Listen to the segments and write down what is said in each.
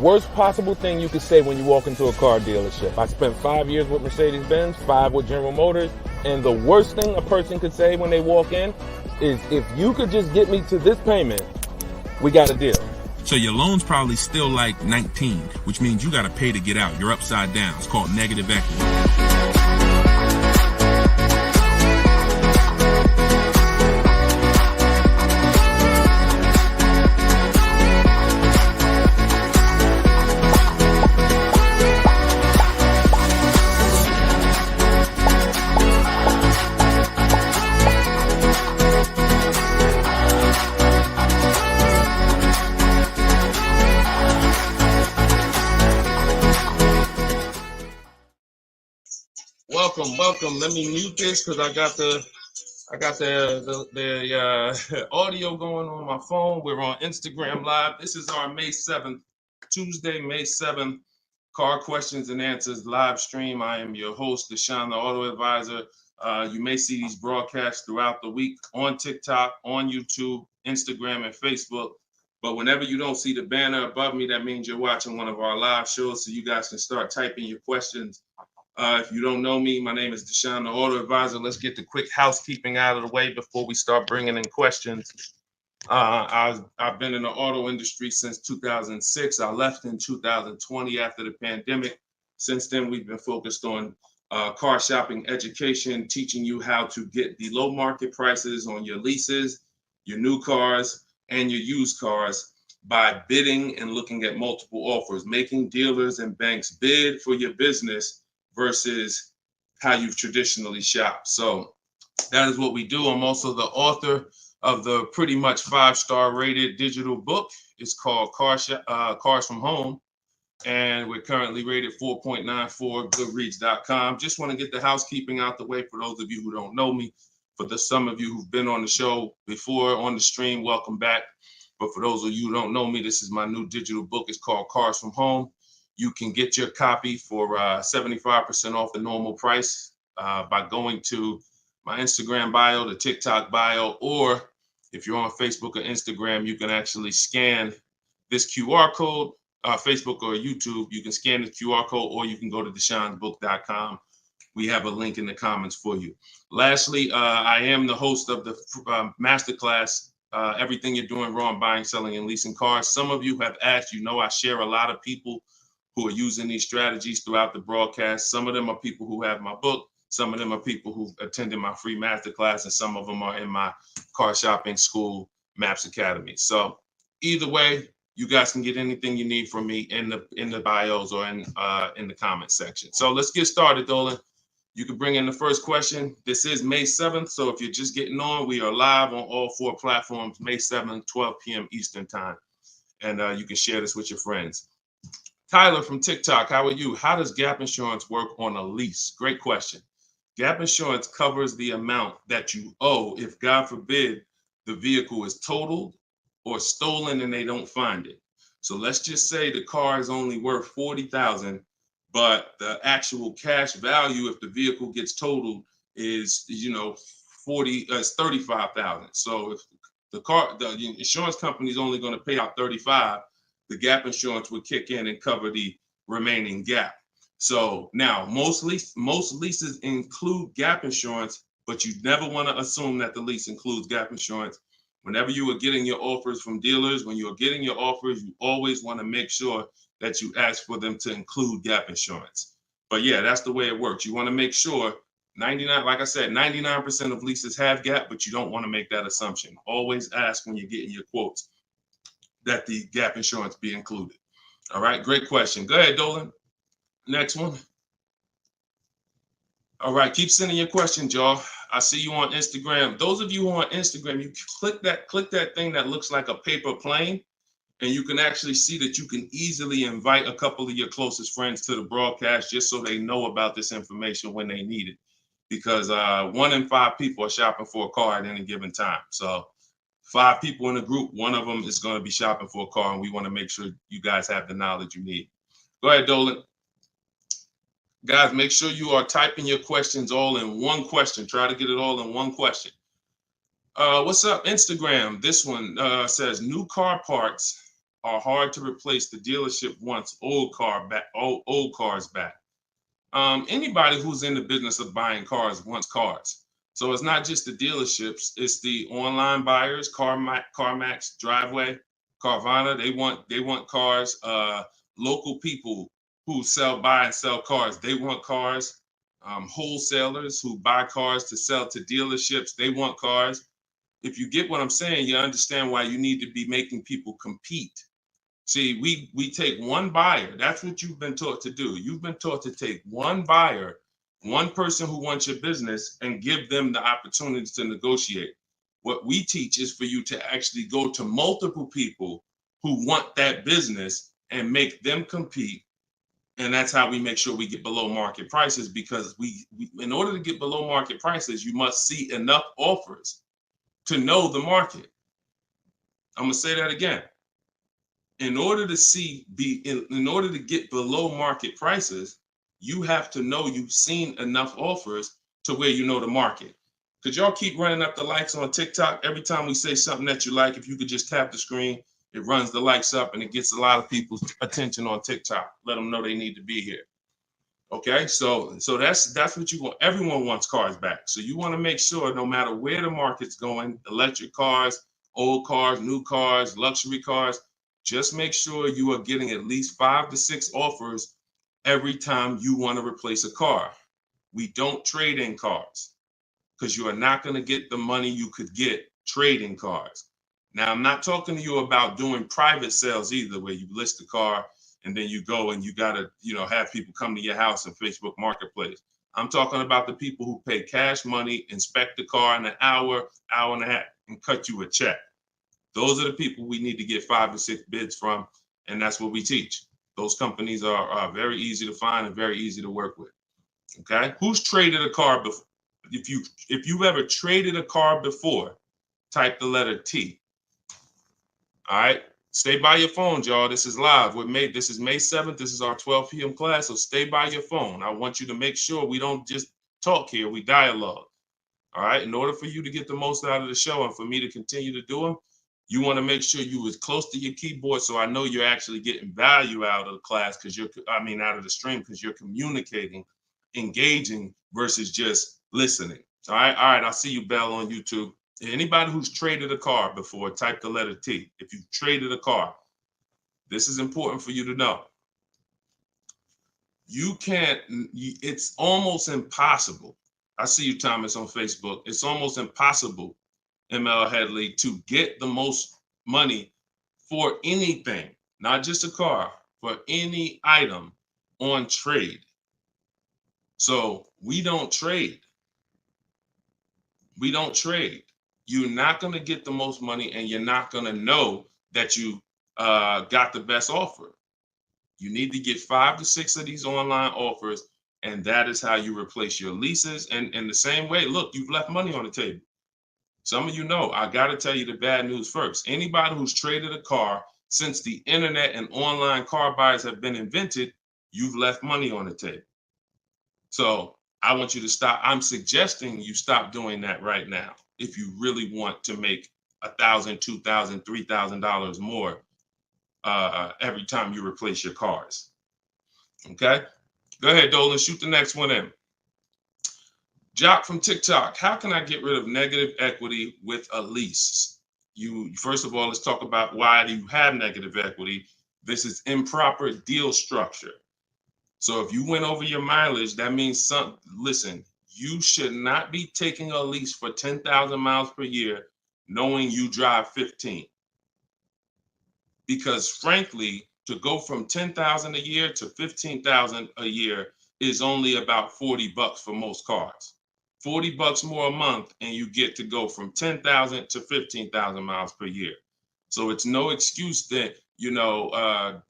worst possible thing you could say when you walk into a car dealership. I spent 5 years with Mercedes-Benz, 5 with General Motors, and the worst thing a person could say when they walk in is, if you could just get me to this payment, we got a deal. So your loan's probably still like 19, which means you got to pay to get out. You're upside down. It's called negative equity. Welcome. Let me mute this because I got the audio going on my phone. We're on Instagram Live. This is our May 7th, Tuesday, May 7th, Car Questions and Answers live stream. I am your host, Deshone the Auto Advisor. You may see these broadcasts throughout the week on TikTok, on YouTube, Instagram, and Facebook. But whenever you don't see the banner above me, that means you're watching one of our live shows, so you guys can start typing your questions. If you don't know me, my name is Deshone the Auto Advisor. Let's get the quick housekeeping out of the way before we start bringing in questions. I've been in the auto industry since 2006. I left in 2020 after the pandemic. Since then, we've been focused on car shopping education, teaching you how to get the low market prices on your leases, your new cars, and your used cars by bidding and looking at multiple offers, making dealers and banks bid for your business versus how you've traditionally shopped. So that is what we do. I'm also the author of the pretty much 5-star rated digital book. It's called Cars from Home, and we're currently rated 4.94, goodreads.com. Just want to get the housekeeping out the way for those of you who don't know me. For some of you who've been on the show before on the stream, welcome back. But for those of you who don't know me, this is my new digital book. It's called Cars from Home. You can get your copy for 75% off the normal price by going to my Instagram bio, the TikTok bio, or if you're on Facebook or Instagram, you can actually scan this QR code, Facebook or YouTube. You can scan the QR code, or you can go to deshonsbook.com. We have a link in the comments for you. Lastly, I am the host of the masterclass, Everything You're Doing Wrong Buying, Selling, and Leasing Cars. Some of you have asked, I share a lot of people who are using these strategies throughout the broadcast. Some of them are people who have my book. Some of them are people who attended my free masterclass, and some of them are in my car shopping school, Maps Academy. So either way, you guys can get anything you need from me in the bios or in the comment section. So let's get started, Dolan. You can bring in the first question. This is May 7th. So if you're just getting on, we are live on all 4 platforms, May 7th, 12 p.m. Eastern time. And you can share this with your friends. Tyler from TikTok, how are you? How does gap insurance work on a lease? Great question. Gap insurance covers the amount that you owe if, God forbid, the vehicle is totaled or stolen and they don't find it. So let's just say the car is only worth $40,000, but the actual cash value if the vehicle gets totaled is, $35,000. So if the insurance company is only going to pay out $35,000, the gap insurance would kick in and cover the remaining gap. So now most leases include gap insurance, but you never want to assume that the lease includes gap insurance. Whenever you are getting your offers from dealers, when you're getting your offers, you always want to make sure that you ask for them to include gap insurance. But yeah, that's the way it works. You want to make sure 99% of leases have gap, but you don't want to make that assumption. Always ask when you're getting your quotes that the gap insurance be included. All right, great question. Go ahead, Dolan. Next one. All right, keep sending your questions, y'all. I see you on Instagram. Those of you who are on Instagram, you click that thing that looks like a paper plane, and you can actually see that you can easily invite a couple of your closest friends to the broadcast just so they know about this information when they need it. Because 1 in 5 people are shopping for a car at any given time. So 5 people in a group, 1 of them is going to be shopping for a car, and we want to make sure you guys have the knowledge you need. Go ahead, Dolan. Guys, make sure you are typing your questions all in one question. Try to get it all in one question. What's up, Instagram? This one says, new car parts are hard to replace. The dealership wants old cars back. Anybody who's in the business of buying cars wants cars. So it's not just the dealerships, it's the online buyers, CarMax, Driveway, Carvana. They want cars. Local people who buy and sell cars, they want cars. Wholesalers who buy cars to sell to dealerships, they want cars. If you get what I'm saying, you understand why you need to be making people compete. See, we take one buyer. That's what you've been taught to do. You've been taught to take one buyer, one person who wants your business, and give them the opportunity to negotiate. What we teach is for you to actually go to multiple people who want that business and make them compete. And that's how we make sure we get below market prices, because we in order to get below market prices, you must see enough offers to know the market. I'm gonna say that again. In order to get below market prices, you have to know you've seen enough offers to where you know the market. Could y'all keep running up the likes on TikTok? Every time we say something that you like, if you could just tap the screen, it runs the likes up and it gets a lot of people's attention on TikTok. Let them know they need to be here. Okay, so that's what you want. Everyone wants cars back. So you want to make sure, no matter where the market's going, electric cars, old cars, new cars, luxury cars, just make sure you are getting at least 5 to 6 offers every time you want to replace a car. We don't trade in cars, because you are not going to get the money you could get trading cars. Now, I'm not talking to you about doing private sales either, where you list the car and then you go and you got to, have people come to your house in Facebook Marketplace. I'm talking about the people who pay cash money, inspect the car in an hour and a half, and cut you a check. Those are the people we need to get 5 to 6 bids from, and that's what we teach. Those companies are very easy to find and very easy to work with. Okay, who's traded a car before? If you've ever traded a car before, type the letter T. All right, stay by your phones, y'all. This is live. This is May 7th. This is our 12 p.m. class, so stay by your phone. I want you to make sure we don't just talk here, we dialogue. All right, in order for you to get the most out of the show and for me to continue to do them, you want to make sure you as close to your keyboard, so I know you're actually getting value out of the class, out of the stream, because you're communicating, engaging versus just listening. All right. I'll see you, Bell, on YouTube. Anybody who's traded a car before, type the letter T. If you've traded a car, this is important for you to know. It's almost impossible. I see you, Thomas, on Facebook. It's almost impossible, ML Headley, to get the most money for anything, not just a car, for any item on trade. So we don't trade. We don't trade. You're not going to get the most money, and you're not going to know that you got the best offer. You need to get 5 to 6 of these online offers, and that is how you replace your leases. And in the same way, look, you've left money on the table. Some of you know, I got to tell you the bad news first. Anybody who's traded a car since the internet and online car buyers have been invented, you've left money on the table. So I want you to stop. I'm suggesting you stop doing that right now if you really want to make $1,000, $2,000, $3,000 more every time you replace your cars. Okay? Go ahead, Dolan. Shoot the next one in. Jock from TikTok. How can I get rid of negative equity with a lease? First of all, let's talk about why do you have negative equity. This is improper deal structure. So if you went over your mileage, that means listen, you should not be taking a lease for 10,000 miles per year knowing you drive 15. Because frankly, to go from 10,000 a year to 15,000 a year is only about $40 for most cars. $40 more a month, and you get to go from 10,000 to 15,000 miles per year. So it's no excuse that,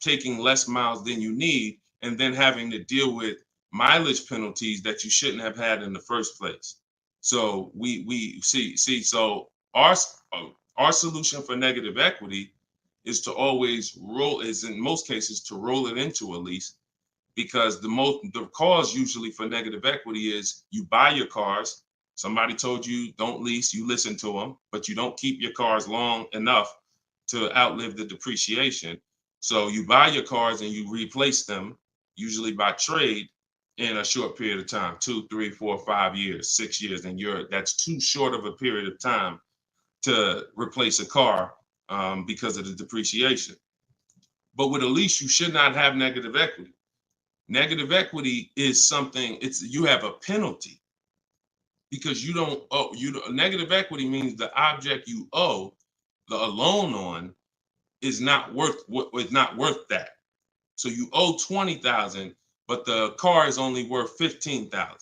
taking less miles than you need and then having to deal with mileage penalties that you shouldn't have had in the first place. So we see. So our solution for negative equity is to always in most cases, to roll it into a lease, because the cause usually for negative equity is you buy your cars. Somebody told you don't lease, you listen to them, but you don't keep your cars long enough to outlive the depreciation. So you buy your cars and you replace them, usually by trade, in a short period of time, 2, 3, 4, 5 years, 6 years, and that's too short of a period of time to replace a car because of the depreciation. But with a lease, you should not have negative equity. Negative equity is something, you have a penalty because you don't owe. Negative equity means the object you owe a loan on is not worth that. So you owe 20,000, but the car is only worth 15,000.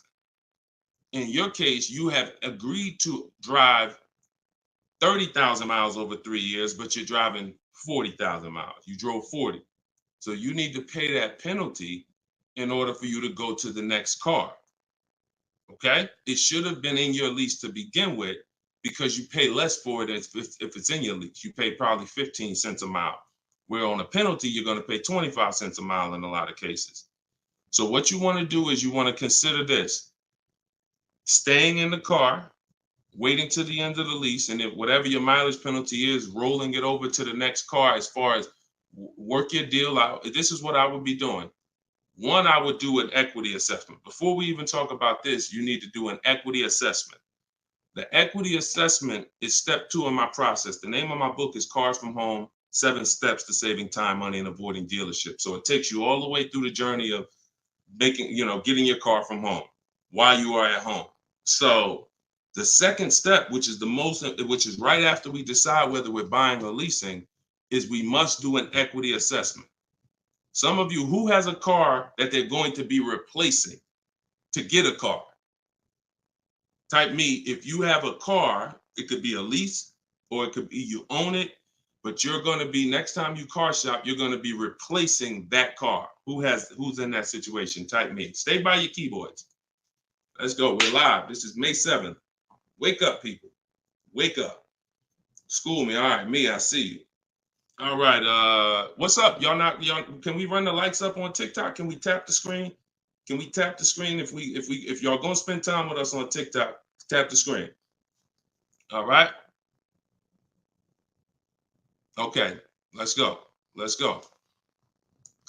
In your case, you have agreed to drive 30,000 miles over 3 years, but you're driving 40,000 miles. You drove 40. So you need to pay that penalty in order for you to go to the next car. Okay? It should have been in your lease to begin with because you pay less for it if it's in your lease. You pay probably 15 cents a mile. Where on a penalty, you're going to pay 25 cents a mile in a lot of cases. So what you want to do is you want to consider this. Staying in the car, waiting to the end of the lease, and if whatever your mileage penalty is, rolling it over to the next car as far as work your deal out. This is what I would be doing. One, I would do an equity assessment. Before we even talk about this, you need to do an equity assessment. The equity assessment is step 2 in my process. The name of my book is Cars from Home, 7 Steps to Saving Time, Money, and Avoiding Dealership. So it takes you all the way through the journey of getting your car from home while you are at home. So the second step, which is right after we decide whether we're buying or leasing, is we must do an equity assessment. Some of you, who has a car that they're going to be replacing to get a car? Type me. If you have a car, it could be a lease or it could be you own it, but you're going to be, next time you car shop, you're going to be replacing that car. Who's in that situation? Type me. Stay by your keyboards. Let's go. We're live. This is May 7th. Wake up, people. Wake up. School me. All right, me, I see you. All right. What's up? Y'all can we run the lights up on TikTok? Can we tap the screen? Can we tap the screen if y'all gonna spend time with us on TikTok, tap the screen. All right. Okay, let's go. Let's go.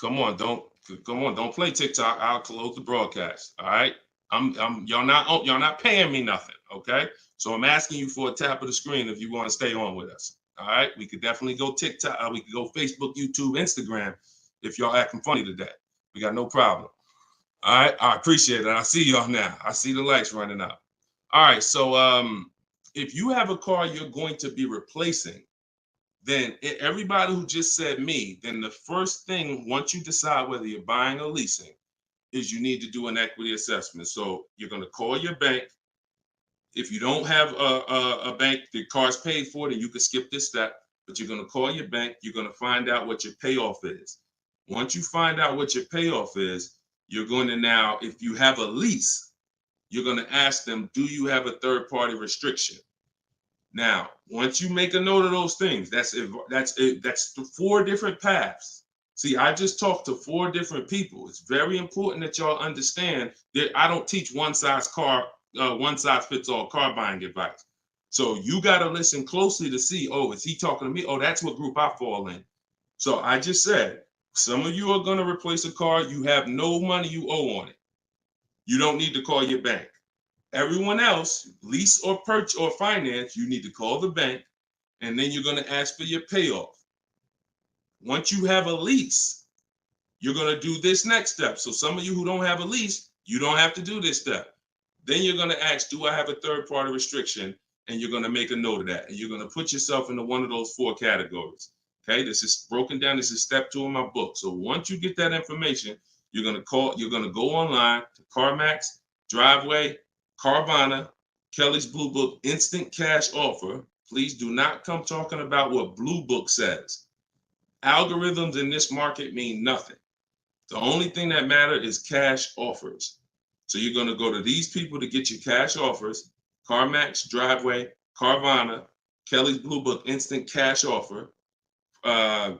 Come on, don't play TikTok. I'll close the broadcast. All right. Y'all not paying me nothing. Okay. So I'm asking you for a tap of the screen if you want to stay on with us. All right, we could definitely go TikTok. We could go Facebook, YouTube, Instagram. If y'all acting funny today, we got no problem. All right, I appreciate it. I see y'all now. I see the lights running up. All right, so if you have a car you're going to be replacing, then everybody who just said me, then the first thing, once you decide whether you're buying or leasing, is you need to do an equity assessment. So you're going to call your bank. If you don't have a bank, the car's paid for, then you can skip this step, but you're going to call your bank. You're going to find out what your payoff is. Once you find out what your payoff is, you're going to now, if you have a lease, you're going to ask them, do you have a third-party restriction? Now, once you make a note of those things, that's 4 different paths. See, I just talked to 4 different people. It's very important that y'all understand that I don't teach one size fits all car buying advice. So you got to listen closely to see, oh, is he talking to me? Oh, that's what group I fall in. So I just said, some of you are going to replace a car. You have no money you owe on it. You don't need to call your bank. Everyone else, lease or purchase or finance, you need to call the bank, and then you're going to ask for your payoff. Once you have a lease, you're going to do this next step. So some of you who don't have a lease, you don't have to do this step. Then you're going to ask, do I have a third-party restriction? And you're going to make a note of that. And you're going to put yourself into one of those 4 categories. Okay, this is broken down. This is step 2 in my book. So once you get that information, you're going to go online to CarMax, Driveway, Carvana, Kelly's Blue Book, Instant Cash Offer. Please do not come talking about what Blue Book says. Algorithms in this market mean nothing. The only thing that matters is cash offers. So you're going to go to these people to get your cash offers: CarMax, Driveway, Carvana, Kelly's Blue Book, Instant Cash Offer, Car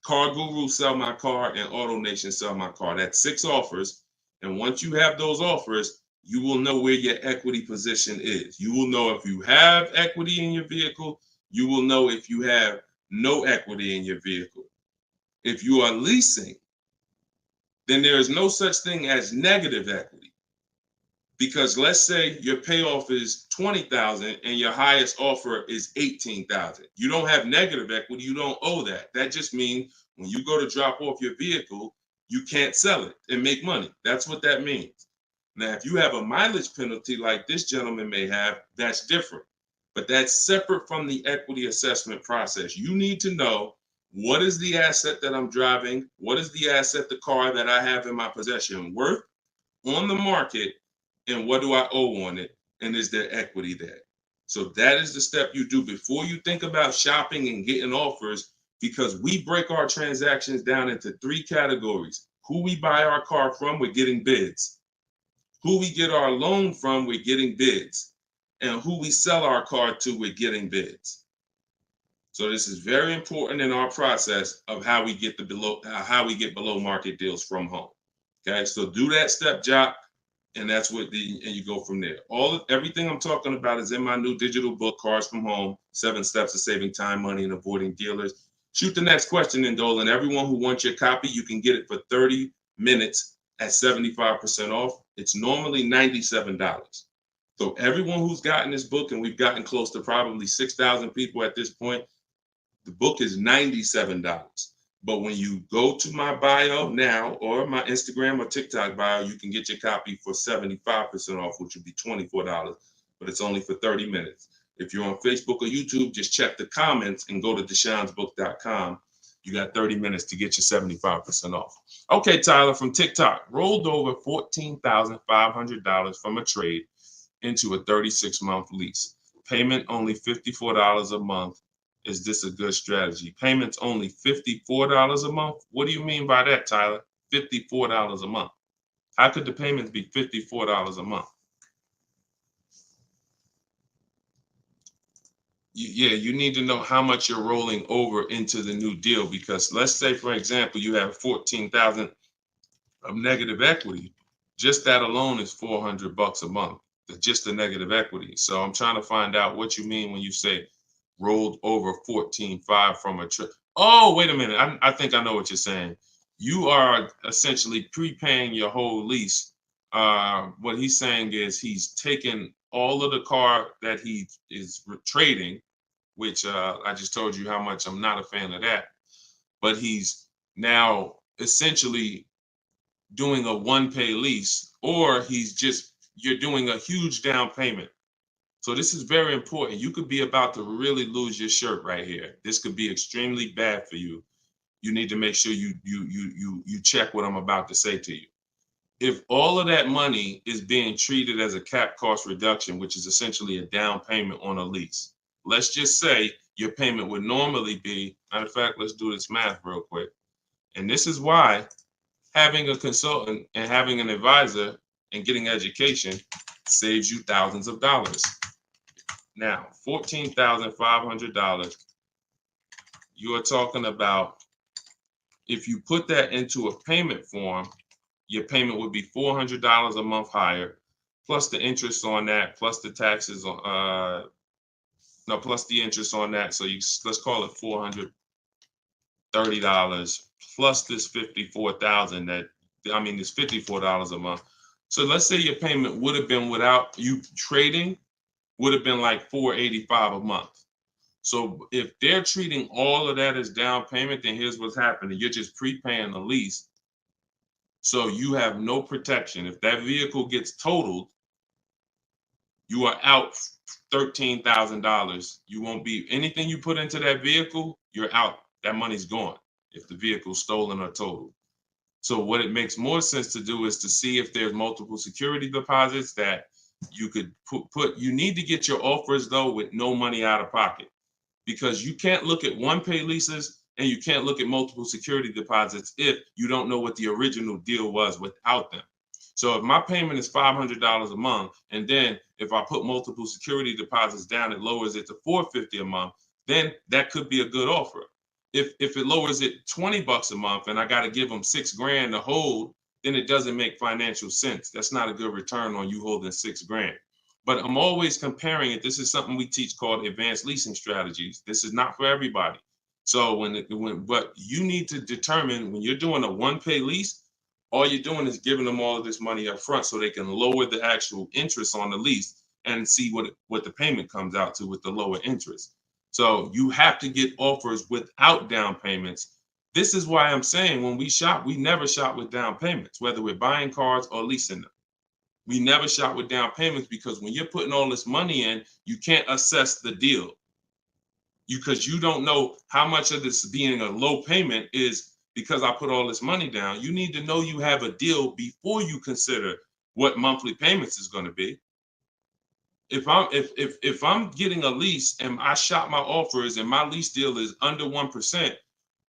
Guru, Sell My Car, and Auto Nation, Sell My Car. That's 6 offers. And once you have those offers, you will know where your equity position is. You will know if you have equity in your vehicle. You will know if you have no equity in your vehicle. If you are leasing, then there is no such thing as negative equity. Because let's say your payoff is $20,000 and your highest offer is $18,000. You don't have negative equity. You don't owe that. That just means when you go to drop off your vehicle, you can't sell it and make money. That's what that means. Now, if you have a mileage penalty like this gentleman may have, that's different. But that's separate from the equity assessment process. You need to know, what is the asset that I'm driving? What is the asset, the car that I have in my possession, worth on the market? And what do I owe on it? And is there equity there? So that is the step you do before you think about shopping and getting offers, because we break our transactions down into 3 categories. Who we buy our car from, we're getting bids. Who we get our loan from, we're getting bids. And who we sell our car to, we're getting bids. So this is very important in our process of how we get below market deals from home. Okay, so do that step, Jock. And that's what and you go from there. Everything I'm talking about is in my new digital book, Cars from Home, 7 Steps to Saving Time, Money, and Avoiding Dealers. Shoot the next question in, Dolan. Everyone who wants your copy, you can get it for 30 minutes at 75% off. It's normally $97. So everyone who's gotten this book, and we've gotten close to probably 6,000 people at this point, the book is $97. But when you go to my bio now, or my Instagram or TikTok bio, you can get your copy for 75% off, which would be $24, but it's only for 30 minutes. If you're on Facebook or YouTube, just check the comments and go to deshonsbook.com. You got 30 minutes to get your 75% off. Okay, Tyler from TikTok, rolled over $14,500 from a trade into a 36-month lease. Payment only $54 a month. Is this a good strategy? Payments only $54 a month? What do you mean by that, Tyler? $54 a month. How could the payments be $54 a month? You need to know how much you're rolling over into the new deal, because let's say, for example, you have $14,000 of negative equity. Just that alone is $400 a month. Just the negative equity. So I'm trying to find out what you mean when you say rolled over 14.5 from a trip. Oh, wait a minute. I think I know what you're saying. You are essentially prepaying your whole lease. What he's saying is he's taken all of the car that he is trading, which I just told you how much I'm not a fan of that. But he's now essentially doing a one-pay lease, or you're doing a huge down payment. So this is very important. You could be about to really lose your shirt right here. This could be extremely bad for you. You need to make sure you check what I'm about to say to you. If all of that money is being treated as a cap cost reduction, which is essentially a down payment on a lease, let's just say your payment would normally be, matter of fact, let's do this math real quick. And this is why having a consultant and having an advisor and getting education saves you thousands of dollars. Now, $14,500, you are talking about, if you put that into a payment form, your payment would be $400 a month higher, plus the interest on that, plus the taxes on, plus the interest on that. So let's call it $430 plus this $54,000 it's $54 a month. So let's say your payment would have been, without you trading, would have been like $485 a month. So if they're treating all of that as down payment, then here's what's happening. You're just prepaying the lease. So you have no protection. If that vehicle gets totaled, you are out $13,000. You won't be, anything you put into that vehicle, you're out. That money's gone if the vehicle's stolen or totaled. So what it makes more sense to do is to see if there's multiple security deposits that you could put. You need to get your offers, though, with no money out of pocket, because you can't look at one-pay leases and you can't look at multiple security deposits if you don't know what the original deal was without them. So if my payment is $500 a month, and then if I put multiple security deposits down, it lowers it to $450 a month, then that could be a good offer. If it lowers it $20 a month and I got to give them $6,000 to hold, then it doesn't make financial sense. That's not a good return on you holding $6,000. But I'm always comparing it. This is something we teach called advanced leasing strategies. This is not for everybody. So but you need to determine when you're doing a one-pay lease, all you're doing is giving them all of this money up front so they can lower the actual interest on the lease and see what the payment comes out to with the lower interest. So you have to get offers without down payments. This is why I'm saying when we shop, we never shop with down payments, whether we're buying cars or leasing them. We never shop with down payments because when you're putting all this money in, you can't assess the deal. Because you don't know how much of this being a low payment is because I put all this money down. You need to know you have a deal before you consider what monthly payments is going to be. If I'm getting a lease and I shop my offers and my lease deal is under 1%,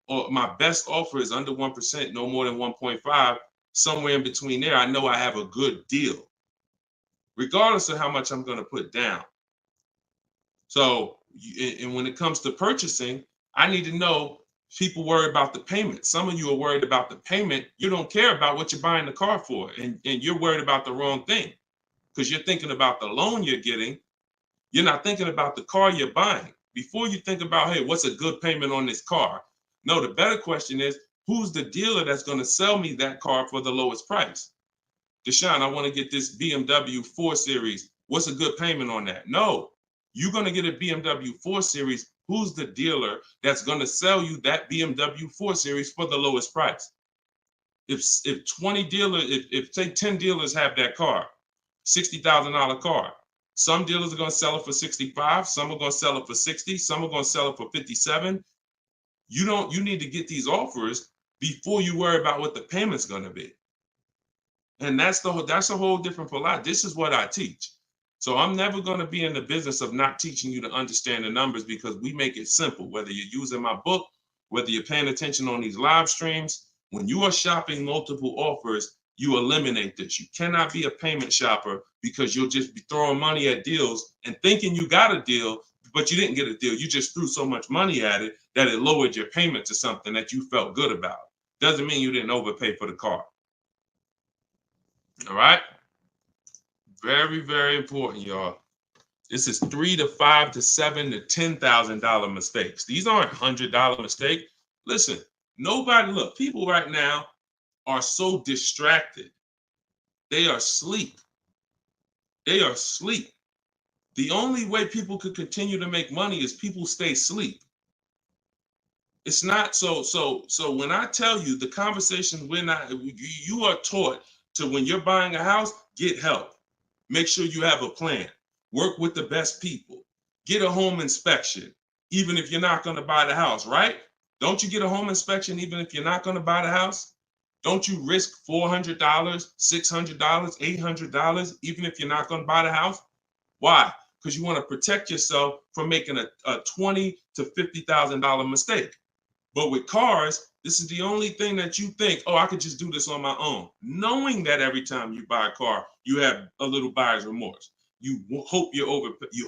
or my best offer is under 1%, no more than 1.5, somewhere in between there, I know I have a good deal, regardless of how much I'm going to put down. So, and when it comes to purchasing, I need to know people worry about the payment. Some of you are worried about the payment. You don't care about what you're buying the car for, and you're worried about the wrong thing because you're thinking about the loan you're getting. You're not thinking about the car you're buying. Before you think about, hey, what's a good payment on this car? No, the better question is, who's the dealer that's going to sell me that car for the lowest price? Deshone, I want to get this BMW 4 Series. What's a good payment on that? No, you're going to get a BMW 4 Series. Who's the dealer that's going to sell you that BMW 4 Series for the lowest price? If 20 dealers, if say 10 dealers have that car, $60,000 car, some dealers are going to sell it for 65, some are going to sell it for 60, some are going to sell it for 57. You need to get these offers before you worry about what the payment's going to be. And that's a whole different philosophy. This is what I teach. So I'm never going to be in the business of not teaching you to understand the numbers because we make it simple. Whether you're using my book, whether you're paying attention on these live streams, when you are shopping multiple offers, you eliminate this. You cannot be a payment shopper because you'll just be throwing money at deals and thinking you got a deal, but you didn't get a deal. You just threw so much money at it that it lowered your payment to something that you felt good about. Doesn't mean you didn't overpay for the car. All right. Very, very important, y'all. This is $3,000 to $5,000 to $7,000 to $10,000 mistakes. These aren't $100 mistakes. Listen, look, people right now are so distracted. They are asleep. They are asleep. The only way people could continue to make money is people stay asleep. It's not so when I tell you the conversation, you are taught to, when you're buying a house, get help. Make sure you have a plan. Work with the best people. Get a home inspection, even if you're not going to buy the house, right? Don't you get a home inspection even if you're not going to buy the house? Don't you risk $400, $600, $800, even if you're not going to buy the house? Why? Because you want to protect yourself from making a $20,000 to $50,000 mistake. But with cars, this is the only thing that you think, oh, I could just do this on my own. Knowing that every time you buy a car, you have a little buyer's remorse. You hope you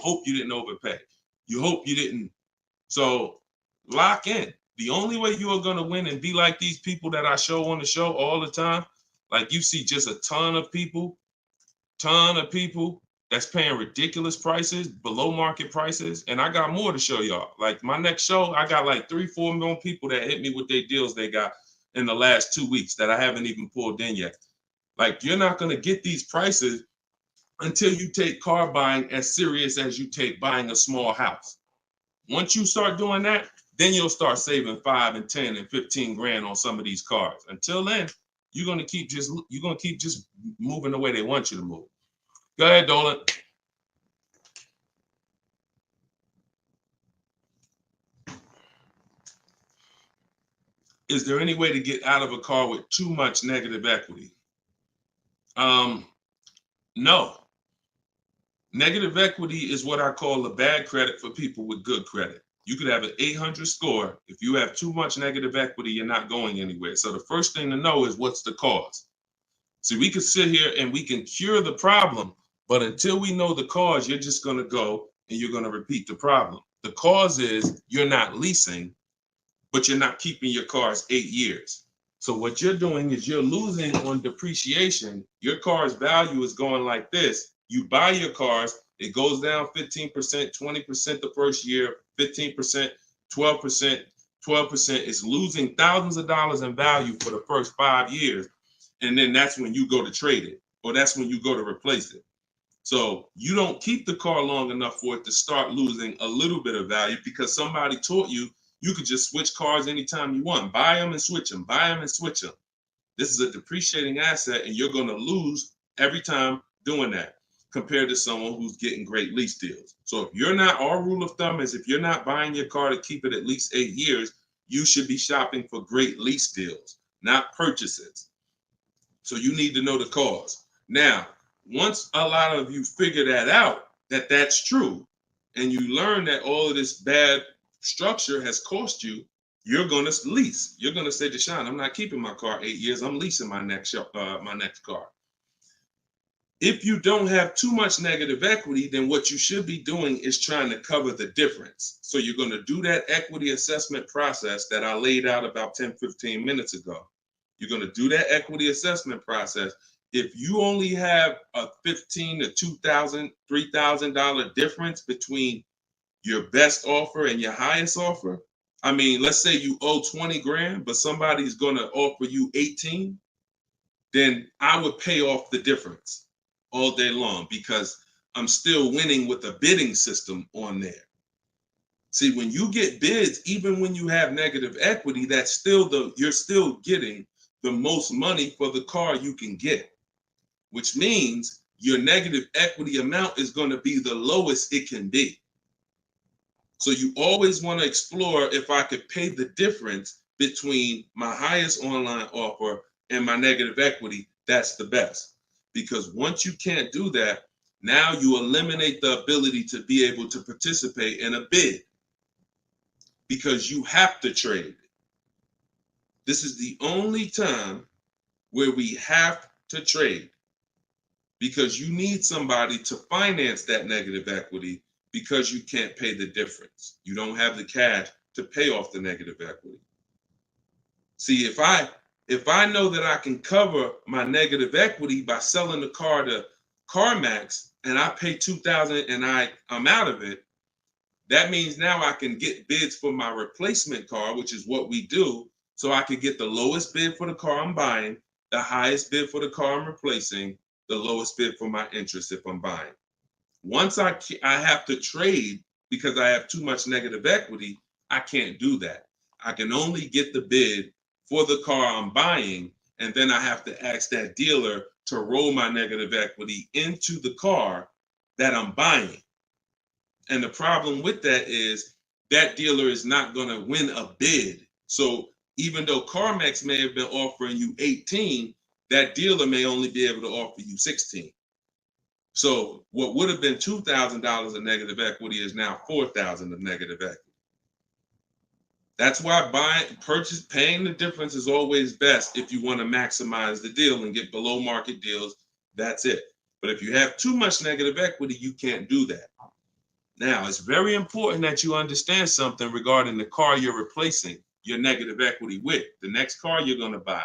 hope you didn't overpay. You hope you didn't. So lock in. The only way you are going to win and be like these people that I show on the show all the time, like you see just a ton of people that's paying ridiculous prices, below market prices. And I got more to show y'all. Like my next show, I got like 3-4 million people that hit me with their deals they got in the last 2 weeks that I haven't even pulled in yet. Like you're not going to get these prices until you take car buying as serious as you take buying a small house. Once you start doing that, then you'll start saving 5 and 10 and 15 grand on some of these cars. Until then, you're going to keep just moving the way they want you to move. Go ahead, Dolan. Is there any way to get out of a car with too much negative equity? No. Negative equity is what I call a bad credit for people with good credit. You could have an 800 score. If you have too much negative equity, you're not going anywhere. So the first thing to know is what's the cause. See, we can sit here and we can cure the problem, but until we know the cause, you're just going to go and you're going to repeat the problem. The cause is you're not leasing, but you're not keeping your cars 8 years. So what you're doing is you're losing on depreciation. Your car's value is going like this, You buy your cars, it goes down 15%, 20% the first year, 15%, 12%, 12%. It's losing thousands of dollars in value for the first 5 years. And then that's when you go to trade it, or that's when you go to replace it. So you don't keep the car long enough for it to start losing a little bit of value because somebody taught you you could just switch cars anytime you want. Buy them and switch them, buy them and switch them. This is a depreciating asset, and you're going to lose every time doing that compared to someone who's getting great lease deals. So if you're not, our rule of thumb is if you're not buying your car to keep it at least 8 years, you should be shopping for great lease deals, not purchases. So you need to know the cause. Now, once a lot of you figure that out, that that's true, and you learn that all of this bad structure has cost you, you're going to lease. You're going to say, Deshone, I'm not keeping my car 8 years. I'm leasing my next car. If you don't have too much negative equity, then what you should be doing is trying to cover the difference. So you're going to do that equity assessment process that I laid out about 10, 15 minutes ago. You're going to do that equity assessment process. If you only have a $1,500 to $2,000, $3,000 difference between your best offer and your highest offer, I mean, let's say you owe 20 grand, but somebody's going to offer you 18, then I would pay off the difference all day long because I'm still winning with a bidding system on there. See, when you get bids, even when you have negative equity, that's still you're still getting the most money for the car you can get, which means your negative equity amount is going to be the lowest it can be. So you always want to explore if I could pay the difference between my highest online offer and my negative equity, that's the best. Because once you can't do that, now you eliminate the ability to be able to participate in a bid because you have to trade. This is the only time where we have to trade because you need somebody to finance that negative equity because you can't pay the difference. You don't have the cash to pay off the negative equity. See, if I know that I can cover my negative equity by selling the car to CarMax and I pay $2,000 and I'm out of it, that means now I can get bids for my replacement car, which is what we do. So I could get the lowest bid for the car I'm buying, the highest bid for the car I'm replacing, the lowest bid for my interest if I'm buying. Once I have to trade because I have too much negative equity, I can't do that. I can only get the bid for the car I'm buying, and then I have to ask that dealer to roll my negative equity into the car that I'm buying. And the problem with that is that dealer is not going to win a bid. So even though CarMax may have been offering you 18, that dealer may only be able to offer you 16. So what would have been $2,000 of negative equity is now $4,000 of negative equity. That's why paying the difference is always best if you want to maximize the deal and get below market deals. That's it. But if you have too much negative equity, you can't do that. Now, it's very important that you understand something regarding the car you're replacing your negative equity with, the next car you're going to buy.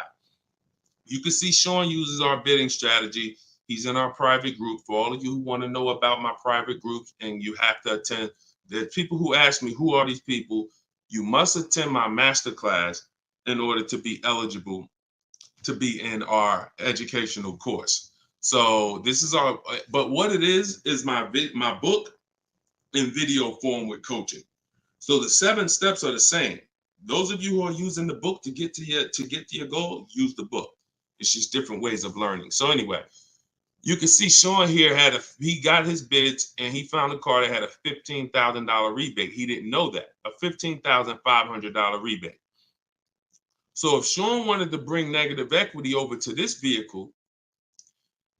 You can see Sean uses our bidding strategy. He's in our private group. For all of you who want to know about my private groups, and you have to attend, there's people who ask me, who are these people? You must attend my masterclass in order to be eligible to be in our educational course. So this is but what it is my book in video form with coaching. So the 7 steps are the same. Those of you who are using the book to get to your goal, use the book. It's just different ways of learning. So anyway, you can see Sean here he got his bids and he found a car that had a $15,000 rebate. He didn't know that, a $15,500 rebate. So if Sean wanted to bring negative equity over to this vehicle,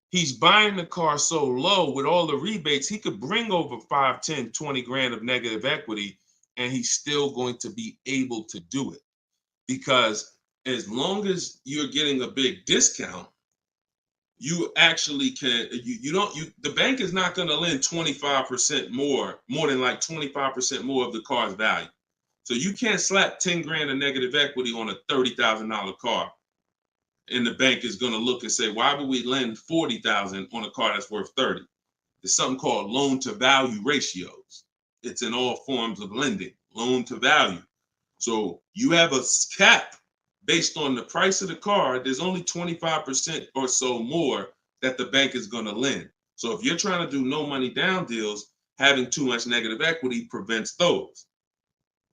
he's buying the car so low with all the rebates, he could bring over 5, 10, 20 grand of negative equity, and he's still going to be able to do it. Because as long as you're getting a big discount, you actually can, the bank is not going to lend 25% more than like 25% more of the car's value. So you can't slap 10 grand of negative equity on a $30,000 car. And the bank is going to look and say, why would we lend $40,000 on a car that's worth $30,000? there's something called loan to value ratios. It's in all forms of lending, loan to value. So you have a cap based on the price of the car. There's only 25% or so more that the bank is going to lend. So if you're trying to do no money down deals, having too much negative equity prevents those.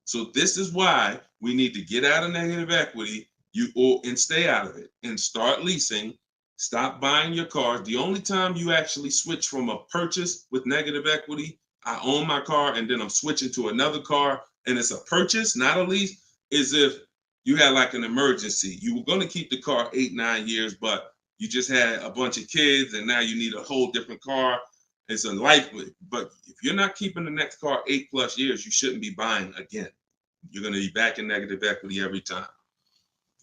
So this is why we need to get out of negative equity and stay out of it and start leasing. Stop buying your cars. The only time you actually switch from a purchase with negative equity, I own my car and then I'm switching to another car and it's a purchase, not a lease, is if you had like an emergency. You were going to keep the car 8-9 years, but you just had a bunch of kids and now you need a whole different car. It's a life. But if you're not keeping the next car 8+ years, you shouldn't be buying again. You're going to be back in negative equity every time.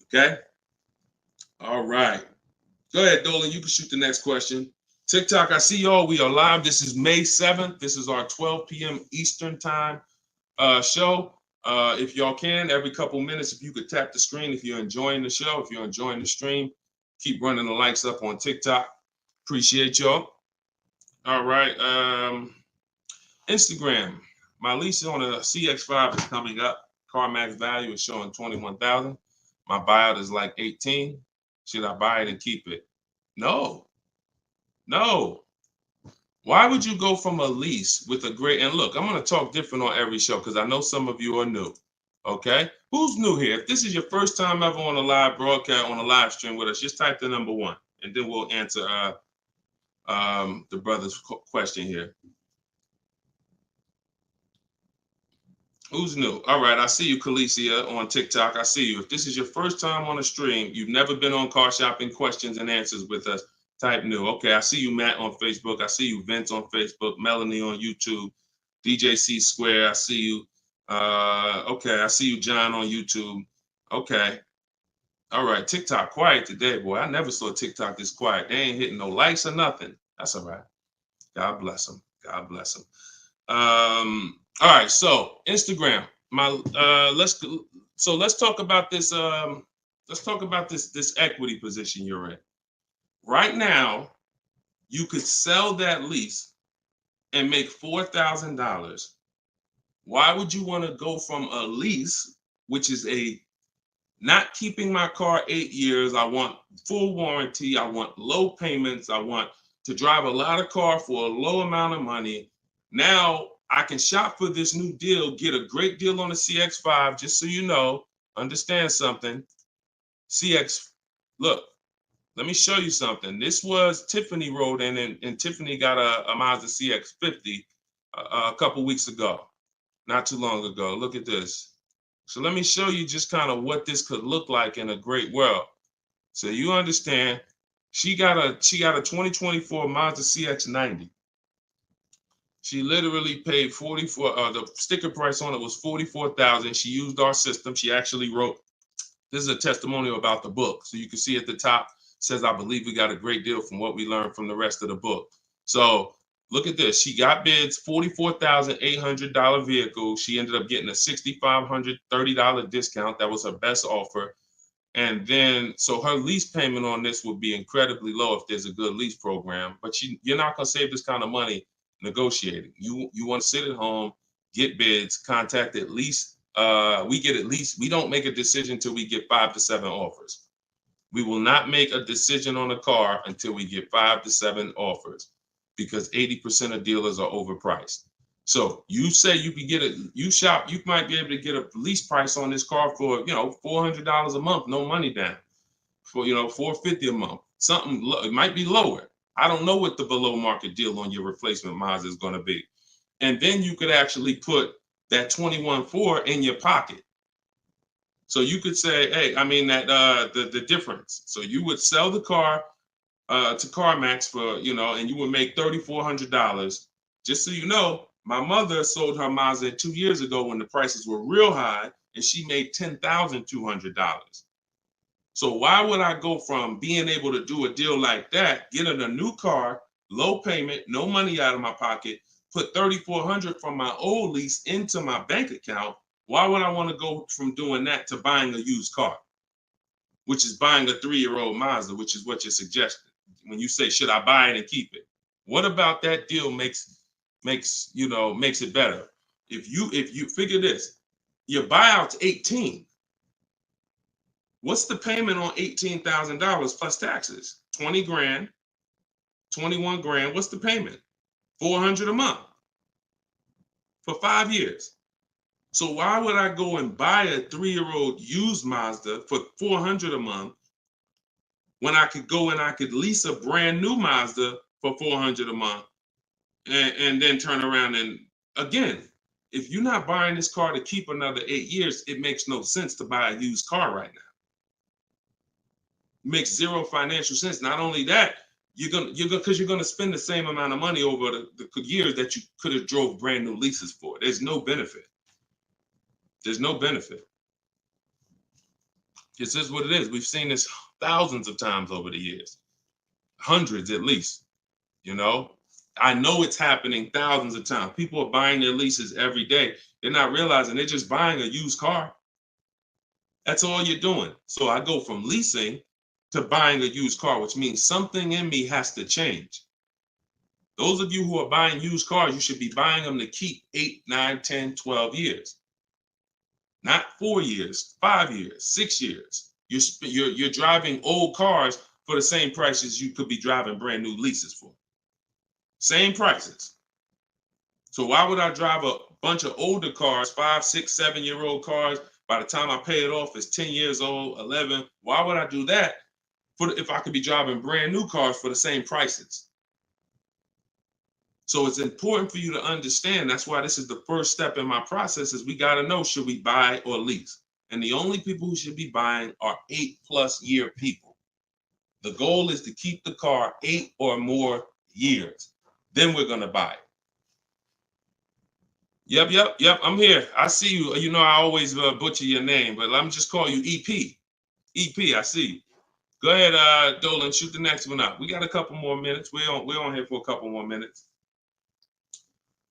Okay? All right. Go ahead, Dolan. You can shoot the next question. TikTok, I see y'all. We are live. This is May 7th. This is our 12 p.m. Eastern time show. If y'all can, every couple minutes, if you could tap the screen, if you're enjoying the show, if you're enjoying the stream, keep running the likes up on TikTok. Appreciate y'all. All right. Instagram. My lease on a CX5 is coming up. CarMax value is showing $21,000. My buyout is like $18,000. Should I buy it and keep it? No. Why would you go from a lease with a great, and look, I'm going to talk different on every show because I know some of you are new. Okay? Who's new here? If this is your first time ever on a live broadcast, on a live stream with us, just type the number 1 and then we'll answer the brother's question here. Who's new? All right, I see you, Khaleesi, on TikTok. I see you. If this is your first time on a stream, you've never been on Car Shopping Questions and Answers with us, type new. Okay, I see you, Matt, on Facebook. I see you, Vince, on Facebook. Melanie on YouTube. DJ C Square, I see you. Okay, I see you, John, on YouTube. Okay. All right, TikTok quiet today, boy. I never saw TikTok this quiet. They ain't hitting no likes or nothing. That's all right. God bless them. God bless them. All right, so Instagram. Let's talk about this. Let's talk about this equity position you're in. Right now, you could sell that lease and make $4,000. Why would you want to go from a lease, which is a not keeping my car 8 years? I want full warranty. I want low payments. I want to drive a lot of car for a low amount of money. Now I can shop for this new deal, get a great deal on the CX5, just so you know, understand something. Look, let me show you something. This was Tiffany rode in, and Tiffany got a Mazda CX50 a couple weeks ago, not too long ago. Look at this. So let me show you just kind of what this could look like in a great world. So you understand, she got a 2024 Mazda CX90. She literally paid the sticker price on it was $44,000. She used our system. She actually wrote, this is a testimonial about the book. So you can see at the top, says, I believe we got a great deal from what we learned from the rest of the book. So look at this. She got bids, $44,800 vehicle. She ended up getting a $6,530 discount. That was her best offer. And then, so her lease payment on this would be incredibly low if there's a good lease program. But you're not going to save this kind of money negotiating. You want to sit at home, get bids, contact at least. We don't make a decision until we get 5 to 7 offers. We will not make a decision on a car until we get 5 to 7 offers, because 80% of dealers are overpriced. So you say you can get you might be able to get a lease price on this car for, $400 a month, no money down, for, $450 a month. Something, it might be lower. I don't know what the below market deal on your replacement Mazda is going to be. And then you could actually put that 21.4 in your pocket. So you could say, hey, the difference. So you would sell the car to CarMax for, and you would make $3,400. Just so you know, my mother sold her Mazda 2 years ago when the prices were real high, and she made $10,200. So why would I go from being able to do a deal like that, getting a new car, low payment, no money out of my pocket, put $3,400 from my old lease into my bank account? Why would I want to go from doing that to buying a used car, which is buying a 3-year-old Mazda, which is what you're suggesting when you say, should I buy it and keep it? What about that deal makes it better? If you figure this, your buyout's 18. What's the payment on $18,000 plus taxes? 20 grand, 21 grand. What's the payment? 400 a month for 5 years. So why would I go and buy a 3-year-old used Mazda for 400 a month when I could go and I could lease a brand new Mazda for 400 a month and then turn around and again, if you're not buying this car to keep another 8 years, it makes no sense to buy a used car right now. It makes zero financial sense. Not only that, you're gonna spend the same amount of money over the years that you could have drove brand new leases for. There's no benefit. There's no benefit. This is what it is. We've seen this thousands of times over the years, hundreds at least. I know it's happening thousands of times. People are buying their leases every day. They're not realizing they're just buying a used car. That's all you're doing. So I go from leasing to buying a used car, which means something in me has to change. Those of you who are buying used cars, you should be buying them to keep 8, 9, 10, 12 years. Not 4 years, 5 years, 6 years. You're driving old cars for the same prices you could be driving brand new leases for. Same prices. So why would I drive a bunch of older cars, 5, 6, 7-year-old cars? By the time I pay it off, it's 10 years old, 11. Why would I do that if I could be driving brand new cars for the same prices? So it's important for you to understand. That's why this is the first step in my process is we got to know, should we buy or lease? And the only people who should be buying are 8+ year people. The goal is to keep the car 8 or more years. Then we're going to buy it. Yep. I'm here. I see you. You know, I always butcher your name, but let me just call you EP. EP, I see you. Go ahead, Dolan, shoot the next one up. We got a couple more minutes. We're on here for a couple more minutes.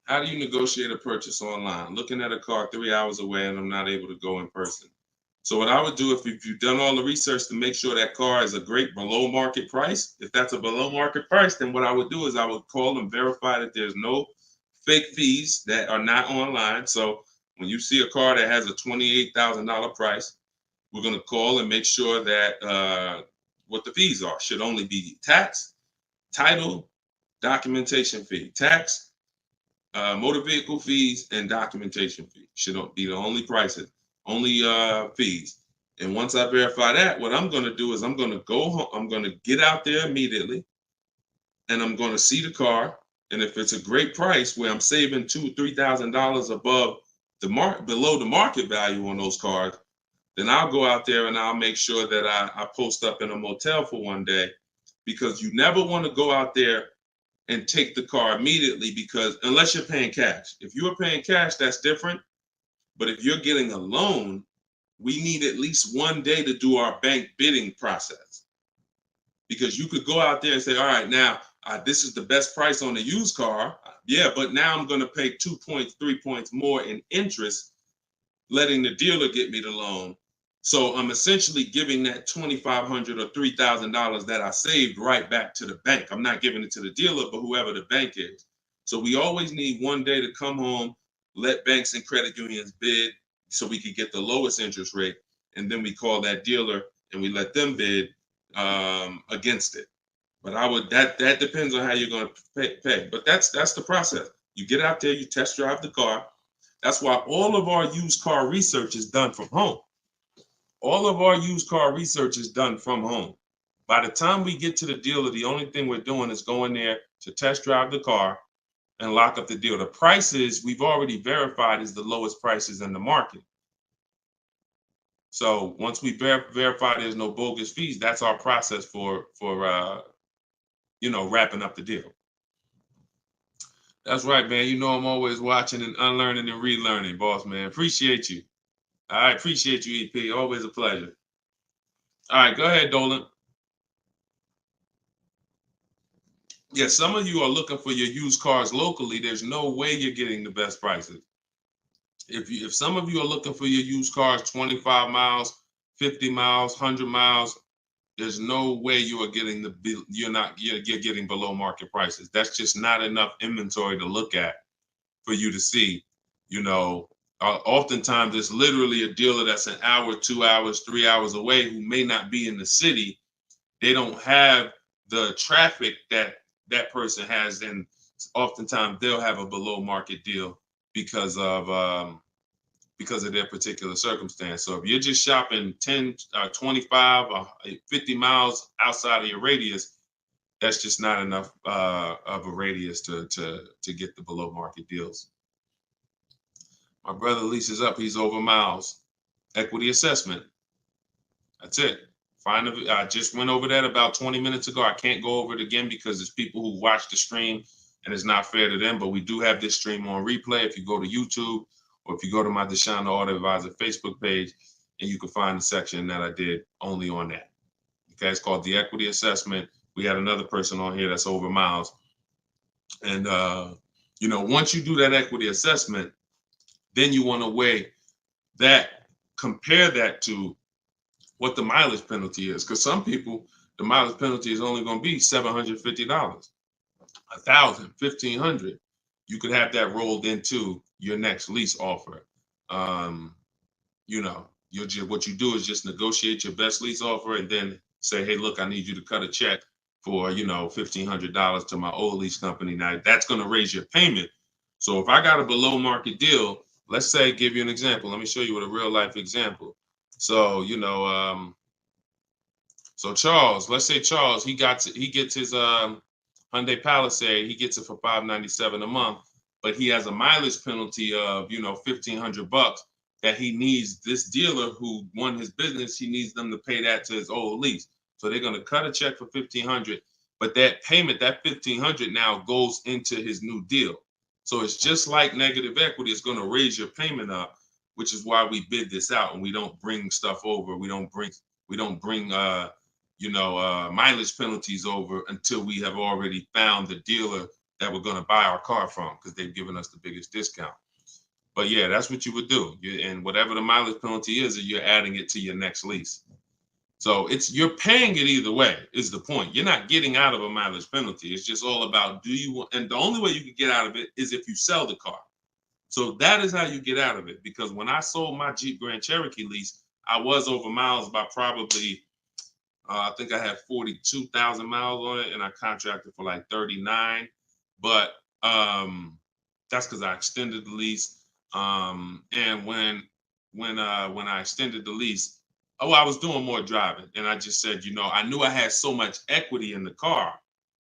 How do you negotiate a purchase online? Looking at a car 3 hours away and I'm not able to go in person. So what I would do, if you've done all the research to make sure that car is a great below market price, if that's a below market price, then what I would do is I would call and verify that there's no fake fees that are not online. So when you see a car that has a $28,000 price, we're going to call and make sure that what the fees are should only be tax, title, documentation fee. Tax, motor vehicle fees, and documentation fee should be the only prices, only fees. And once I verify that, what I'm going to do is I'm going to go home. I'm going to get out there immediately, and I'm going to see the car. And if it's a great price where I'm saving $2,000-3,000 above below the market value on those cars, then I'll go out there and I'll make sure that I post up in a motel for one day, because you never want to go out there and take the car immediately, because unless you're paying cash. If you're paying cash, that's different. But if you're getting a loan, we need at least one day to do our bank bidding process. Because you could go out there and say, all right, now this is the best price on the used car. Yeah, but now I'm going to pay 2 points, 3 points more in interest, letting the dealer get me the loan. So I'm essentially giving that $2,500 or $3,000 that I saved right back to the bank. I'm not giving it to the dealer, but whoever the bank is. So we always need one day to come home, let banks and credit unions bid so we could get the lowest interest rate. And then we call that dealer and we let them bid against it. But that depends on how you're going to pay. But that's the process. You get out there, you test drive the car. That's why all of our used car research is done from home. All of our used car research is done from home. By the time we get to the dealer, the only thing we're doing is going there to test drive the car and lock up the deal. The prices we've already verified is the lowest prices in the market. So once we verify there's no bogus fees, that's our process for wrapping up the deal. That's right, man. You know I'm always watching and unlearning and relearning, boss man. Appreciate you. I appreciate you, EP. Always a pleasure. All right, go ahead, Dolan. Yeah, some of you are looking for your used cars locally. There's no way you're getting the best prices. If some of you are looking for your used cars 25 miles, 50 miles, 100 miles, There's no way you are getting you're getting below market prices. That's just not enough inventory to look at for you to see. You know, oftentimes it's literally a dealer that's an hour, 2 hours, 3 hours away who may not be in the city. They don't have the traffic that that person has, and oftentimes they'll have a below market deal because of their particular circumstance. So if you're just shopping 10, 25, 50 miles outside of your radius, that's just not enough of a radius to get the below market deals. My brother leases up. He's over miles. Equity assessment. That's it. I just went over that about 20 minutes ago. I can't go over it again because there's people who watch the stream and it's not fair to them. But we do have this stream on replay. If you go to YouTube or if you go to my Deshone the Auto Advisor Facebook page, and you can find the section that I did only on that. Okay, it's called the equity assessment. We had another person on here that's over miles. And, you know, once you do that equity assessment, then you want to weigh that, compare that to what the mileage penalty is. Because some people, the mileage penalty is only going to be $750, $1,000, $1,500. You could have that rolled into your next lease offer. You know, what you do is just negotiate your best lease offer and then say, hey, look, I need you to cut a check for, you know, $1,500 to my old lease company. Now that's going to raise your payment. So if I got a below market deal, let's say, give you an example. Let me show you with a real life example. So, you know, so Charles, let's say Charles, he gets his Hyundai Palisade, he gets it for $597 a month, but he has a mileage penalty of, you know, $1,500 that he needs. This dealer who won his business, he needs them to pay that to his old lease. So they're going to cut a check for $1,500, but that payment, that $1,500 now goes into his new deal. So it's just like negative equity. It's going to raise your payment up, which is why we bid this out and we don't bring stuff over. We don't bring mileage penalties over until we have already found the dealer that we're going to buy our car from, because they've given us the biggest discount. But yeah, that's what you would do. And whatever the mileage penalty is, you're adding it to your next lease. So you're paying it either way is the point. You're not getting out of a mileage penalty. It's just all about and the only way you can get out of it is if you sell the car. So that is how you get out of it. Because when I sold my Jeep Grand Cherokee lease, I was over miles by probably, I think I had 42,000 miles on it, and I contracted for like 39. But that's because I extended the lease. And when I extended the lease, I was doing more driving, and I just said, you know, I knew I had so much equity in the car,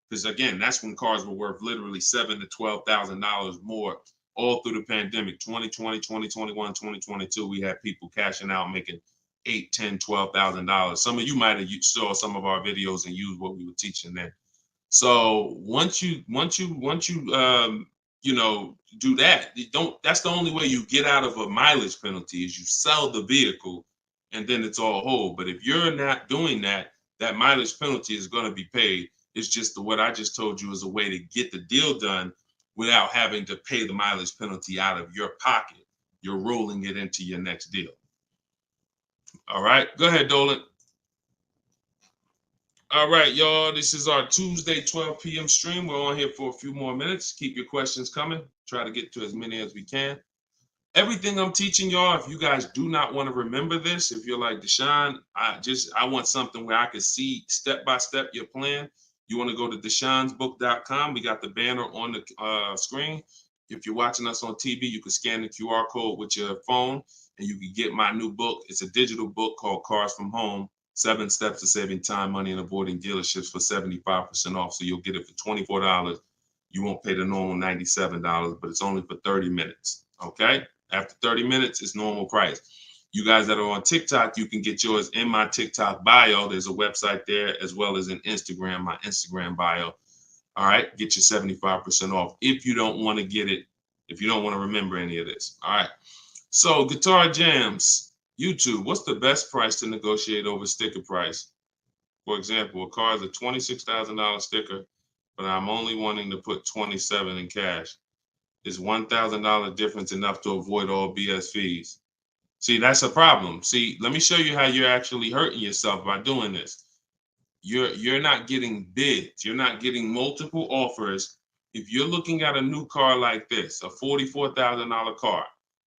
because again, that's when cars were worth literally $7,000 to $12,000 more all through the pandemic. 2020, 2021, 2022, we had people cashing out, making $8,000, $10,000, $12,000. Some of you might have saw some of our videos and used what we were teaching then. So once you you know, do that, that's the only way you get out of a mileage penalty is you sell the vehicle, and then it's all whole. But if you're not doing that, that mileage penalty is going to be paid. It's just what I just told you is a way to get the deal done without having to pay the mileage penalty out of your pocket. You're rolling it into your next deal. All right, go ahead, Dolan. All right, y'all, this is our Tuesday 12 p.m. stream. We're on here for a few more minutes. Keep your questions coming. Try to get to as many as we can. Everything I'm teaching y'all, if you guys do not want to remember this, if you're like, Deshone, I want something where I can see step-by-step your plan, you want to go to deshonesbook.com. We got the banner on the screen. If you're watching us on TV, you can scan the QR code with your phone, and you can get my new book. It's a digital book called Cars from Home, 7 Steps to Saving Time, Money, and Avoiding Dealerships for 75% off. So you'll get it for $24. You won't pay the normal $97, but it's only for 30 minutes, okay? After 30 minutes, it's normal price. You guys that are on TikTok, you can get yours in my TikTok bio. There's a website there, as well as in Instagram, my Instagram bio. All right, get your 75% off if you don't want to get it, if you don't want to remember any of this. All right, so Guitar Jams, YouTube, what's the best price to negotiate over sticker price? For example, a car is a $26,000 sticker, but I'm only wanting to put $27,000 in cash. Is $1,000 difference enough to avoid all BS fees? See, that's a problem. See, let me show you how you're actually hurting yourself by doing this. you're not getting bids. You're not getting multiple offers. If you're looking at a new car like this, a $44,000 car,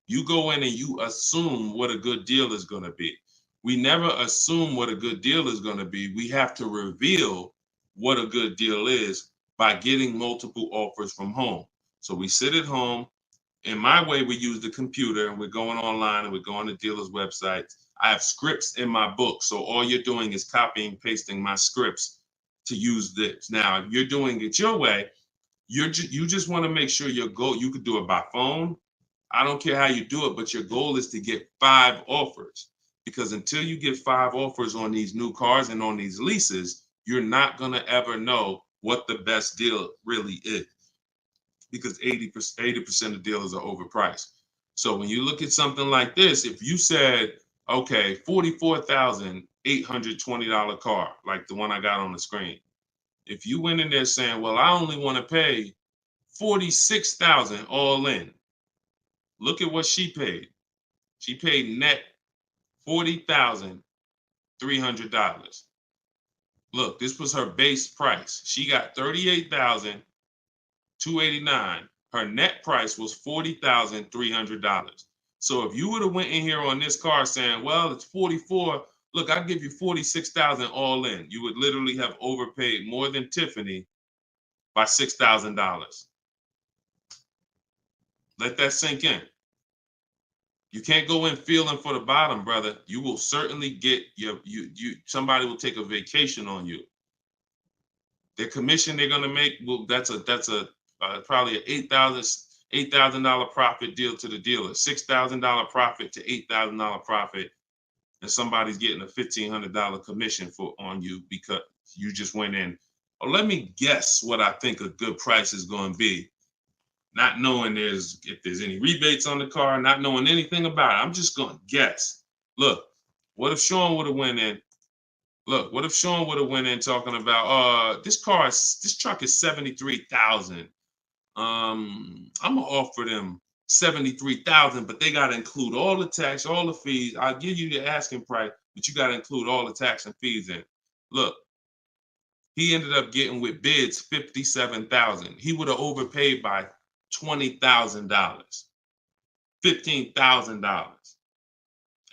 you go in and you assume what a good deal is going to be. We never assume what a good deal is going to be. We have to reveal what a good deal is by getting multiple offers from home. So we sit at home. In my way, we use the computer and we're going online and we're going to dealers' websites. I have scripts in my book. So all you're doing is copying, pasting my scripts to use this. Now, if you're doing it your way, you just want to make sure your goal, you could do it by phone. I don't care how you do it, but your goal is to get 5 offers, because until you get 5 offers on these new cars and on these leases, you're not going to ever know what the best deal really is, because 80% of dealers are overpriced. So when you look at something like this, if you said, okay, $44,820 car, like the one I got on the screen, if you went in there saying, well, I only want to pay $46,000 all in, look at what she paid. She paid net $40,300. Look, this was her base price. She got $38,289. Her net price was $40,300. So if you would have went in here on this car saying, well, it's 44, look, I'll give you 46,000 all in, you would literally have overpaid more than Tiffany by $6,000. Let that sink in. You can't go in feeling for the bottom, brother. You will certainly get somebody will take a vacation on you. Their commission they're gonna make, well, that's probably an $8,000 profit deal to the dealer, $6,000 profit to $8,000 profit, and somebody's getting a $1,500 commission on you because you just went in. Oh, let me guess what I think a good price is going to be. Not knowing if there's any rebates on the car, not knowing anything about it. I'm just going to guess. Look, what if Sean would have went in? Look, what if Sean would have went in talking about, this truck is $73,000. I'm gonna offer them $73,000, but they got to include all the tax, all the fees. I'll give you the asking price, but you got to include all the tax and fees in. Look, he ended up getting with bids $57,000. He would have overpaid by $20,000, $15,000.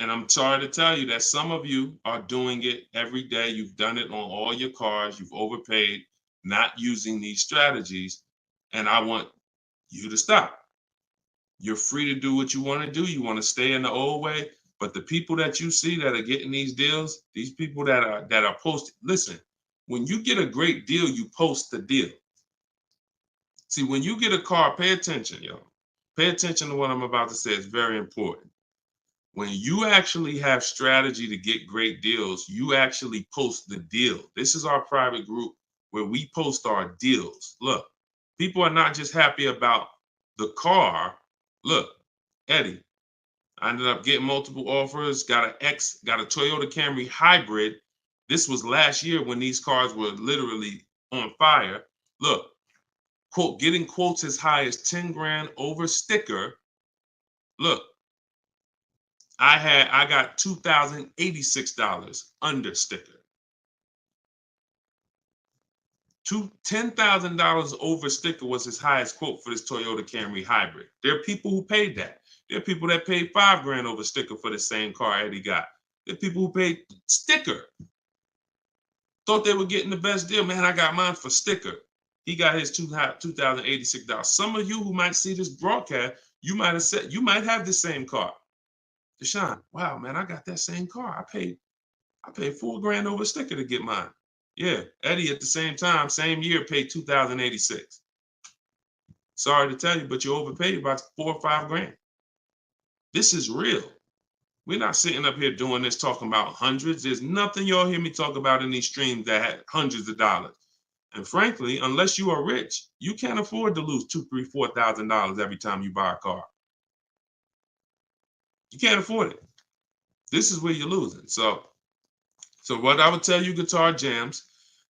And I'm sorry to tell you that some of you are doing it every day. You've done it on all your cars. You've overpaid, not using these strategies. And I want you to stop. You're free to do what you want to do. You want to stay in the old way. But the people that you see that are getting these deals, these people that are posting, listen, when you get a great deal, you post the deal. See, when you get a car, pay attention, y'all. Pay attention to what I'm about to say. It's very important. When you actually have strategy to get great deals, you actually post the deal. This is our private group where we post our deals. Look, people are not just happy about the car. Look, Eddie, I ended up getting multiple offers, got a Toyota Camry hybrid. This was last year when these cars were literally on fire. Look, quote, getting quotes as high as 10 grand over sticker. Look, I got $2,086 under sticker. $10,000 over sticker was his highest quote for this Toyota Camry hybrid. There are people who paid that. There are people that paid 5 grand over sticker for the same car Eddie got. There are people who paid sticker. Thought they were getting the best deal. Man, I got mine for sticker. He got his $2,086. Some of you who might see this broadcast, you might have the same car. Deshone, wow, man, I got that same car. I paid 4 grand over sticker to get mine. Yeah, Eddie at the same time, same year, paid $2,086. Sorry to tell you, but you overpaid by 4 or 5 grand. This is real. We're not sitting up here doing this talking about hundreds. There's nothing y'all hear me talk about in these streams that had hundreds of dollars. And frankly, unless you are rich, you can't afford to lose $2,000, $3,000, $4,000 every time you buy a car. You can't afford it. This is where you're losing. So what I would tell you, Guitar Jams,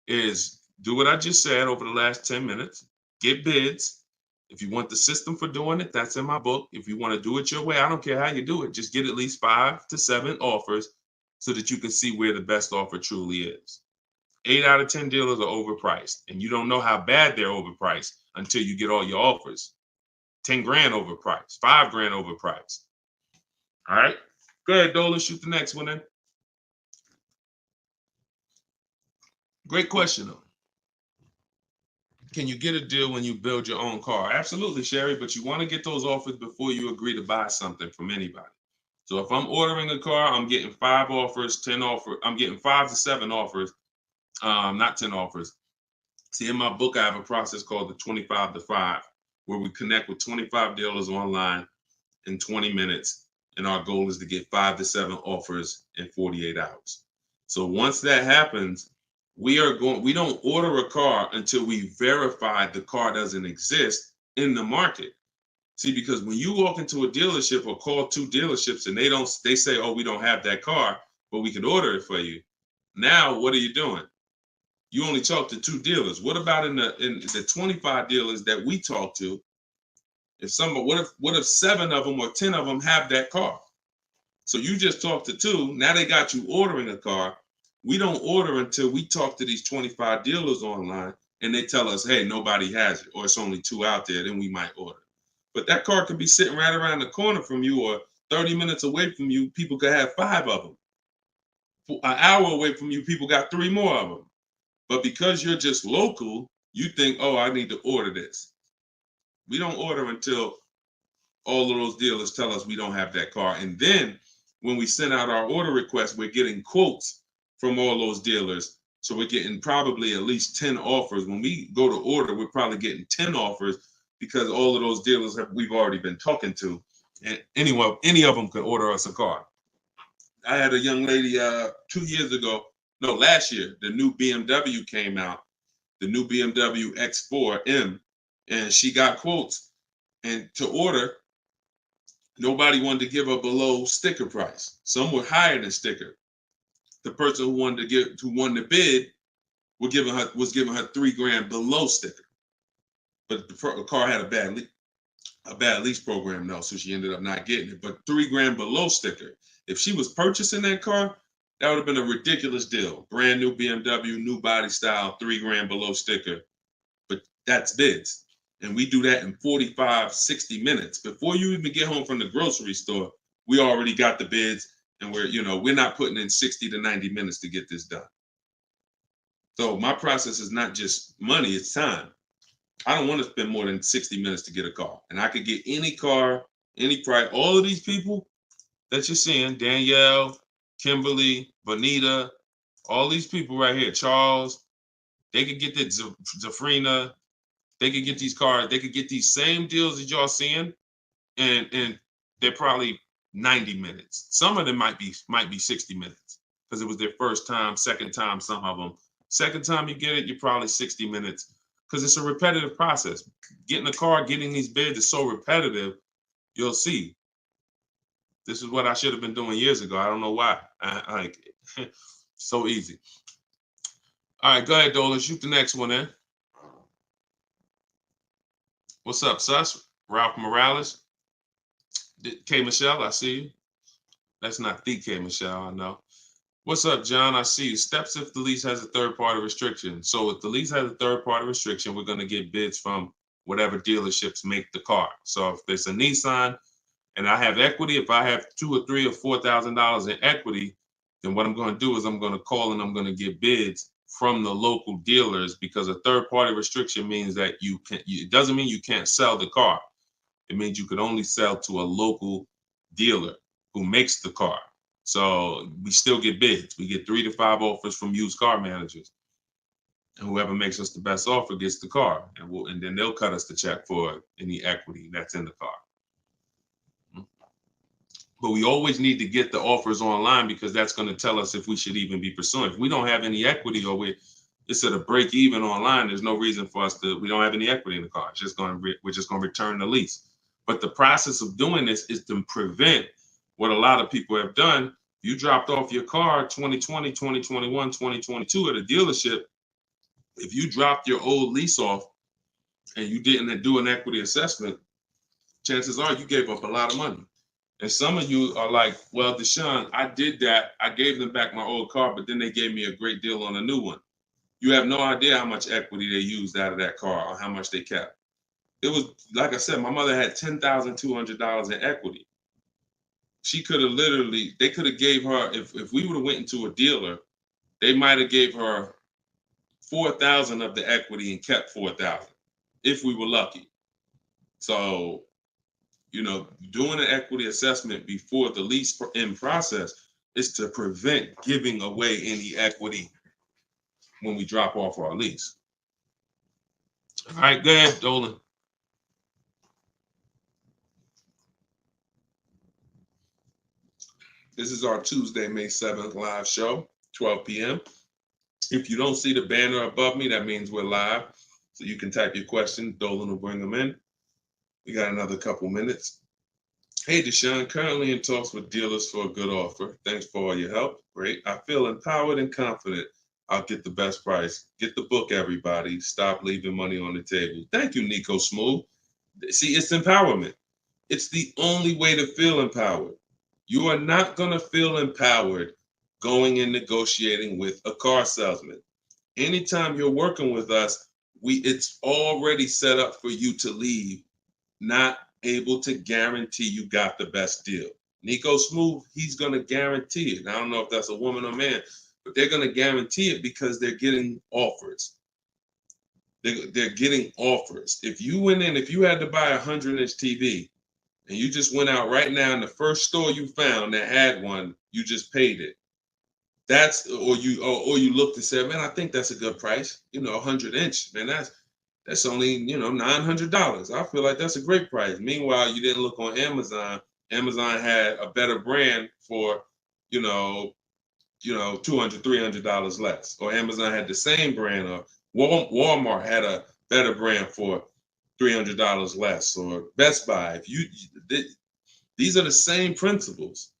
is do what I just said over the last 10 minutes. Get bids. If you want the system for doing it, that's in my book. If you want to do it your way, I don't care how you do it. Just get at least 5 to 7 offers so that you can see where the best offer truly is. 8 out of 10 dealers are overpriced, and you don't know how bad they're overpriced until you get all your offers. 10 grand overpriced, 5 grand overpriced. All right, go ahead, Dolan, shoot the next one in. Great question, though. Can you get a deal when you build your own car? Absolutely, Sherry, but you want to get those offers before you agree to buy something from anybody. So if I'm ordering a car, I'm getting 5 offers, 10 offers. I'm getting 5 to 7 offers, not 10 offers. See, in my book, I have a process called the 25 to 5, where we connect with 25 dealers online in 20 minutes. And our goal is to get 5 to 7 offers in 48 hours. So once that happens, we don't order a car until we verify the car doesn't exist in the market. See, because when you walk into a dealership or call 2 dealerships and they say, oh, we don't have that car, but we can order it for you. Now, what are you doing? You only talk to 2 dealers. What about in the 25 dealers that we talk to? What if 7 of them or 10 of them have that car? So you just talked to 2. Now they got you ordering a car. We don't order until we talk to these 25 dealers online and they tell us, hey, nobody has it, or it's only 2 out there, then we might order. But that car could be sitting right around the corner from you, or 30 minutes away from you. People could have 5 of them. An hour away from you, people got 3 more of them. But because you're just local, you think, oh, I need to order this. We don't order until all of those dealers tell us we don't have that car. And then when we send out our order request, we're getting quotes from all those dealers. So we're getting probably at least 10 offers. When we go to order, we're probably getting 10 offers because all of those dealers we've already been talking to. And any of them could order us a car. I had a young lady 2 years ago, no, last year, the new BMW came out, the new BMW X4M, and she got quotes. And to order, nobody wanted to give her below sticker price. Some were higher than sticker. The person who won the bid was giving her 3 grand below sticker. But the car had a bad lease program though, so she ended up not getting it. But 3 grand below sticker. If she was purchasing that car, that would have been a ridiculous deal. Brand new BMW, new body style, 3 grand below sticker. But that's bids. And we do that in 45, 60 minutes. Before you even get home from the grocery store, we already got the bids, and we're not putting in 60 to 90 minutes to get this done. So my process is not just money, it's time. I don't want to spend more than 60 minutes to get a car. And I could get any car, any price. All of these people that you're seeing, Danielle, Kimberly, Bonita, all these people right here, Charles, they could get the Zafrina, they could get these cars, they could get these same deals that y'all seeing, and they're probably 90 minutes. Some of them might be 60 minutes because it was their first time, second time, some of them. Second time you get it, you're probably 60 minutes because it's a repetitive process. Getting a car, getting these bids is so repetitive, you'll see. This is what I should have been doing years ago. I don't know why. So easy. All right, go ahead, Dolan. Shoot the next one in. What's up, Sus? Ralph Morales. K. Michelle, I see you. That's not the K. Michelle, I know. What's up, John? I see you. Steps if the lease has a third-party restriction. So if the lease has a third-party restriction, we're going to get bids from whatever dealerships make the car. So if there's a Nissan and I have equity, if I have $2,000 or $3,000 or $4,000 in equity, then what I'm going to do is I'm going to call and I'm going to get bids from the local dealers, because a third-party restriction means that it doesn't mean you can't sell the car. It means you could only sell to a local dealer who makes the car. So we still get bids. We get 3 to 5 offers from used car managers. And whoever makes us the best offer gets the car. And then they'll cut us the check for any equity that's in the car. But we always need to get the offers online, because that's going to tell us if we should even be pursuing. If we don't have any equity, or it's at a break even online, there's no reason for us we don't have any equity in the car. We're just going to return the lease. But the process of doing this is to prevent what a lot of people have done. You dropped off your car 2020, 2021, 2022 at a dealership. If you dropped your old lease off and you didn't do an equity assessment, chances are you gave up a lot of money. And some of you are like, well, Deshone, I did that. I gave them back my old car, but then they gave me a great deal on a new one. You have no idea how much equity they used out of that car or how much they kept. It was, like I said, my mother had $10,200 in equity. She could have literally, they could have gave her, if we would have went into a dealer, they might have gave her 4,000 of the equity and kept 4,000 if we were lucky. So, doing an equity assessment before the lease in process is to prevent giving away any equity when we drop off our lease. All right, go ahead, Dolan. This is our Tuesday, May 7th live show, 12 p.m. If you don't see the banner above me, that means we're live. So you can type your question. Dolan will bring them in. We got another couple minutes. Hey, Deshone, currently in talks with dealers for a good offer. Thanks for all your help. Great. I feel empowered and confident I'll get the best price. Get the book, everybody. Stop leaving money on the table. Thank you, Nico Smooth. See, it's empowerment. It's the only way to feel empowered. You are not going to feel empowered going and negotiating with a car salesman. Anytime you're working with us, it's already set up for you to leave, not able to guarantee you got the best deal. Nico Smooth, he's going to guarantee it. I don't know if that's a woman or man, but they're going to guarantee it because they're getting offers. They're getting offers. If you had to buy a 100-inch TV and you just went out right now in the first store you found that had one, you just paid it. Or you looked and said, man, I think that's a good price. 100-inch, man, that's only, $900. I feel like that's a great price. Meanwhile, you didn't look on Amazon. Amazon had a better brand for, $200, $300 less. Or Amazon had the same brand, or Walmart had a better brand for $300 less, or Best Buy. These are the same principles.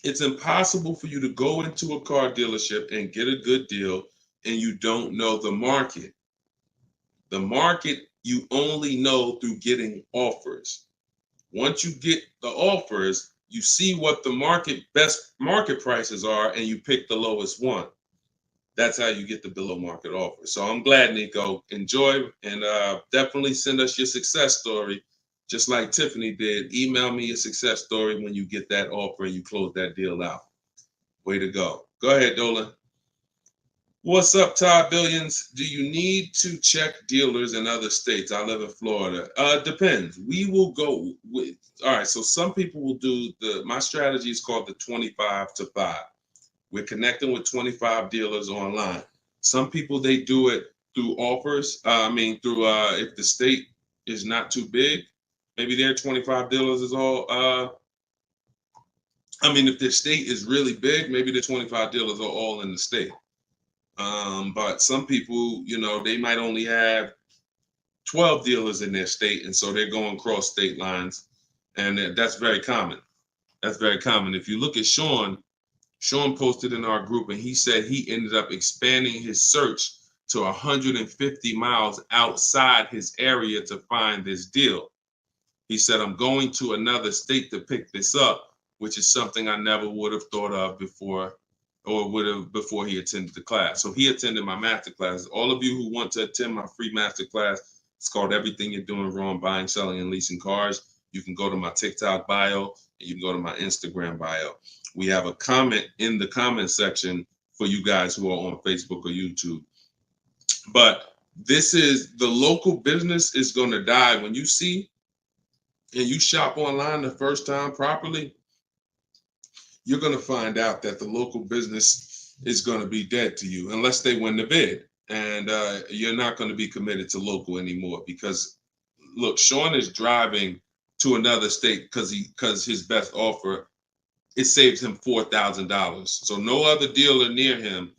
It's impossible for you to go into a car dealership and get a good deal and you don't know the market. The market you only know through getting offers. Once you get the offers, you see what the best market prices are and you pick the lowest one. That's how you get the below market offer. So I'm glad, Nico. Enjoy, and definitely send us your success story. Just like Tiffany did, email me a success story when you get that offer and you close that deal out. Way to go. Go ahead, Dolan. What's up, Todd Billions? Do you need to check dealers in other states? I live in Florida. Depends. We will go with, all right, so some people will do my strategy is called the 25 to 5. We're connecting with 25 dealers online. Some people, they do it through offers. If the state is not too big, maybe their 25 dealers is all, if their state is really big, maybe the 25 dealers are all in the state. But some people, they might only have 12 dealers in their state, and so they're going across state lines, and that's very common. That's very common. If you look at Sean posted in our group, and he said he ended up expanding his search to 150 miles outside his area to find this deal. He said, I'm going to another state to pick this up, which is something I never would have thought of before he attended the class. So he attended my master class. All of you who want to attend my free master class, it's called Everything You're Doing Wrong, Buying, Selling, and Leasing Cars. You can go to my TikTok bio, and you can go to my Instagram bio. We have a comment in the comment section for you guys who are on Facebook or YouTube. But this is, the local business is going to die. When you see and you shop online the first time properly, you're going to find out that the local business is going to be dead to you unless they win the bid. And you're not going to be committed to local anymore because, look, Sean is driving to another state because his best offer, it saves him $4,000. So no other dealer near him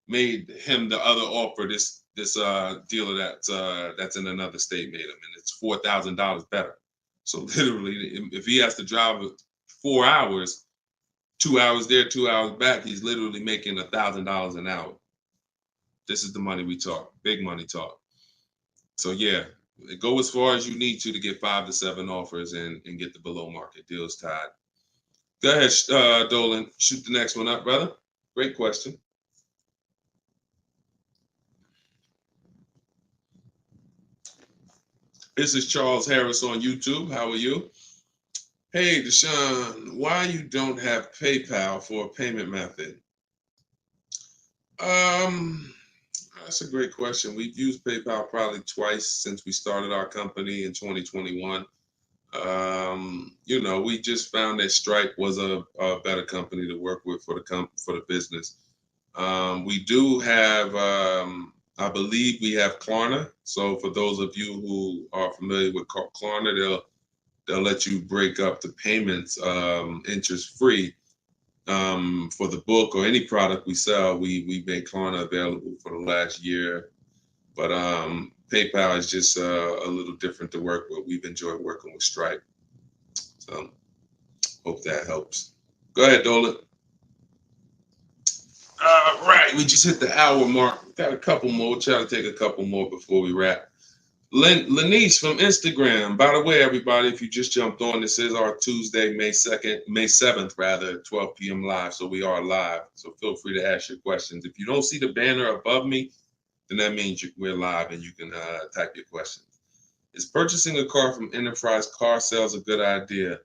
made him the other offer. This dealer that's in another state made him, and it's $4,000 better. So literally, if he has to drive 4 hours, 2 hours there, 2 hours back, he's literally making $1,000 an hour. This is the money we talk, big money talk. So yeah, go as far as you need to get 5 to 7 offers and get the below market deals tied. Go ahead, Dolan, shoot the next one up, brother. Great question. This is Charles Harris on YouTube. How are you? Hey, Deshone, why you don't have PayPal for a payment method? Um, that's a great question. We've used PayPal probably twice since we started our company in 2021. We just found that Stripe was a better company to work with for the business. We do have, I believe we have Klarna. So for those of you who are familiar with Klarna, they'll let you break up the payments interest free. For the book or any product we sell, we make Klarna available for the last year. But PayPal is just a little different to work with. We've enjoyed working with Stripe. So hope that helps. Go ahead, Dolan. All right, we just hit the hour mark. Got a couple more. Try to take a couple more before we wrap. Lenice from Instagram. By the way, everybody, if you just jumped on, this is our Tuesday, May 7th, rather, 12 p.m. live. So we are live. So feel free to ask your questions. If you don't see the banner above me, then that means we're live and you can type your questions. Is purchasing a car from Enterprise Car Sales a good idea?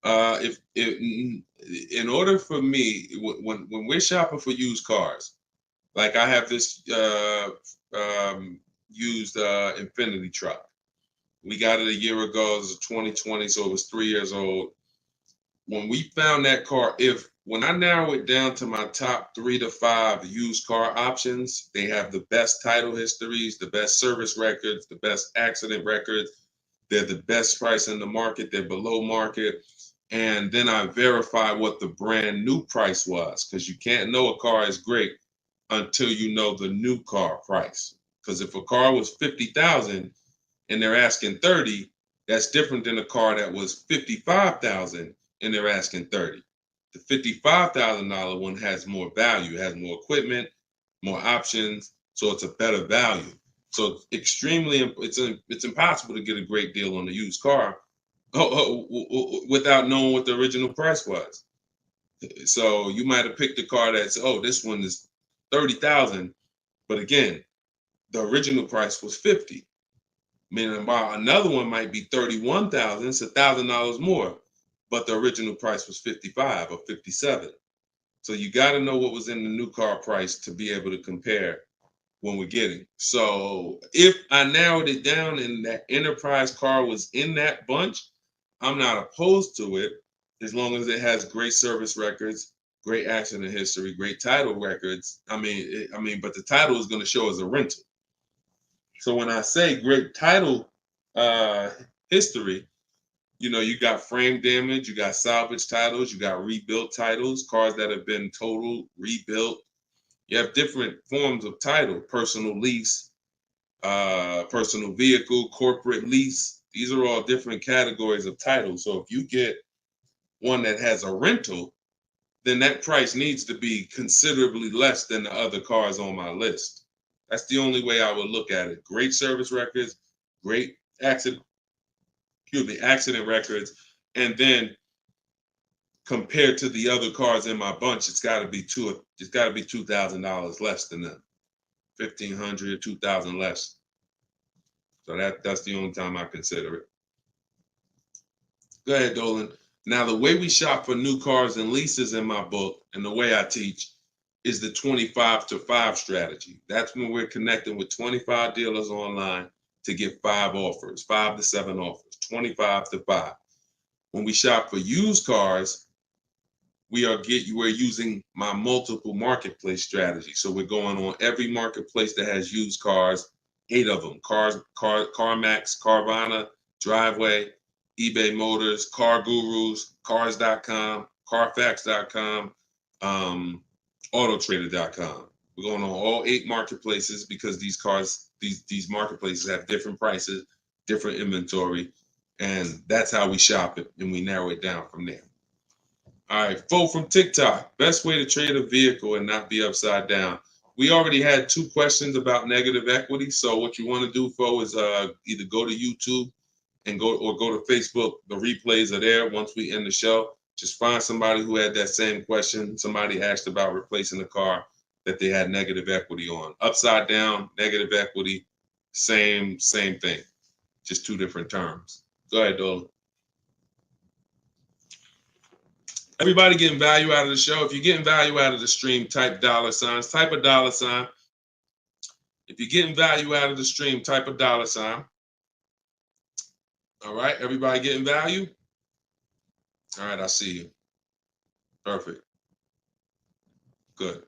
If in order for me, when we're shopping for used cars, like I have this used Infinity truck. We got it a year ago. It was 2020, so it was 3 years old. When we found that car, when I narrow it down to my top 3 to 5 used car options, they have the best title histories, the best service records, the best accident records. They're the best price in the market. They're below market. And then I verify what the brand new price was, because you can't know a car is great until you know the new car price. Because if a car was 50,000 and they're asking 30, that's different than a car that was 55,000 and they're asking 30. The $55,000 one has more value, has more equipment, more options, so it's a better value. So it's impossible to get a great deal on a used car without knowing what the original price was. So you might have picked a car that's, this one is 30,000, but again, the original price was 50. Meaning another one might be 31,000, it's $1,000 more, but the original price was 55 or 57. So you got to know what was in the new car price to be able to compare when we're getting. So if I narrowed it down and that Enterprise car was in that bunch, I'm not opposed to it as long as it has great service records, great accident history, great title records. But the title is going to show as a rental. So when I say great title history, you got frame damage, you got salvage titles, you got rebuilt titles, cars that have been totaled, rebuilt. You have different forms of title: personal lease, personal vehicle, corporate lease. These are all different categories of title. So if you get one that has a rental, then that price needs to be considerably less than the other cars on my list. That's the only way I would look at it. Great service records, great accident records, and then compared to the other cars in my bunch, it's got to be $2,000 less than them. $1,500, $2,000 less. So that's the only time I consider it. Go ahead, Dolan. Now, the way we shop for new cars and leases in my book, and the way I teach, is the 25 to 5 strategy. That's when we're connecting with 25 dealers online to get 5 to 7 offers, 25 to 5. When we shop for used cars, we're using my multiple marketplace strategy. So we're going on every marketplace that has used cars, 8 of them: CarMax, Carvana, Driveway, eBay Motors, Car Gurus, Cars.com, Carfax.com, Autotrader.com. We're going on all 8 marketplaces because these marketplaces have different prices, different inventory, and that's how we shop it, and we narrow it down from there. All right, Fo from TikTok. Best way to trade a vehicle and not be upside down. We already had 2 questions about negative equity. So what you want to do, Fo, is either go to YouTube and go to Facebook. The replays are there once we end the show. Just find somebody who had that same question. Somebody asked about replacing a car that they had negative equity on. Upside down, negative equity, same thing. just two different terms. Go ahead, Dolan. Everybody getting value out of the show. If you're getting value out of the stream, type $signs, type a $sign. If you're getting value out of the stream, type a $sign. All right, everybody getting value? All right, I see you. Perfect. Good.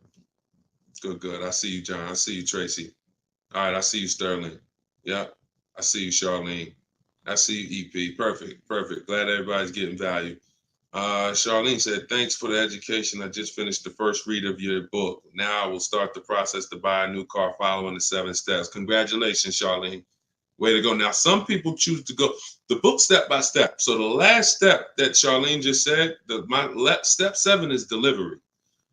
Good. I see you, John. I see you, Tracy. All right, I see you, Sterling. Yep. I see you, Charlene. I see you, EP. Perfect. Glad everybody's getting value. Charlene said, thanks for the education. I just finished the first read of your book. Now I will start the process to buy a new car following the 7 steps. Congratulations, Charlene. Way to go. Now, some people choose to go the book step by step. So the last step that Charlene just said, step 7 is delivery.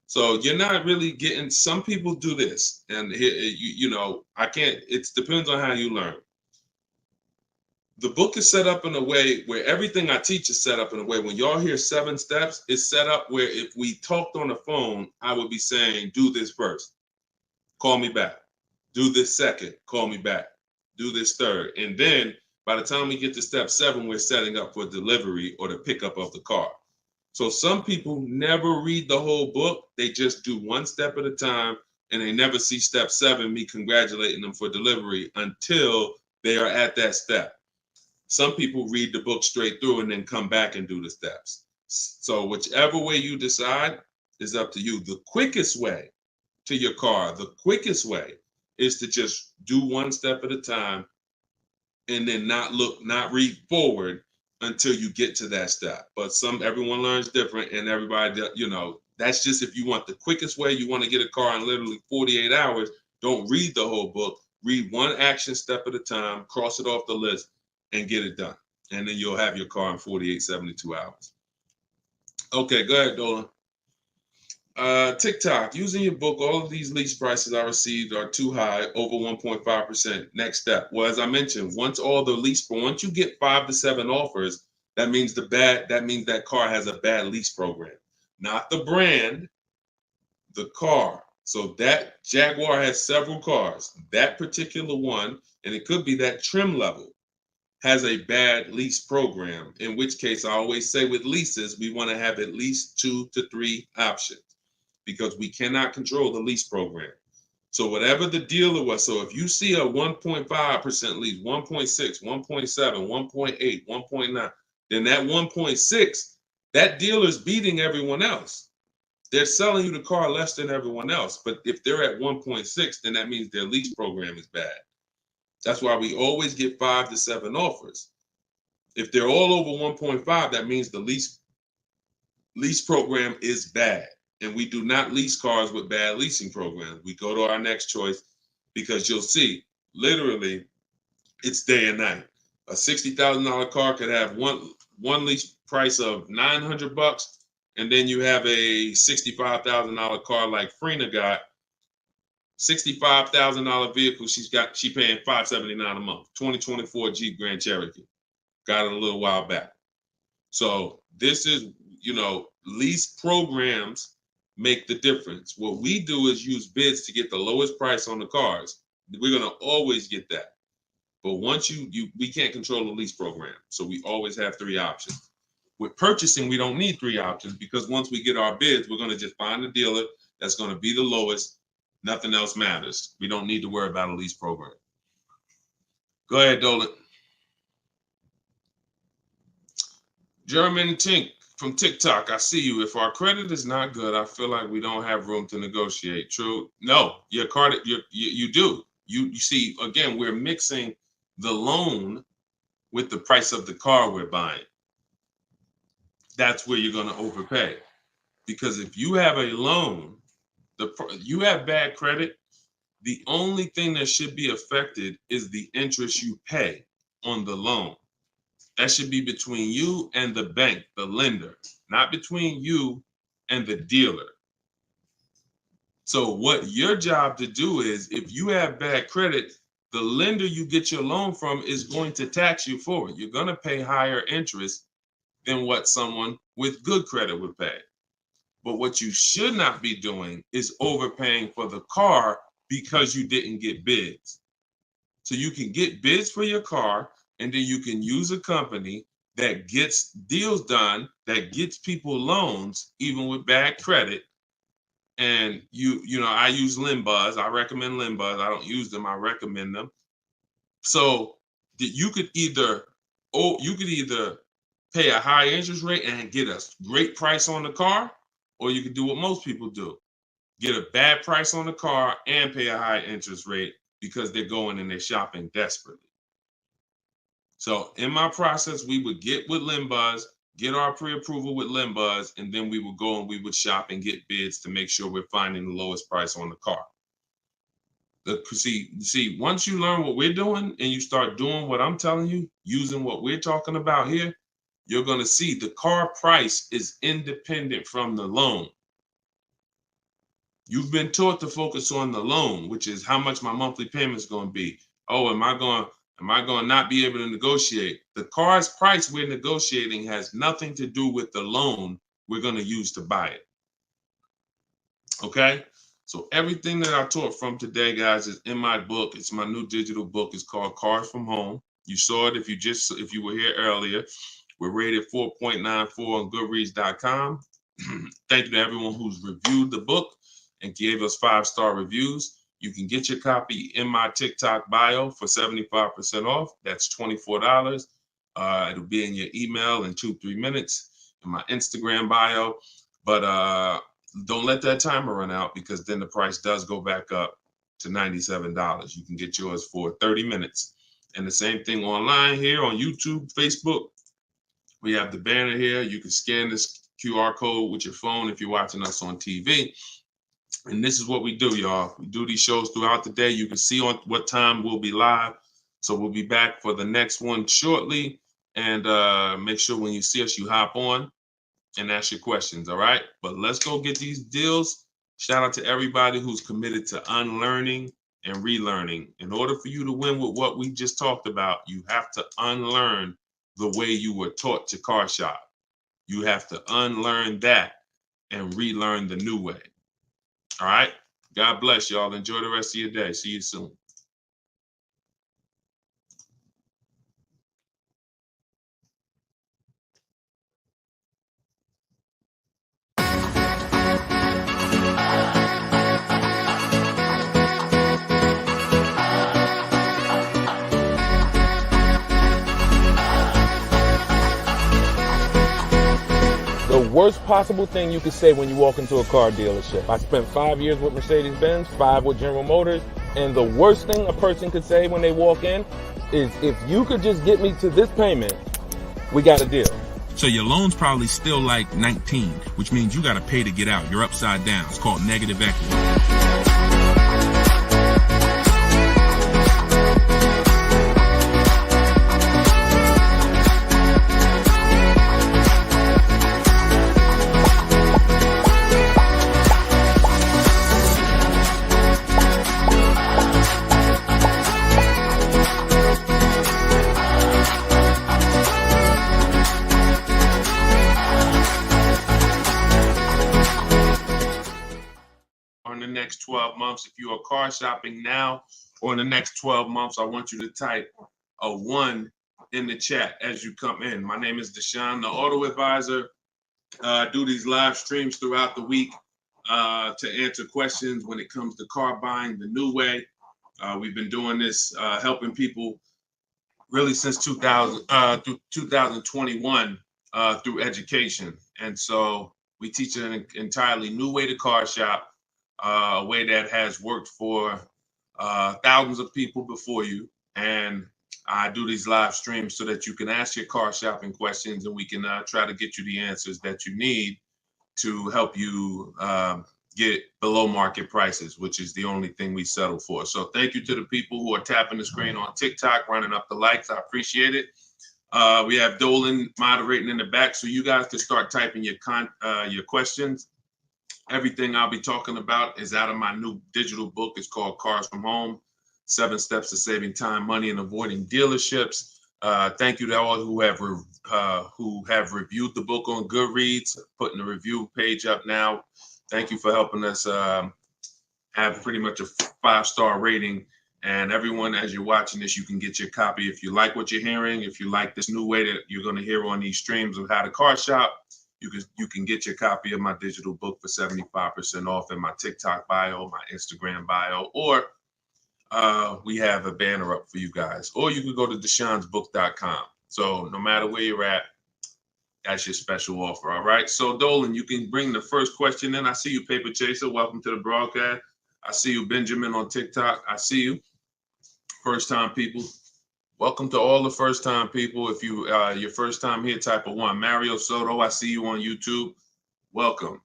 So you're not really getting, some people do this. And I can't, it depends on how you learn. The book is set up in a way where everything I teach is set up in a way when y'all hear 7 steps, it's set up where if we talked on the phone, I would be saying, do this first, call me back. Do this second, call me back. Do this third. And then by the time we get to step 7, we're setting up for delivery or the pickup of the car. So some people never read the whole book. They just do 1 step at a time, and they never see step 7, me congratulating them for delivery until they are at that step. Some people read the book straight through and then come back and do the steps. So whichever way you decide is up to you. The quickest way to your car, the quickest way is to just do 1 step at a time and then not read forward until you get to that step. But everyone learns different, and everybody, that's just if you want the quickest way, you want to get a car in literally 48 hours, don't read the whole book. Read 1 action step at a time, cross it off the list, and get it done. And then you'll have your car in 48, 72 hours. Okay, go ahead, Dolan. TikTok, using your book, all of these lease prices I received are too high, over 1.5%. Next step. Well, as I mentioned, once you get 5 to 7 offers, that means that car has a bad lease program. Not the brand, the car. So that Jaguar has several cars. That particular one, and it could be that trim level, has a bad lease program, in which case I always say with leases, we want to have at least 2 to 3 options, because we cannot control the lease program. So whatever the dealer was, so if you see a 1.5% lease, 1.6, 1.7, 1.8, 1.9, then that 1.6, that dealer's beating everyone else. They're selling you the car less than everyone else. But if they're at 1.6, then that means their lease program is bad. That's why we always get 5 to 7 offers. If they're all over 1.5, that means the lease program is bad. And we do not lease cars with bad leasing programs. We go to our next choice, because you'll see, literally, it's day and night. A $60,000 car could have one lease price of $900, and then you have a $65,000 car like Frena got. $65,000 vehicle she paying $579 a month. 2024 Jeep Grand Cherokee. Got it a little while back. So this is, lease programs make the difference. What we do is use bids to get the lowest price on the cars. We're gonna always get that. But once we can't control the lease program. So we always have 3 options. With purchasing, we don't need 3 options, because once we get our bids, we're gonna just find a dealer that's gonna be the lowest. Nothing else matters. We don't need to worry about a lease program. Go ahead, Dolan. German Tink from TikTok, I see you. If our credit is not good, I feel like we don't have room to negotiate. True? No, your credit, you do. You see, again, we're mixing the loan with the price of the car we're buying. That's where you're going to overpay. Because if you have a loan, you have bad credit, the only thing that should be affected is the interest you pay on the loan. That should be between you and the bank, the lender, not between you and the dealer. So what your job to do is, if you have bad credit, the lender you get your loan from is going to tax you for it. You're going to pay higher interest than what someone with good credit would pay. But what you should not be doing is overpaying for the car because you didn't get bids. So you can get bids for your car, and then you can use a company that gets deals done, that gets people loans, even with bad credit. And you know, I use Limbuzz. I recommend Limbuzz. I don't use them. I recommend them. So you could either, pay a high interest rate and get a great price on the car, or you could do what most people do: get a bad price on the car and pay a high interest rate because they're going and they're shopping desperately. So in my process, we would get with Limbuzz, get our pre-approval with Limbuzz, and then we would go and we would shop and get bids to make sure we're finding the lowest price on the car. See, once you learn what we're doing and you start doing what I'm telling you, using what we're talking about here, you're going to see the car price is independent from the loan. You've been taught to focus on the loan, which is how much my monthly payment is going to be. Oh, am I going to not be able to negotiate? The car's price we're negotiating has nothing to do with the loan we're going to use to buy it. Okay? So everything that I taught from today, guys, is in my book. It's my new digital book. It's called Cars from Home. You saw it if you were here earlier. We're rated 4.94 on Goodreads.com. Thank you to everyone who's reviewed the book and gave us 5-star reviews. You can get your copy in my TikTok bio for 75% off. That's $24. It'll be in your email in 2-3 minutes, in my Instagram bio. But don't let that timer run out, because then the price does go back up to $97. You can get yours for 30 minutes. And the same thing online here on YouTube, Facebook. We have the banner here. You can scan this QR code with your phone if you're watching us on TV. And this is what we do, y'all. We do these shows throughout the day. You can see on what time we'll be live. So we'll be back for the next one shortly. And make sure when you see us, you hop on and ask your questions, all right? But let's go get these deals. Shout out to everybody who's committed to unlearning and relearning. In order for you to win with what we just talked about, you have to unlearn the way you were taught to car shop. You have to unlearn that and relearn the new way. All right? God bless y'all. Enjoy the rest of your day. See you soon. The worst possible thing you could say when you walk into a car dealership. I spent 5 years with Mercedes-Benz, 5 with General Motors, and the worst thing a person could say when they walk in is, if you could just get me to this payment, we got a deal. So your loan's probably still like 19, which means you got to pay to get out. You're upside down. It's called negative equity. In the next 12 months, if you are car shopping now, or in the next 12 months, I want you to type a 1 in the chat as you come in. My name is Deshone the Auto Advisor. I do these live streams throughout the week to answer questions when it comes to car buying the new way. We've been doing this, helping people really since 2021 through education. And so we teach an entirely new way to car shop, a way that has worked for thousands of people before you. And I do these live streams so that you can ask your car shopping questions, and we can try to get you the answers that you need to help you get below market prices, which is the only thing we settle for. So thank you to the people who are tapping the screen on TikTok, running up the likes. I appreciate it. We have Dolan moderating in the back, so you guys can start typing your questions. Everything I'll be talking about is out of my new digital book. It's called Cars from Home, 7 Steps to Saving Time, Money, and Avoiding Dealerships. Thank you to all who have reviewed the book on Goodreads, putting the review page up now. Thank you for helping us have pretty much a 5-star rating And everyone, as you're watching this, you can get your copy. If you like what you're hearing, if you like this new way that you're going to hear on these streams of how to car shop, you can get your copy of my digital book for 75% off in my TikTok bio, my Instagram bio, or we have a banner up for you guys. Or you can go to deshonsbook.com. So no matter where you're at, that's your special offer. All right. So Dolan, you can bring the first question in. I see you, Paper Chaser. Welcome to the broadcast. I see you, Benjamin, on TikTok. I see you. First time people. Welcome to all the first time people. If you your first time here, type of 1. Mario Soto, I see you on YouTube. Welcome.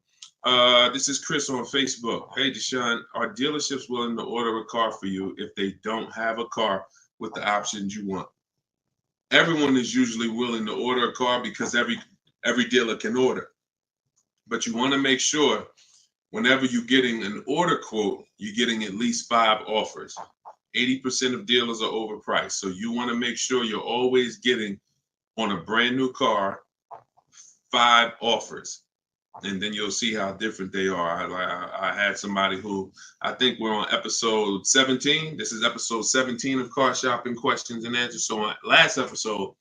This is Chris on Facebook. Hey, Deshone, are dealerships willing to order a car for you if they don't have a car with the options you want? Everyone is usually willing to order a car because every dealer can order. But you want to make sure whenever you're getting an order quote, you're getting at least 5 offers. 80% of dealers are overpriced. So you want to make sure you're always getting on a brand new car 5 offers. And then you'll see how different they are. I had somebody who, I think we're on episode 17. This is episode 17 of Car Shopping Questions and Answers. So on last episode,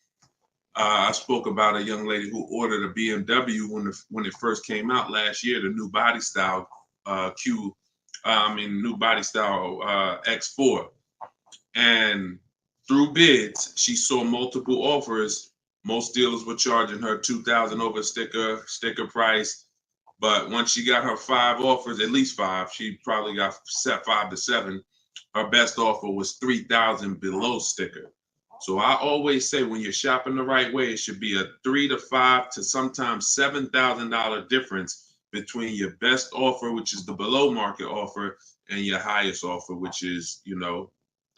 I spoke about a young lady who ordered a BMW when it first came out last year, the new body style new body style X4. And through bids, she saw multiple offers. Most dealers were charging her $2,000 over sticker price. But once she got her 5 offers, at least 5, she probably got set 5 to 7. Her best offer was $3,000 below sticker. So I always say when you're shopping the right way, it should be a $3,000 to $5,000 to sometimes $7,000 difference between your best offer, which is the below market offer, and your highest offer, which is,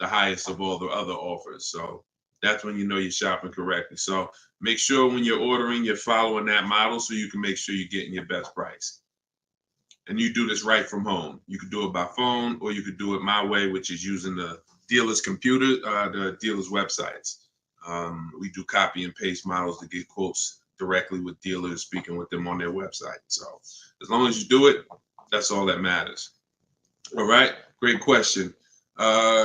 the highest of all the other offers. So that's when you know you're shopping correctly. So make sure when you're ordering, you're following that model so you can make sure you're getting your best price. And you do this right from home. You could do it by phone, or you could do it my way, which is using the dealer's computer, the dealer's websites. We do copy and paste models to get quotes directly with dealers, speaking with them on their website. So as long as you do it, that's all that matters. All right, great question.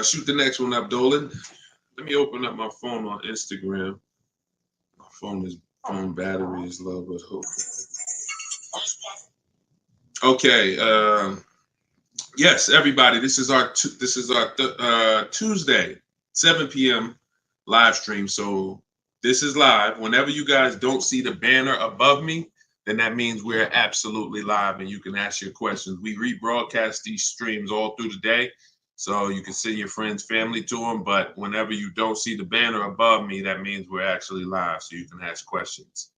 Shoot the next one up, Dolan. Let me open up my phone on Instagram. My phone battery is low, but hope. Okay. Yes, everybody. This is our Tuesday 7 p.m. live stream. So this is live. Whenever you guys don't see the banner above me, then that means we're absolutely live, and you can ask your questions. We rebroadcast these streams all through the day. So you can send your friends, family to them. But whenever you don't see the banner above me, that means we're actually live. So you can ask questions.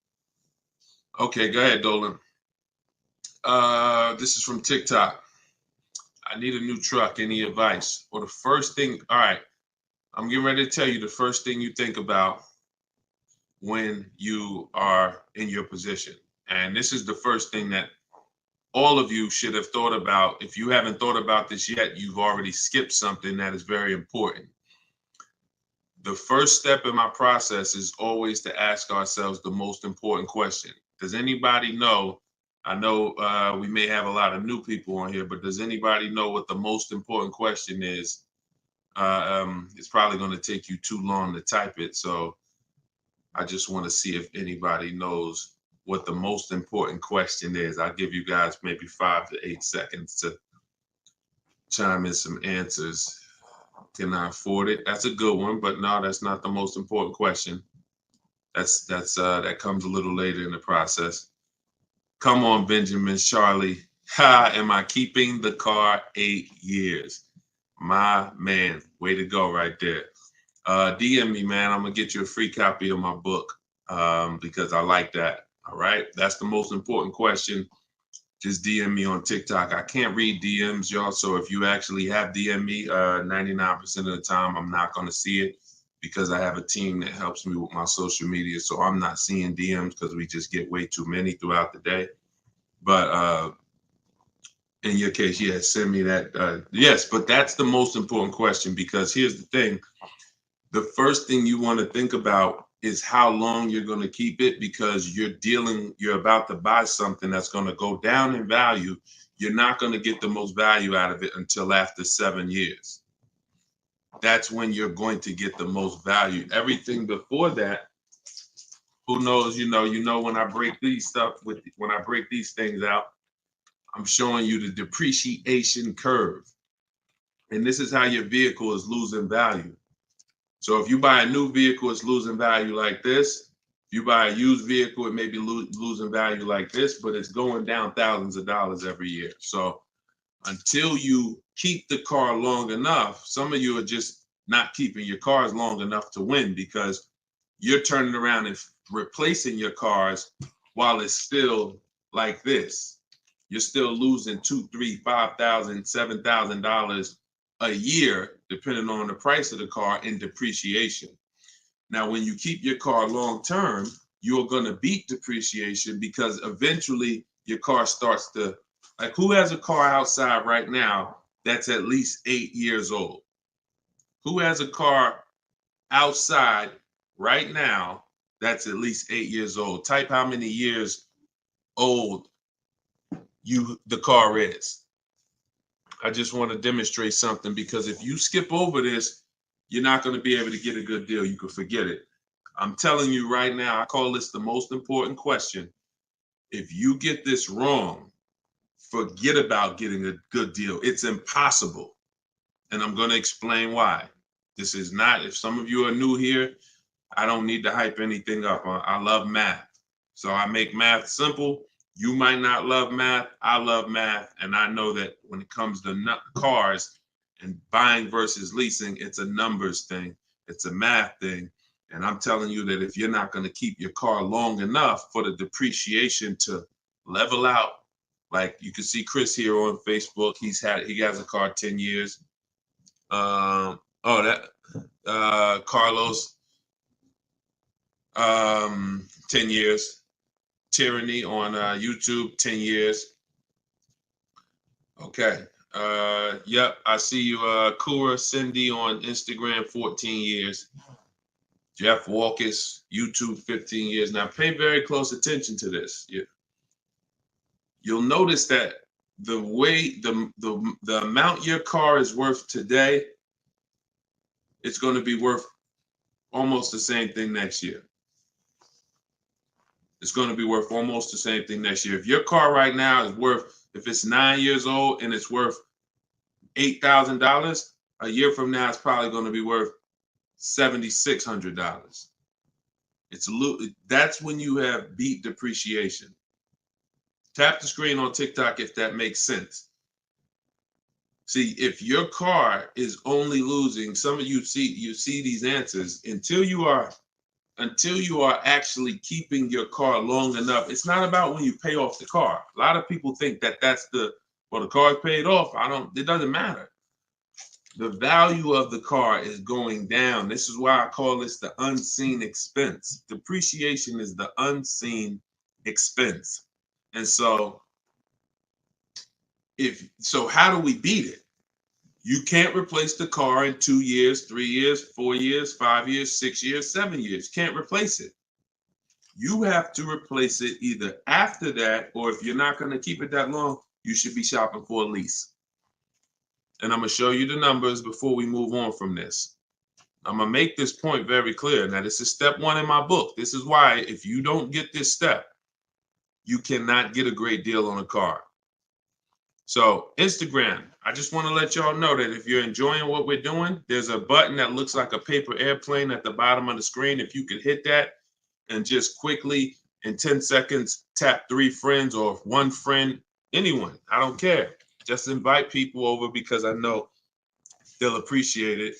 Okay, go ahead, Dolan. This is from TikTok. I need a new truck. Any advice? Or the first thing, all right, I'm getting ready to tell you the first thing you think about when you are in your position. And this is the first thing that all of you should have thought about. If you haven't thought about this yet, you've already skipped something that is very important. The first step in my process is always to ask ourselves the most important question. Does anybody know? I know we may have a lot of new people on here, but does anybody know what the most important question is? It's probably going to take you too long to type it. So I just want to see if anybody knows what the most important question is. I'll give you guys maybe 5 to 8 seconds to chime in some answers. Can I afford it? That's a good one, but no, that's not the most important question. That comes a little later in the process. Come on, Benjamin, Charlie. Am I keeping the car 8 years? My man, way to go right there. DM me, man. I'm gonna get you a free copy of my book because I like that. All right, that's the most important question. Just DM me on TikTok. I can't read DMs, y'all. So if you actually have DM me, 99% of the time, I'm not going to see it because I have a team that helps me with my social media. So I'm not seeing DMs because we just get way too many throughout the day. But in your case, yeah, send me that. Yes, but that's the most important question because here's the thing. The first thing you want to think about is how long you're going to keep it because you're about to buy something that's going to go down in value. You're not going to get the most value out of it until after 7 years. that's when you're going to get the most value. Everything before that, who knows, when I break these things out, I'm showing you the depreciation curve. And this is how your vehicle is losing value. So if you buy a new vehicle, it's losing value like this. If you buy a used vehicle, it may be losing value like this, but it's going down thousands of dollars every year. So until you keep the car long enough, some of you are just not keeping your cars long enough to win, because you're turning around and replacing your cars while it's still like this. You're still losing $2,000, $3,000, $5,000, $7,000 a year, depending on the price of the car, in depreciation. Now, when you keep your car long term, you're going to beat depreciation, because eventually your car starts to, like, who has a car outside right now that's at least 8 years old? Who has a car outside right now that's at least 8 years old? Type how many years old the car is. I just want to demonstrate something, because if you skip over this, you're not going to be able to get a good deal. You can forget it. I'm telling you right now, I call this the most important question. If you get this wrong, forget about getting a good deal. It's impossible. And I'm going to explain why. This is not, if some of you are new here, I don't need to hype anything up. I love math. So I make math simple. You might not love math. I love math. And I know that when it comes to cars and buying versus leasing, it's a numbers thing. It's a math thing. And I'm telling you that if you're not going to keep your car long enough for the depreciation to level out, like you can see Chris here on Facebook, he has a car 10 years. Carlos, 10 years. Tyranny on YouTube, 10 years. Okay. Yep, I see you. Kura Cindy on Instagram, 14 years. Jeff Walkus, YouTube, 15 years. Now pay very close attention to this. You'll notice that the way the amount your car is worth today, it's going to be worth almost the same thing next year. It's going to be worth almost the same thing next year. If your car right now is worth, if it's 9 years old and it's worth $8,000, a year from now it's probably going to be worth $7,600. That's when you have beat depreciation. Tap the screen on TikTok if that makes sense. See, if your car is only losing, some of you see these answers, until you are actually keeping your car long enough. It's not about when you pay off the car. A lot of people think that that's the car is paid off. It doesn't matter. The value of the car is going down. This is why I call this the unseen expense. Depreciation is the unseen expense. And so how do we beat it? You can't replace the car in 2 years, 3 years, 4 years, 5 years, 6 years, 7 years. Can't replace it. You have to replace it either after that, or if you're not going to keep it that long, you should be shopping for a lease. And I'm going to show you the numbers before we move on from this. I'm going to make this point very clear. Now, this is step 1 in my book. This is why if you don't get this step, you cannot get a great deal on a car. So Instagram, I just want to let y'all know that if you're enjoying what we're doing, there's a button that looks like a paper airplane at the bottom of the screen. If you could hit that and just quickly in 10 seconds, tap 3 friends or 1 friend, anyone, I don't care. Just invite people over, because I know they'll appreciate it.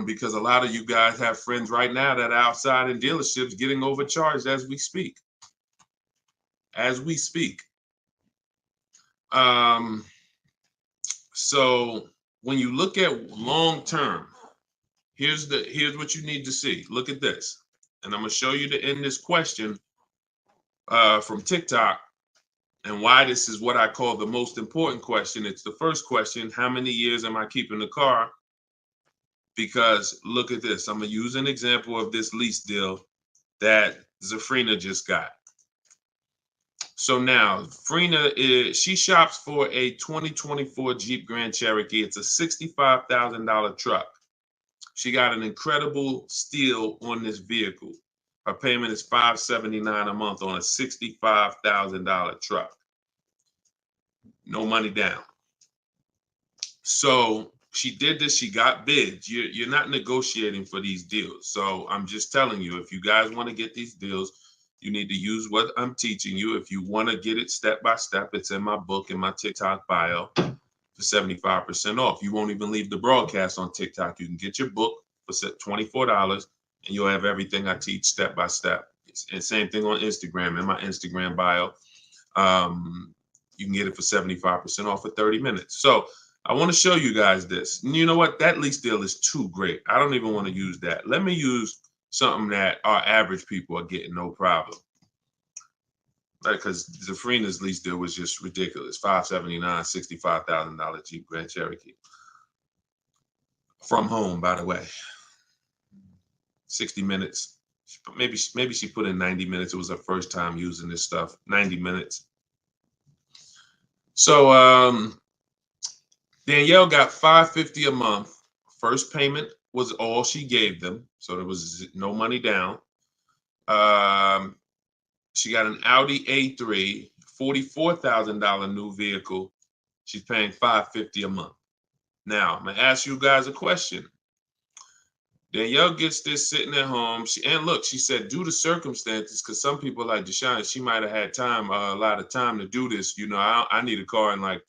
Because a lot of you guys have friends right now that are outside in dealerships getting overcharged as we speak. So when you look at long term, here's what you need to see. Look at this, and I'm gonna show you to end this question from TikTok, and why this is what I call the most important question. It's the first question: how many years am I keeping the car? Because look at this. I'm gonna use an example of this lease deal that Zafrina just got. So now, Frina she shops for a 2024 Jeep Grand Cherokee. It's a $65,000 truck. She got an incredible steal on this vehicle. Her payment is $579 a month on a $65,000 truck. No money down. So she did this. She got bids. You're not negotiating for these deals. So I'm just telling you, if you guys want to get these deals, you need to use what I'm teaching you. If you want to get it step by step, it's in my book, in my TikTok bio for 75% off. You won't even leave the broadcast on TikTok. You can get your book for $24 and you'll have everything I teach step by step. And same thing on Instagram, in my Instagram bio. You can get it for 75% off for 30 minutes. So I want to show you guys this. And you know what? That lease deal is too great. I don't even want to use that. Let me use something that our average people are getting no problem. Because Zafrina's lease deal was just ridiculous. $579, $65,000 Jeep Grand Cherokee. From home, by the way. 60 minutes. Maybe she put in 90 minutes. It was her first time using this stuff. 90 minutes. So Danielle got $550 a month. First payment was all she gave them, so there was no money down. She got an Audi A3, $44,000 new vehicle. She's paying $550 a month. Now I'm gonna ask you guys a question. Danielle gets this sitting at home. And look, she said due to circumstances, because some people like Deshone, she might have had time, a lot of time to do this. You know, I need a car in like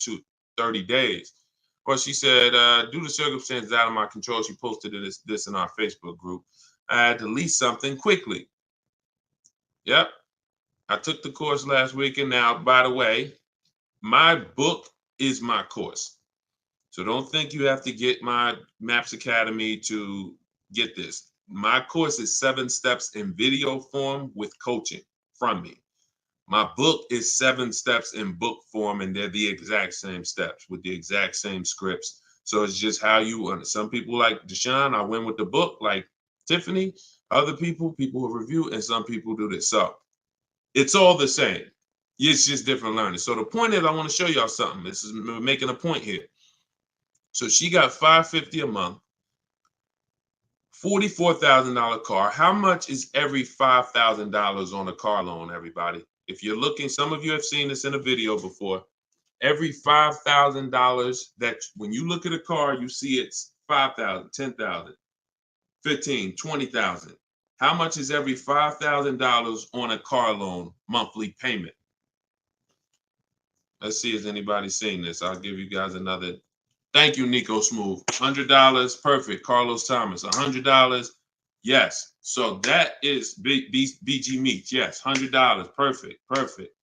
30 days. But she said, due to circumstances out of my control, she posted this in our Facebook group. I had to lease something quickly. Yep. I took the course last weekend. Now, by the way, my book is my course. So don't think you have to get my Maps Academy to get this. My course is 7 steps in video form with coaching from me. My book is 7 steps in book form, and they're the exact same steps with the exact same scripts. So it's just how you want it. Some people like Deshone, I went with the book, like Tiffany. Other people who review, and some people do this. So it's all the same. It's just different learning. So the point is, I want to show y'all something. This is making a point here. So she got $550 a month, $44,000 car. How much is every $5,000 on a car loan, everybody? If you're looking, some of you have seen this in a video before. Every $5,000 that when you look at a car, you see it's $5,000, $10,000, $15,000, $20,000. How much is every $5,000 on a car loan monthly payment? Let's see if anybody's seen this. I'll give you guys another. Thank you, Nico Smooth. $100, perfect. Carlos Thomas, $100. Yes. So that is BG Meats. Yes, $100. Perfect. Perfect.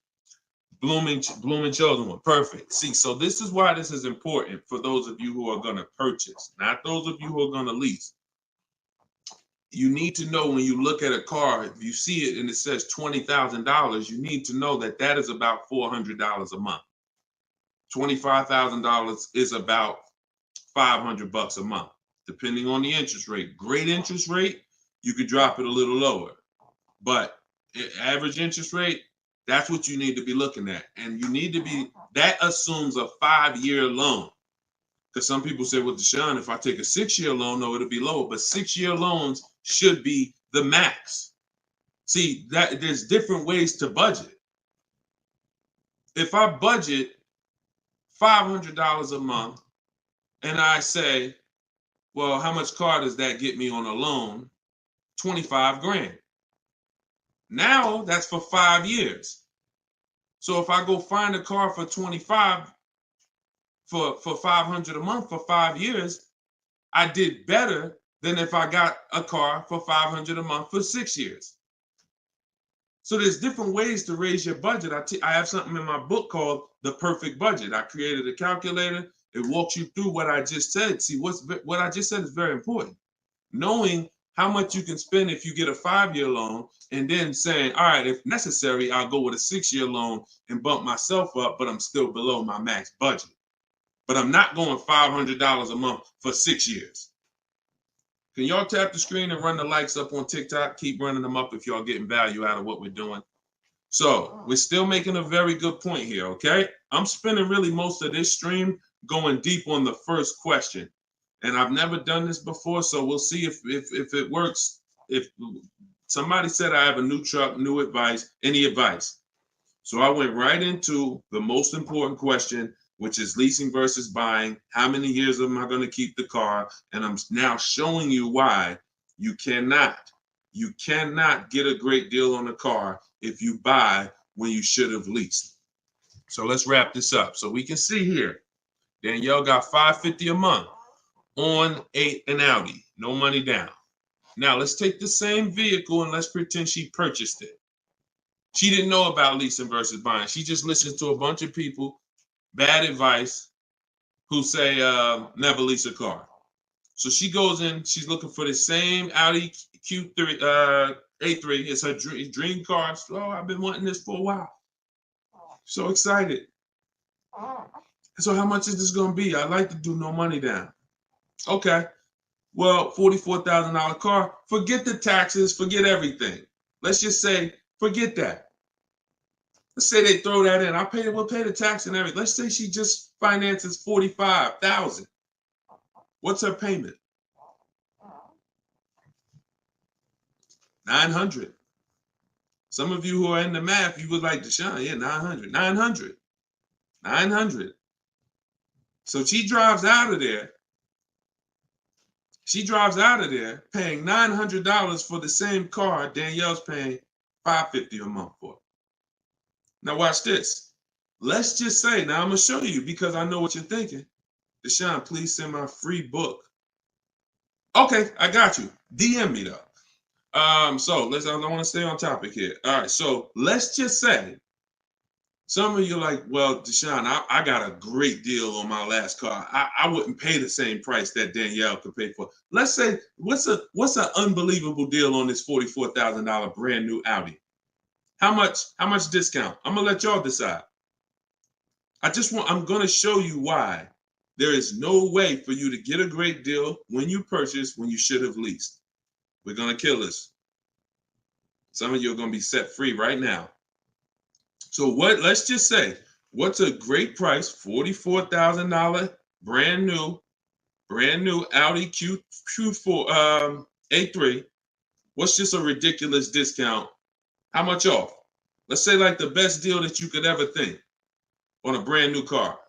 Blooming Chosen One. Perfect. See, so this is why this is important for those of you who are going to purchase, not those of you who are going to lease. You need to know when you look at a car, if you see it and it says $20,000, you need to know that that is about $400 a month. $25,000 is about $500 a month, depending on the interest rate. Great interest rate, you could drop it a little lower. But average interest rate, that's what you need to be looking at. And you need to be, that assumes a 5-year loan. Because some people say, well, Deshone, if I take a 6-year loan, no, it'll be lower. But 6-year loans should be the max. See, that there's different ways to budget. If I budget $500 a month and I say, well, how much car does that get me on a loan? 25 grand. Now that's for 5 years. So if I go find a car for 25 for $500 a month for 5 years, I did better than if I got a car for $500 a month for 6 years. So there's different ways to raise your budget. I have something in my book called The Perfect Budget. I created a calculator. It walks you through what I just said. See, what I just said is very important. Knowing how much you can spend if you get a 5-year loan, and then saying, all right, if necessary, I'll go with a 6-year loan and bump myself up, but I'm still below my max budget. But I'm not going $500 a month for 6 years. Can y'all tap the screen and run the likes up on TikTok? Keep running them up if y'all getting value out of what we're doing. So we're still making a very good point here, okay? I'm spending really most of this stream going deep on the first question. And I've never done this before, so we'll see if it works. If somebody said I have a new truck, new advice, any advice. So I went right into the most important question, which is leasing versus buying. How many years am I going to keep the car? And I'm now showing you why you cannot get a great deal on a car if you buy when you should have leased. So let's wrap this up. So we can see here, Danielle got $550 a month on an Audi, no money down. Now let's take the same vehicle and let's pretend she purchased it. She didn't know about leasing versus buying. She just listened to a bunch of people, bad advice, who say never lease a car. So she goes in, she's looking for the same Audi Q3, A3. It's her dream car. Oh, I've been wanting this for a while. So excited. So how much is this going to be? I'd like to do no money down. Okay. Well, $44,000 car. Forget the taxes. Forget everything. Let's just say, forget that. Let's say they throw that in. We'll pay the tax and everything. Let's say she just finances $45,000. What's her payment? $900. Some of you who are in the math, you would like Deshone, yeah, $900. $900. So she drives out of there. She drives out of there paying $900 for the same car Danielle's paying $550 a month for. Now watch this. Let's just say, now I'm going to show you because I know what you're thinking. Deshone, please send my free book. Okay, I got you. DM me though. So I want to stay on topic here. All right, so let's just say some of you are like, well, Deshone, I got a great deal on my last car. I wouldn't pay the same price that Danielle could pay for. Let's say, what's an unbelievable deal on this $44,000 brand new Audi? How much discount? I'm gonna let y'all decide. I'm gonna show you why there is no way for you to get a great deal when you purchase when you should have leased. We're gonna kill this. Some of you are gonna be set free right now. So let's just say, what's a great price? $44,000 brand new Audi Q4 A3. What's just a ridiculous discount? How much off? Let's say like the best deal that you could ever think on a brand new car.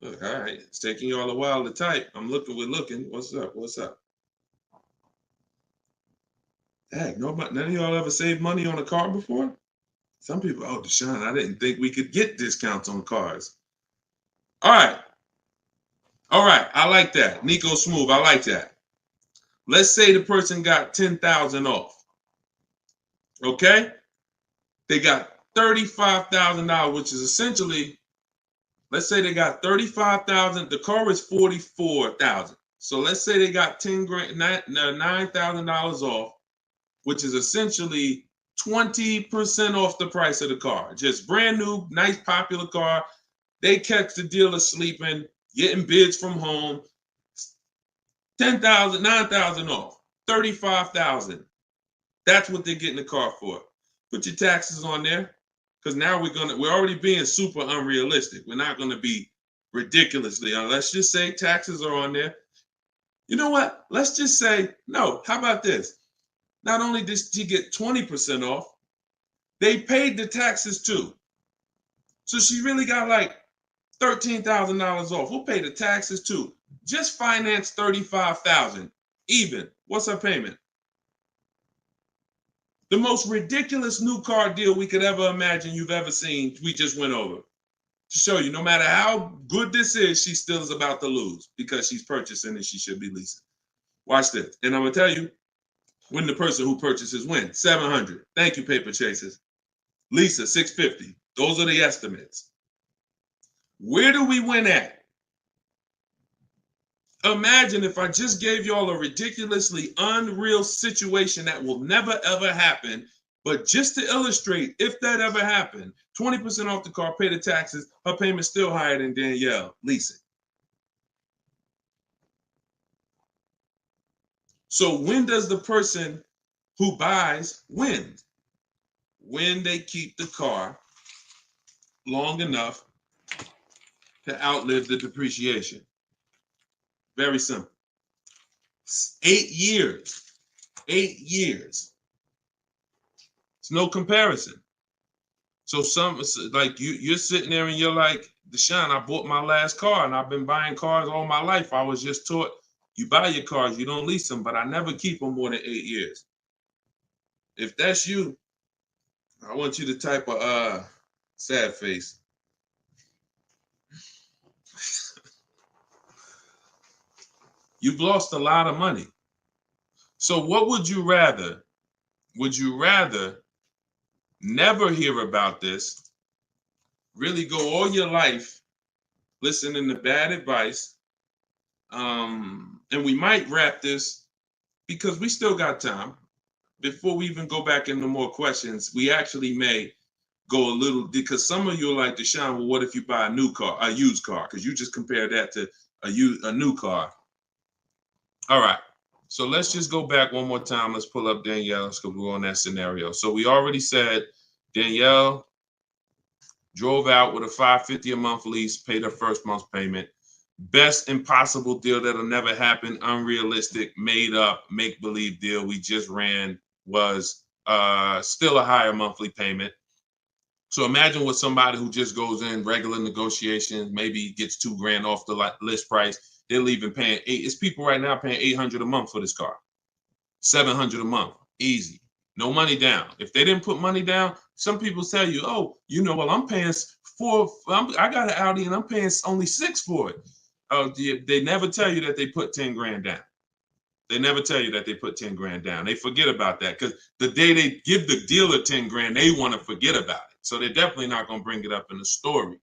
Look, all right, it's taking y'all a while to type. We're looking. What's up? Heck, none of y'all ever saved money on a car before? Some people, oh, Deshone, I didn't think we could get discounts on cars. All right, I like that. Nico Smooth, I like that. Let's say the person got $10,000 off. Okay? They got $35,000, which is essentially, let's say they got $35,000. The car is $44,000. So let's say they got $9,000 off, which is essentially 20% off the price of the car. Just brand new, nice, popular car. They catch the dealer sleeping, getting bids from home. $10,000, $9,000 off, $35,000. That's what they're getting the car for. Put your taxes on there, because now we're already being super unrealistic. We're not gonna be ridiculously. Let's just say taxes are on there. You know what? Let's just say no. How about this? Not only did she get 20% off, they paid the taxes too. So she really got like $13,000 off. We'll pay the taxes too. Just finance $35,000 even. What's her payment? The most ridiculous new car deal we could ever imagine you've ever seen, we just went over. To show you, no matter how good this is, she still is about to lose because she's purchasing and she should be leasing. Watch this. And I'm going to tell you, when the person who purchases wins, $700. Thank you, paper chasers. Lisa, $650. Those are the estimates. Where do we win at? Imagine if I just gave y'all a ridiculously unreal situation that will never ever happen, but just to illustrate, if that ever happened, 20% off the car, pay the taxes, her payment's still higher than Danielle leasing. So when does the person who buys win? When they keep the car long enough to outlive the depreciation. Very simple. 8 years. 8 years. It's no comparison. So like you're sitting there and you're like, Deshone, I bought my last car and I've been buying cars all my life. I was just taught you buy your cars, you don't lease them, but I never keep them more than 8 years. If that's you, I want you to type a sad face. You've lost a lot of money. So what would you rather? Would you rather never hear about this, really go all your life listening to bad advice? And we might wrap this because we still got time. Before we even go back into more questions, we actually may go a little, because some of you are like, Deshone, well, what if you buy a new car, a used car? Because you just compared that to a new car. All right. So let's just go back one more time. Let's pull up Danielle's because we're on that scenario. So we already said Danielle drove out with a $550 a month lease, paid her first month's payment. Best impossible deal that'll never happen, unrealistic, made up, make-believe deal we just ran was still a higher monthly payment. So imagine with somebody who just goes in regular negotiations, maybe gets $2,000 off the list price. They're leaving paying it's people right now paying $800 a month for this car, $700 a month, easy, no money down. If they didn't put money down, some people tell you, oh, you know, well, I'm paying I got an Audi and I'm paying only $6 for it. They never tell you that they put 10 grand down. They never tell you that they put 10 grand down. They forget about that because the day they give the dealer 10 grand, they want to forget about it. So they're definitely not going to bring it up in the story.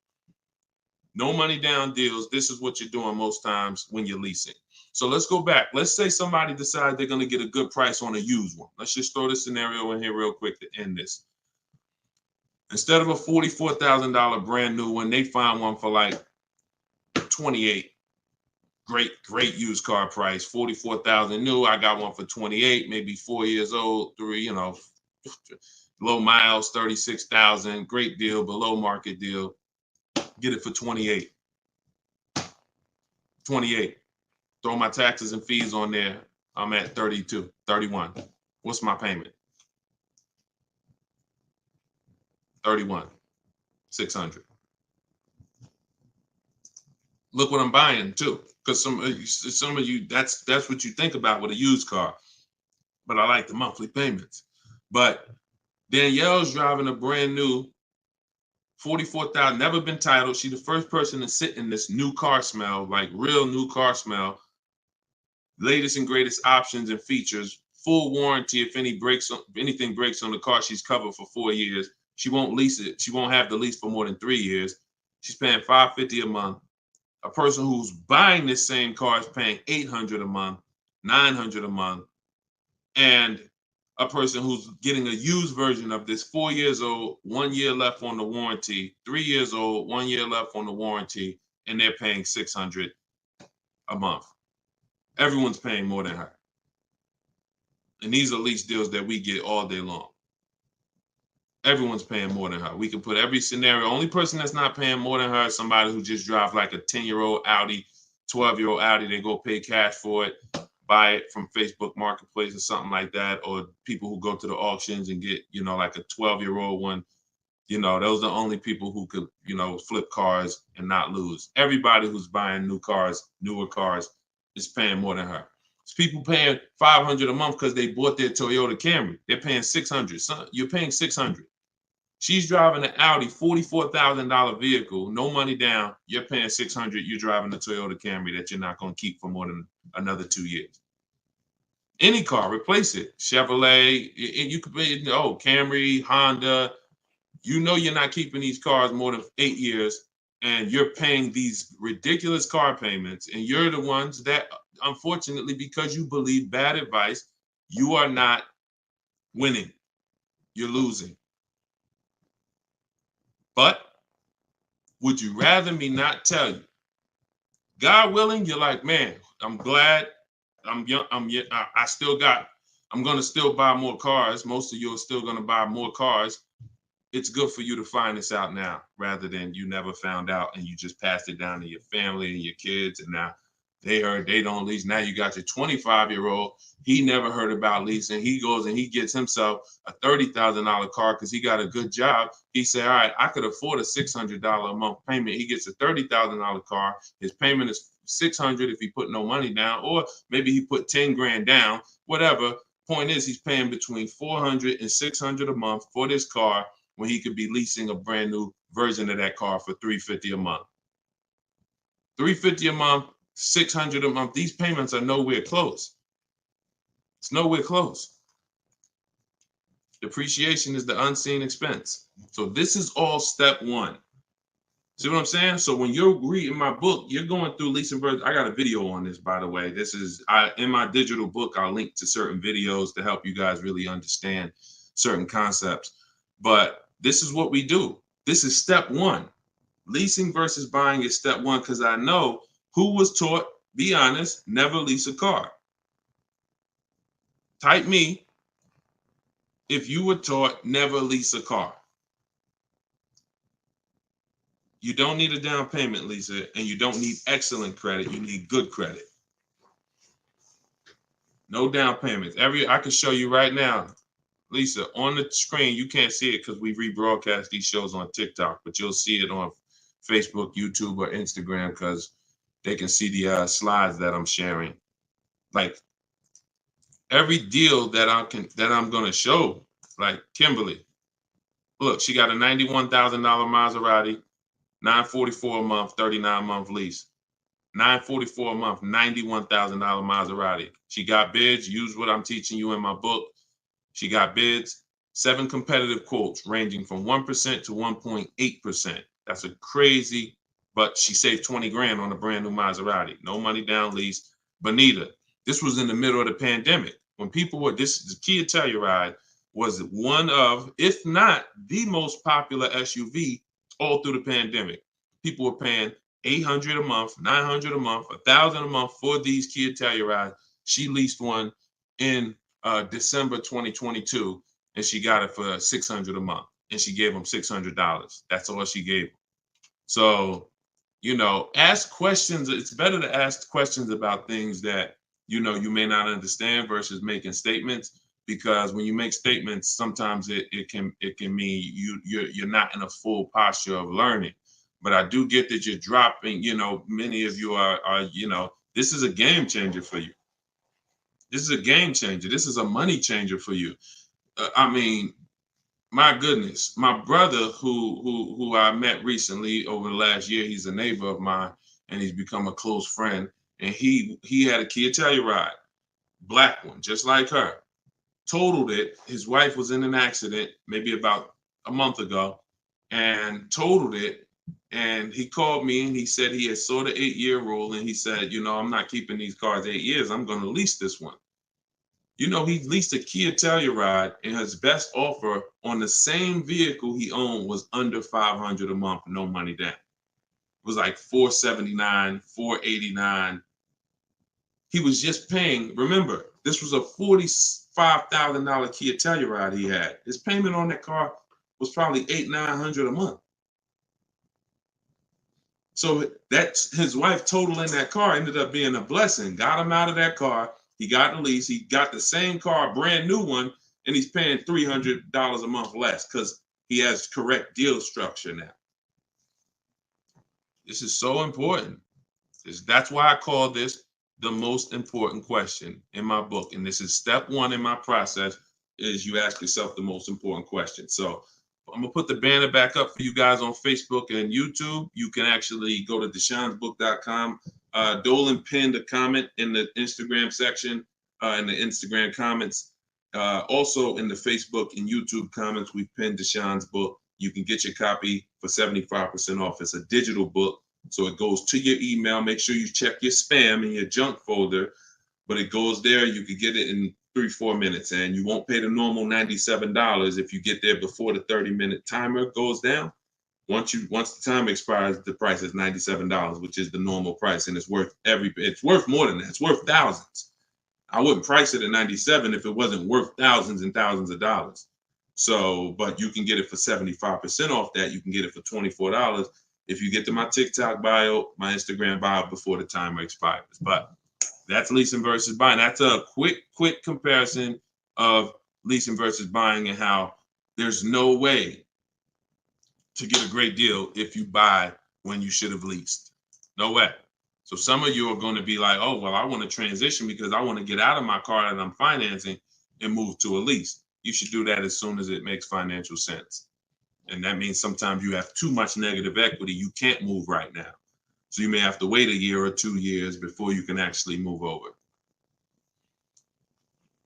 No money down deals. This is what you're doing most times when you're leasing. So let's go back. Let's say somebody decides they're going to get a good price on a used one. Let's just throw this scenario in here real quick to end this. Instead of a $44,000 brand new one, they find one for like 28. Great used car price, 44,000 new. I got one for 28, maybe 4 years old, low miles, 36,000. Great deal, below market deal. Get it for 28. 28. Throw my taxes and fees on there. I'm at 32, 31. What's my payment? 31, 600. Look what I'm buying too, because some of you that's what you think about with a used car. But I like the monthly payments. But Danielle's driving a brand new 44,000, never been titled. She's the first person to sit in this new car smell, like real new car smell. Latest and greatest options and features, full warranty. If anything breaks on the car, she's covered for 4 years. She won't lease it. She won't have the lease for more than 3 years. She's paying $550 a month. A person who's buying this same car is paying $800 a month, $900 a month, and a person who's getting a used version of this, 4 years old, 1 year left on the warranty, 3 years old, 1 year left on the warranty, and they're paying $600 a month. Everyone's paying more than her. And these are lease deals that we get all day long. Everyone's paying more than her. We can put every scenario. Only person that's not paying more than her is somebody who just drives like a 10-year-old Audi, 12-year-old Audi. They go pay cash for it, buy it from Facebook Marketplace or something like that, or people who go to the auctions and get, like a 12-year-old one. Those are the only people who could, flip cars and not lose. Everybody who's buying new cars, newer cars, is paying more than her. It's people paying $500 a month because they bought their Toyota Camry. They're paying $600. So you're paying $600. She's driving an Audi, $44,000 vehicle, no money down. You're paying $600. You're driving a Toyota Camry that you're not going to keep for more than another 2 years. Any car, replace it. Chevrolet, you could pay, Camry, Honda. You're not keeping these cars more than 8 years, and you're paying these ridiculous car payments, and you're the ones that, unfortunately, because you believe bad advice, you are not winning. You're losing. But would you rather me not tell you? God willing, you're like, man, I'm glad I'm young. I'm going to still buy more cars. Most of you are still going to buy more cars. It's good for you to find this out now rather than you never found out and you just passed it down to your family and your kids. And now They heard they don't lease. Now you got your 25-year-old. He never heard about leasing. He goes and he gets himself a $30,000 car because he got a good job. He said, all right, I could afford a $600 a month payment. He gets a $30,000 car. His payment is $600 if he put no money down, or maybe he put 10 grand down, whatever. Point is, he's paying between $400 and $600 a month for this car when he could be leasing a brand new version of that car for $350 a month. $350 a month, $600 a month. These payments are nowhere close. It's nowhere close. Depreciation is the unseen expense. So this is all step one. See what I'm saying? So when you're reading my book, you're going through leasing versions. I got a video on this, by the way. This is in my digital book. I'll link to certain videos to help you guys really understand certain concepts. But this is what we do. This is step one. Leasing versus buying is step one, because I know who was taught, be honest, never lease a car. Type me if you were taught never lease a car. You don't need a down payment, Lisa, and you don't need excellent credit. You need good credit. No down payments. I can show you right now, Lisa, on the screen. You can't see it because we rebroadcast these shows on TikTok, but you'll see it on Facebook, YouTube, or Instagram because they can see the slides that I'm sharing. Like every deal that I'm gonna show, like Kimberly. Look, she got a $91,000 Maserati, $944 a month, 39-month lease. $944 a month, $91,000 Maserati. She got bids. Use what I'm teaching you in my book. She got bids. 7 competitive quotes ranging from 1% to 1.8%. That's a crazy, but she saved 20 grand on a brand new Maserati. No money down, lease. Bonita, this was in the middle of the pandemic. When people were, the Kia Telluride was one of, if not the most popular SUV all through the pandemic. People were paying $800 a month, $900 a month, $1,000 a month for these Kia Tellurides. She leased one in December 2022, and she got it for $600 a month, and she gave him $600. That's all she gave him. So, ask questions. It's better to ask questions about things that you may not understand versus making statements. Because when you make statements, sometimes it can mean you're not in a full posture of learning. But I do get that you're dropping. Many of you are this is a game changer for you. This is a game changer. This is a money changer for you. I mean, my goodness, my brother who I met recently over the last year, he's a neighbor of mine, and he's become a close friend. And he had a Kia Telluride, black one, just like her. Totaled it. His wife was in an accident maybe about a month ago and totaled it. And he called me and he said he had saw the 8-year rule. And he said, I'm not keeping these cars 8 years. I'm going to lease this one. He leased a Kia Telluride, and his best offer on the same vehicle he owned was under $500 a month, no money down. It was like $479, $489. He was just paying. Remember, this was a $45,000 Kia Telluride he had. His payment on that car was probably $800-900 a month. So that's his wife totaling that car ended up being a blessing. Got him out of that car. He got the lease. He got the same car, brand new one, and he's paying $300 a month less because he has correct deal structure now. This is so important. That's why I call this the most important question in my book. And this is step one in my process, is you ask yourself the most important question. So I'm going to put the banner back up for you guys on Facebook and YouTube. You can actually go to deshonsbook.com. Dolan pinned a comment in the Instagram section, in the Instagram comments. Also in the Facebook and YouTube comments, we've pinned Deshon's book. You can get your copy for 75% off. It's a digital book, so it goes to your email. Make sure you check your spam and your junk folder, but it goes there. You can get it in 3-4 minutes, and you won't pay the normal $97 if you get there before the 30-minute timer goes down. Once the time expires, the price is $97, which is the normal price, and it's worth more than that. It's worth thousands. I wouldn't price it at $97 if it wasn't worth thousands and thousands of dollars. So, but you can get it for 75% off that. You can get it for $24. if you get to my TikTok bio, my Instagram bio before the timer expires. But that's leasing versus buying. That's a quick comparison of leasing versus buying and how there's no way to get a great deal if you buy when you should have leased. No way. So some of you are going to be like, oh, well, I want to transition because I want to get out of my car that I'm financing and move to a lease. You should do that as soon as it makes financial sense. And that means sometimes you have too much negative equity. You can't move right now. So you may have to wait a year or 2 years before you can actually move over.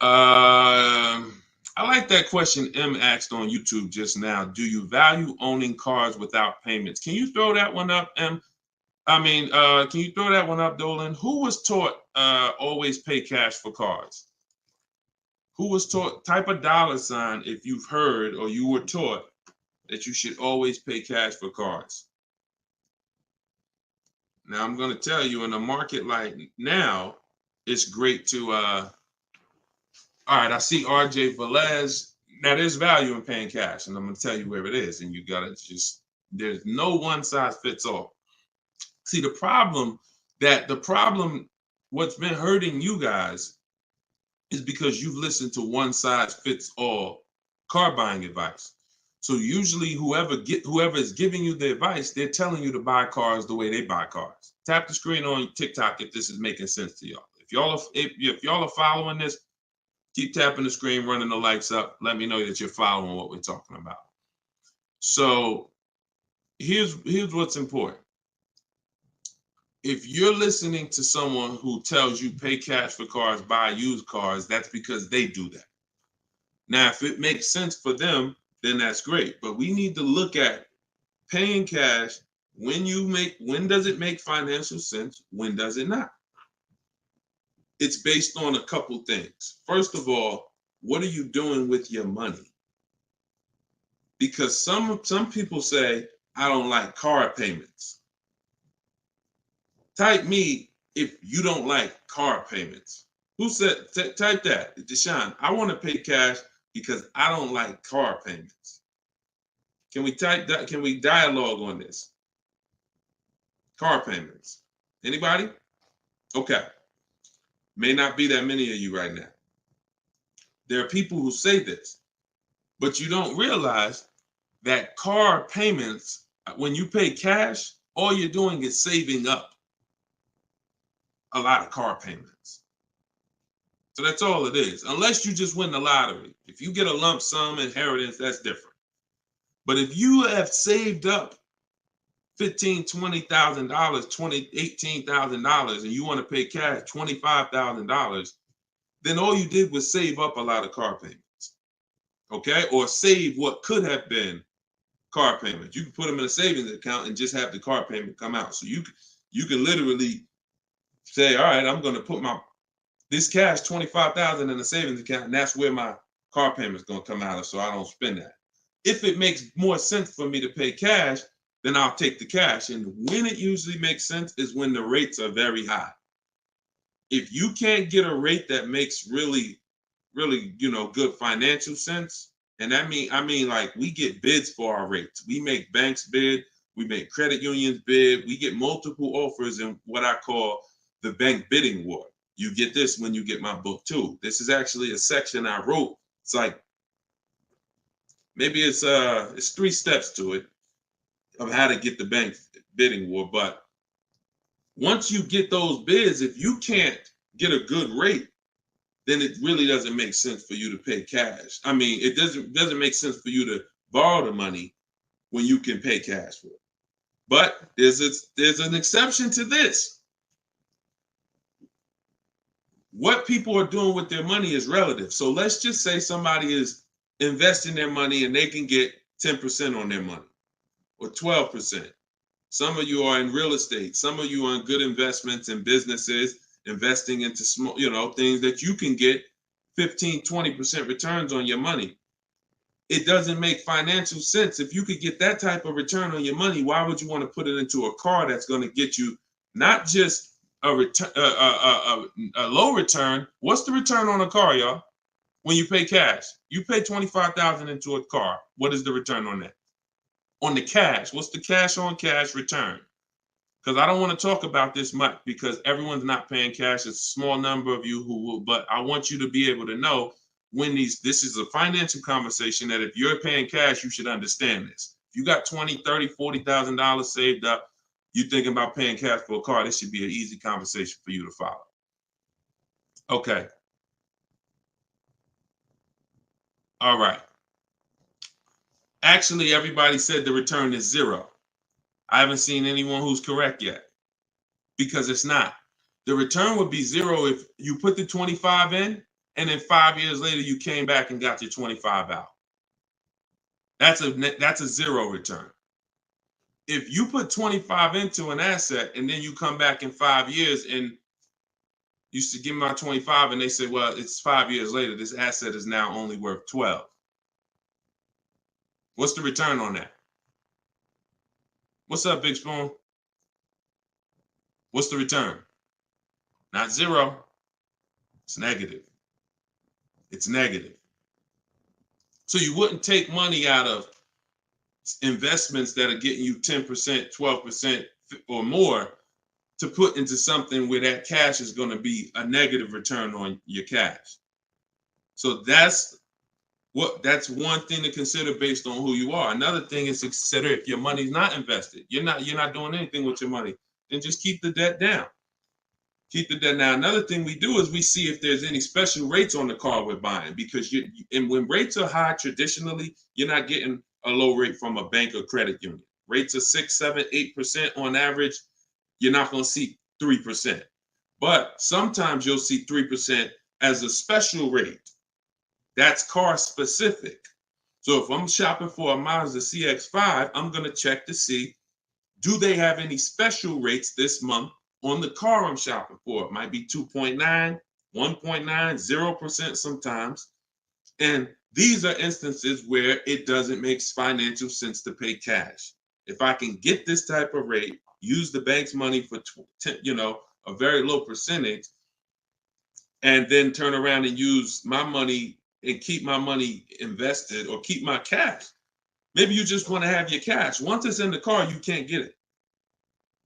I like that question M asked on YouTube just now. Do you value owning cars without payments? Can you throw that one up, M? Can you throw that one up, Dolan? Who was taught always pay cash for cars? Who was taught, type a $sign if you've heard or you were taught that you should always pay cash for cars. Now, I'm going to tell you, in a market like now, it's great to, all right, I see RJ Velez. Now, there's value in paying cash, and I'm going to tell you where it is, and you got to just, there's no one size fits all. See, the problem, what's been hurting you guys is because you've listened to one size fits all car buying advice. So usually whoever is giving you the advice, they're telling you to buy cars the way they buy cars. Tap the screen on TikTok if this is making sense to y'all. If y'all are following this, keep tapping the screen, running the lights up. Let me know that you're following what we're talking about. So here's what's important. If you're listening to someone who tells you pay cash for cars, buy used cars, that's because they do that. Now, if it makes sense for them, then that's great. But we need to look at paying cash. When does it make financial sense? When does it not? It's based on a couple things. First of all, what are you doing with your money? Because some people say, I don't like car payments. Type me if you don't like car payments. Who said, type that, Deshone, I want to pay cash because I don't like car payments. Can we type that? Can we dialogue on this? Car payments. Anybody? Okay. May not be that many of you right now. There are people who say this, but you don't realize that car payments, when you pay cash, all you're doing is saving up a lot of car payments. So that's all it is, unless you just win the lottery. If you get a lump sum inheritance, that's different. But if you have saved up $15,000, $20,000, $18,000, and you want to pay cash $25,000, then all you did was save up a lot of car payments, okay? Or save what could have been car payments. You can put them in a savings account and just have the car payment come out. So you can literally say, all right, I'm going to put this cash, $25,000 in a savings account, and that's where my car payment is going to come out of, so I don't spend that. If it makes more sense for me to pay cash, then I'll take the cash. And when it usually makes sense is when the rates are very high. If you can't get a rate that makes really, really, good financial sense, and I mean like we get bids for our rates. We make banks bid, we make credit unions bid, we get multiple offers in what I call the bank bidding war. You get this when you get my book too. This is actually a section I wrote. It's like, maybe it's 3 steps to it of how to get the bank bidding war. But once you get those bids, if you can't get a good rate, then it really doesn't make sense for you to pay cash. I mean, it doesn't make sense for you to borrow the money when you can pay cash for it. But there's an exception to this. What people are doing with their money is relative. So let's just say somebody is investing their money and they can get 10% on their money or 12%. Some of you are in real estate. Some of you are in good investments and businesses, investing into small, things that you can get 15, 20% returns on your money. It doesn't make financial sense. If you could get that type of return on your money, why would you want to put it into a car that's going to get you not just a low return? What's the return on a car, y'all? When you pay cash, you pay $25,000 into a car. What is the return on that? On the cash, what's the cash on cash return? Because I don't want to talk about this much because everyone's not paying cash. It's a small number of you who will, but I want you to be able to know when this is a financial conversation that if you're paying cash, you should understand this. If you got $20,000, $30,000, $40,000 saved up, you're thinking about paying cash for a car, this should be an easy conversation for you to follow. Okay. All right. Actually, everybody said the return is 0. I haven't seen anyone who's correct yet because it's not. The return would be 0 if you put the 25 in and then 5 years later you came back and got your 25 out. That's a 0 return. If you put 25 into an asset and then you come back in 5 years and you should give me my 25 and they say, well, it's 5 years later, this asset is now only worth 12. What's the return on that? What's up, Big Spoon? What's the return? Not 0. It's negative. It's negative. So you wouldn't take money out of investments that are getting you 10%, 12% or more to put into something where that cash is going to be a negative return on your cash. So that's one thing to consider based on who you are. Another thing is to consider if your money's not invested, you're not doing anything with your money, then just keep the debt down. Keep the debt down. Another thing we do is we see if there's any special rates on the car we're buying, because when rates are high, traditionally, you're not getting a low rate from a bank or credit union. Rates are 6, 7, 8% on average. You're not going to see 3%. But sometimes you'll see 3% as a special rate. That's car specific. So if I'm shopping for a Mazda CX-5, I'm going to check to see, do they have any special rates this month on the car I'm shopping for? It might be 2.9, 1.9, 0% sometimes. And these are instances where it doesn't make financial sense to pay cash. If I can get this type of rate, use the bank's money for a very low percentage, and then turn around and use my money and keep my money invested or keep my cash. Maybe you just want to have your cash. Once it's in the car, you can't get it.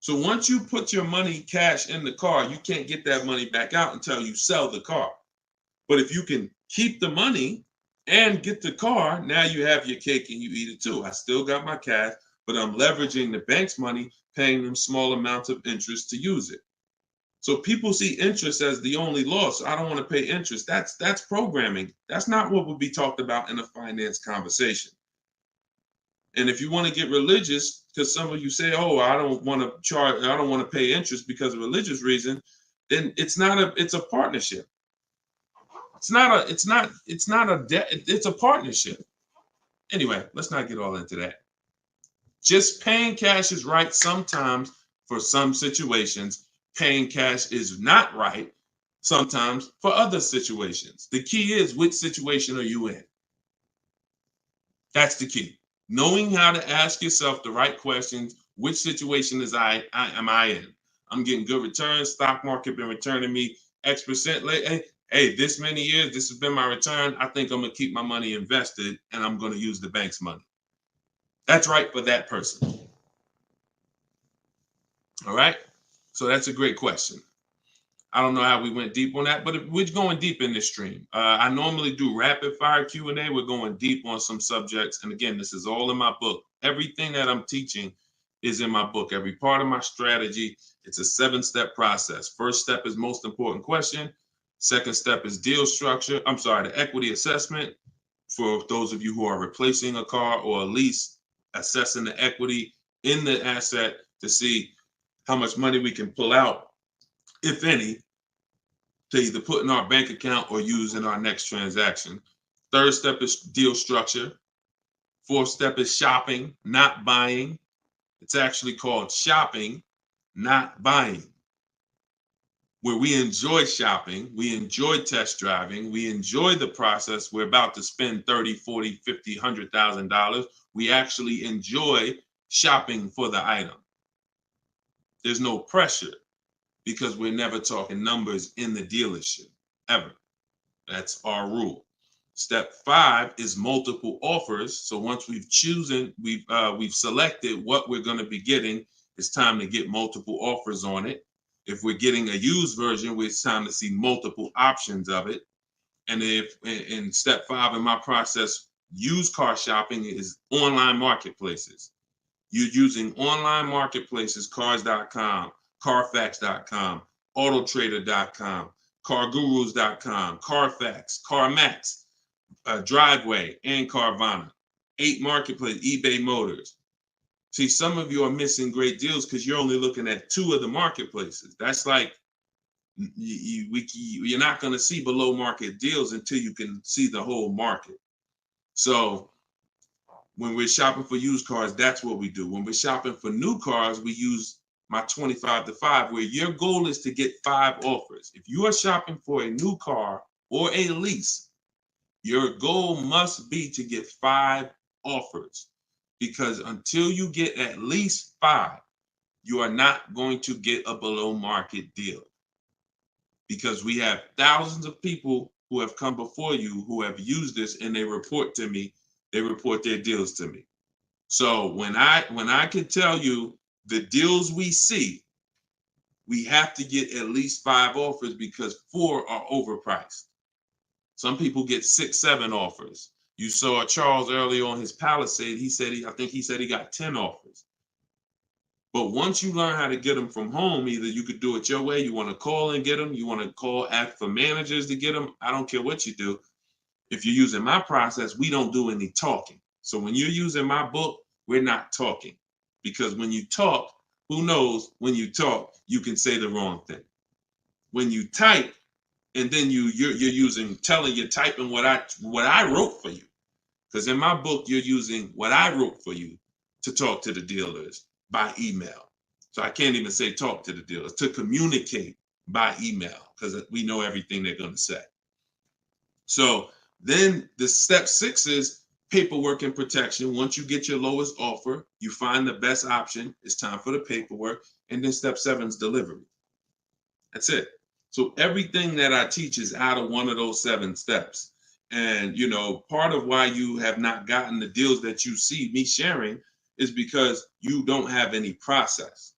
So once you put your money cash in the car, you can't get that money back out until you sell the car. But if you can keep the money and get the car, now you have your cake and you eat it too. I still got my cash, but I'm leveraging the bank's money, paying them small amounts of interest to use it. So people see interest as the only loss. I don't want to pay interest. That's programming. That's not what would be talked about in a finance conversation. And if you want to get religious, because some of you say, "Oh, I don't want to pay interest because of religious reason," then it's a partnership. It's not a debt. It's a partnership. Anyway, let's not get all into that. Just paying cash is right sometimes for some situations. Paying cash is not right sometimes for other situations. The key is, which situation are you in? That's the key. Knowing how to ask yourself the right questions. Which situation am I in? I'm getting good returns. Stock market been returning me X% late. Hey, this many years, this has been my return. I think I'm going to keep my money invested and I'm going to use the bank's money. That's right for that person. All right. So that's a great question. I don't know how we went deep on that, but we're going deep in this stream. I normally do rapid fire Q&A. We're going deep on some subjects. And again, this is all in my book. Everything that I'm teaching is in my book. Every part of my strategy, it's a 7-step process. First step is most important question. Second step is deal structure. The equity assessment. For those of you who are replacing a car or a lease, assessing the equity in the asset to see how much money we can pull out, if any, to either put in our bank account or use in our next transaction. Third step is deal structure. Fourth step is shopping, not buying. It's actually called shopping, not buying, where we enjoy shopping, we enjoy test driving, we enjoy the process. We're about to spend $30, $40, $50, $100,000. We actually enjoy shopping for the item. There's no pressure because we're never talking numbers in the dealership, ever. That's our rule. Step 5 is multiple offers. So once we've selected what we're going to be getting, it's time to get multiple offers on it. If we're getting a used version, it's time to see multiple options of it. And if in step 5 in my process, used car shopping is online marketplaces. You're using online marketplaces, cars.com, carfax.com, autotrader.com, cargurus.com, Carfax, CarMax, Driveway, and Carvana. 8 marketplace, eBay Motors. See, some of you are missing great deals because you're only looking at 2 of the marketplaces. That's like you're not going to see below market deals until you can see the whole market. So when we're shopping for used cars, that's what we do. When we're shopping for new cars, we use my 25 to 5, where your goal is to get 5 offers. If you are shopping for a new car or a lease, your goal must be to get 5 offers, because until you get at least 5, you are not going to get a below market deal. Because we have thousands of people who have come before you who have used this, and they report to me, they report their deals to me. So when I can tell you the deals we see, we have to get at least 5 offers, because 4 are overpriced. Some people get 6, 7 offers. You saw Charles earlier on his Palisade. I think he said he got 10 offers. But once you learn how to get them from home, either you could do it your way, you want to call and get them, you want to ask for managers to get them. I don't care what you do. If you're using my process, we don't do any talking. So when you're using my book, we're not talking. Because when you talk, who knows, when you talk, you can say the wrong thing. When you type, and then you're typing what I wrote for you. Because in my book, you're using what I wrote for you to talk to the dealers by email. So I can't even say talk to the dealers, to communicate by email, because we know everything they're going to say. So then the step 6 is paperwork and protection. Once you get your lowest offer, you find the best option. It's time for the paperwork. And then step 7 is delivery. That's it. So everything that I teach is out of one of those 7 steps. And, part of why you have not gotten the deals that you see me sharing is because you don't have any process.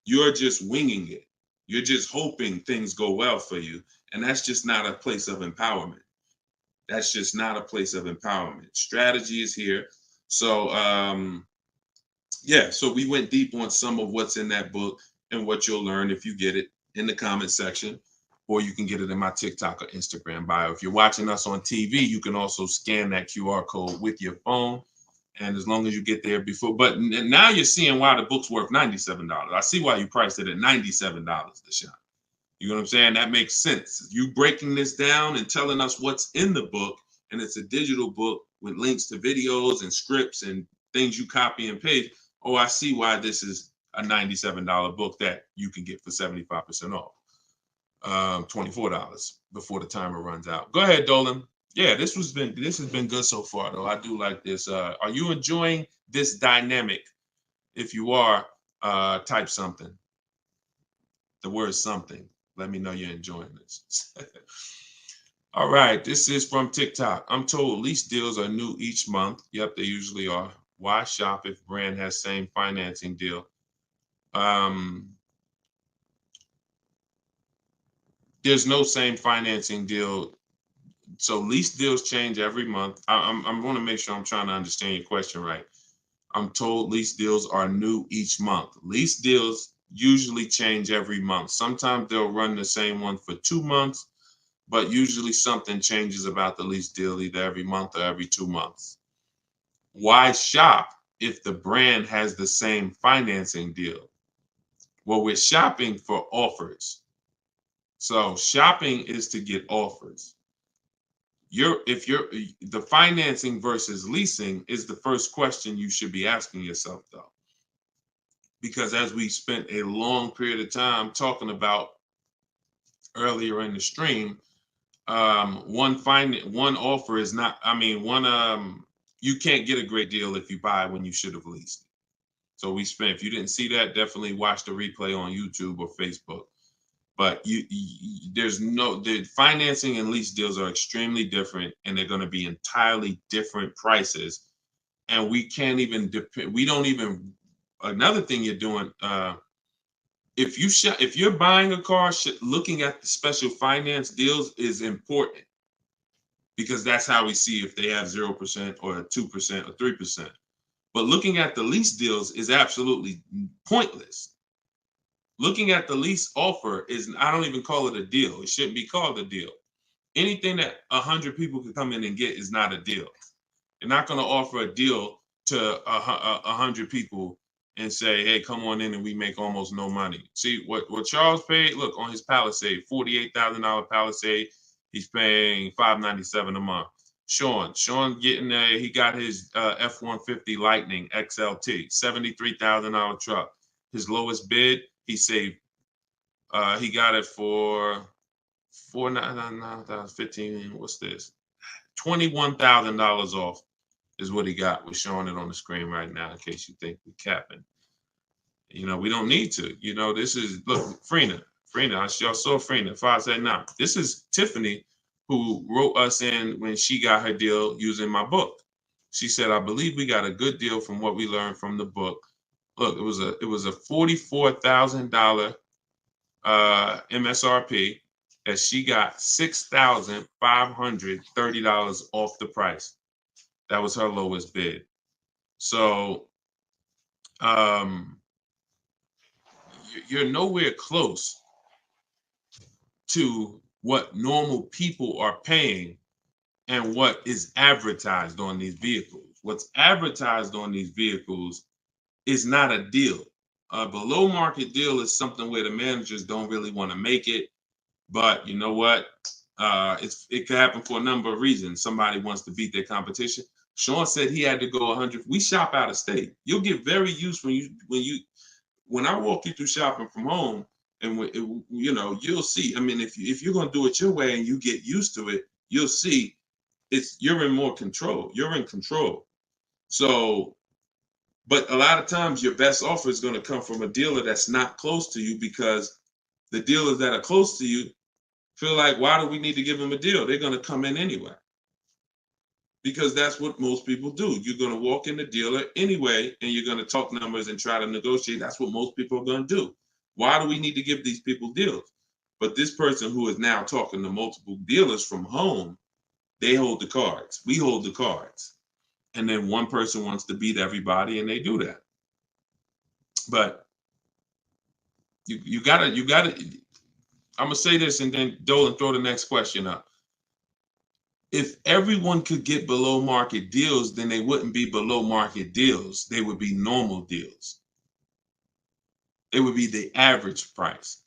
You're just winging it. You're just hoping things go well for you. And that's just not a place of empowerment. That's just not a place of empowerment. Strategy is here. So, so we went deep on some of what's in that book and what you'll learn if you get it in the comment section, or you can get it in my TikTok or Instagram bio. If you're watching us on TV, you can also scan that QR code with your phone. And as long as you get there before, but now you're seeing why the book's worth $97. I see why you priced it at $97, Deshone. You know what I'm saying? That makes sense. You breaking this down and telling us what's in the book, and it's a digital book with links to videos and scripts and things you copy and paste. Oh, I see why this is a $97 book that you can get for 75% off. $24 before the timer runs out. Go ahead, Dolan. Yeah, this has been good so far, though. I do like this. Are you enjoying this dynamic? If you are, type something. The word something. Let me know you're enjoying this. All right, this is from TikTok. I'm told lease deals are new each month. Yep, they usually are. Why shop if brand has same financing deal? There's no same financing deal. So lease deals change every month. I want to make sure I'm trying to understand your question right. I'm told lease deals are new each month. Lease deals usually change every month. Sometimes they'll run the same one for 2 months, but usually something changes about the lease deal either every month or every 2 months. Why shop if the brand has the same financing deal? Well, we're shopping for offers. So shopping is to get offers. The financing versus leasing is the first question you should be asking yourself, though. Because as we spent a long period of time talking about earlier in the stream, one offer is not, you can't get a great deal if you buy when you should have leased. So if you didn't see that, definitely watch the replay on YouTube or Facebook. But there's no, the financing and lease deals are extremely different, and they're going to be entirely different prices. And we can't even depend. We don't even. Another thing you're doing, if you're buying a car, looking at the special finance deals is important, because that's how we see if they have 0% or 2% or 3%. But looking at the lease deals is absolutely pointless. Looking at the lease offer is, I don't even call it a deal. It shouldn't be called a deal. Anything that 100 people can come in and get is not a deal. They're not going to offer a deal to 100 people and say, hey, come on in and we make almost no money. See, what Charles paid, look, on his Palisade, $48,000 Palisade, he's paying $597 a month. Sean getting there, he got his F-150 Lightning XLT, $73,000 truck. His lowest bid, he saved, he got it for $4,915. What's this? $21,000 off is what he got. We're showing it on the screen right now in case you think we're capping. You know, we don't need to. You know, this is, look, Frina, y'all saw Frina, 579. This is Tiffany, who wrote us in when she got her deal using my book. She said, I believe we got a good deal from what we learned from the book. Look, it was a $44,000 MSRP that she got $6,530 off the price. That was her lowest bid. So you're nowhere close to what normal people are paying and what is advertised on these vehicles. What's advertised on these vehicles is not a deal. A below market deal is something where the managers don't really want to make it. But you know what? It could happen for a number of reasons. Somebody wants to beat their competition. Sean said he had to go 100. We shop out of state. You'll get very used when I walk you through shopping from home, and you know, you'll see. I mean, if you're gonna do it your way and you get used to it, you'll see you're in more control. You're in control. So, but a lot of times your best offer is going to come from a dealer that's not close to you, because the dealers that are close to you feel like, why do we need to give them a deal? They're going to come in anyway. Because that's what most people do. You're going to walk in the dealer anyway, and you're going to talk numbers and try to negotiate. That's what most people are going to do. Why do we need to give these people deals? But this person who is now talking to multiple dealers from home, they hold the cards. We hold the cards. And then one person wants to beat everybody, and they do that. But you gotta, I'm gonna say this and then Dolan throw the next question up. If everyone could get below market deals, then they wouldn't be below market deals. They would be normal deals. It would be the average price.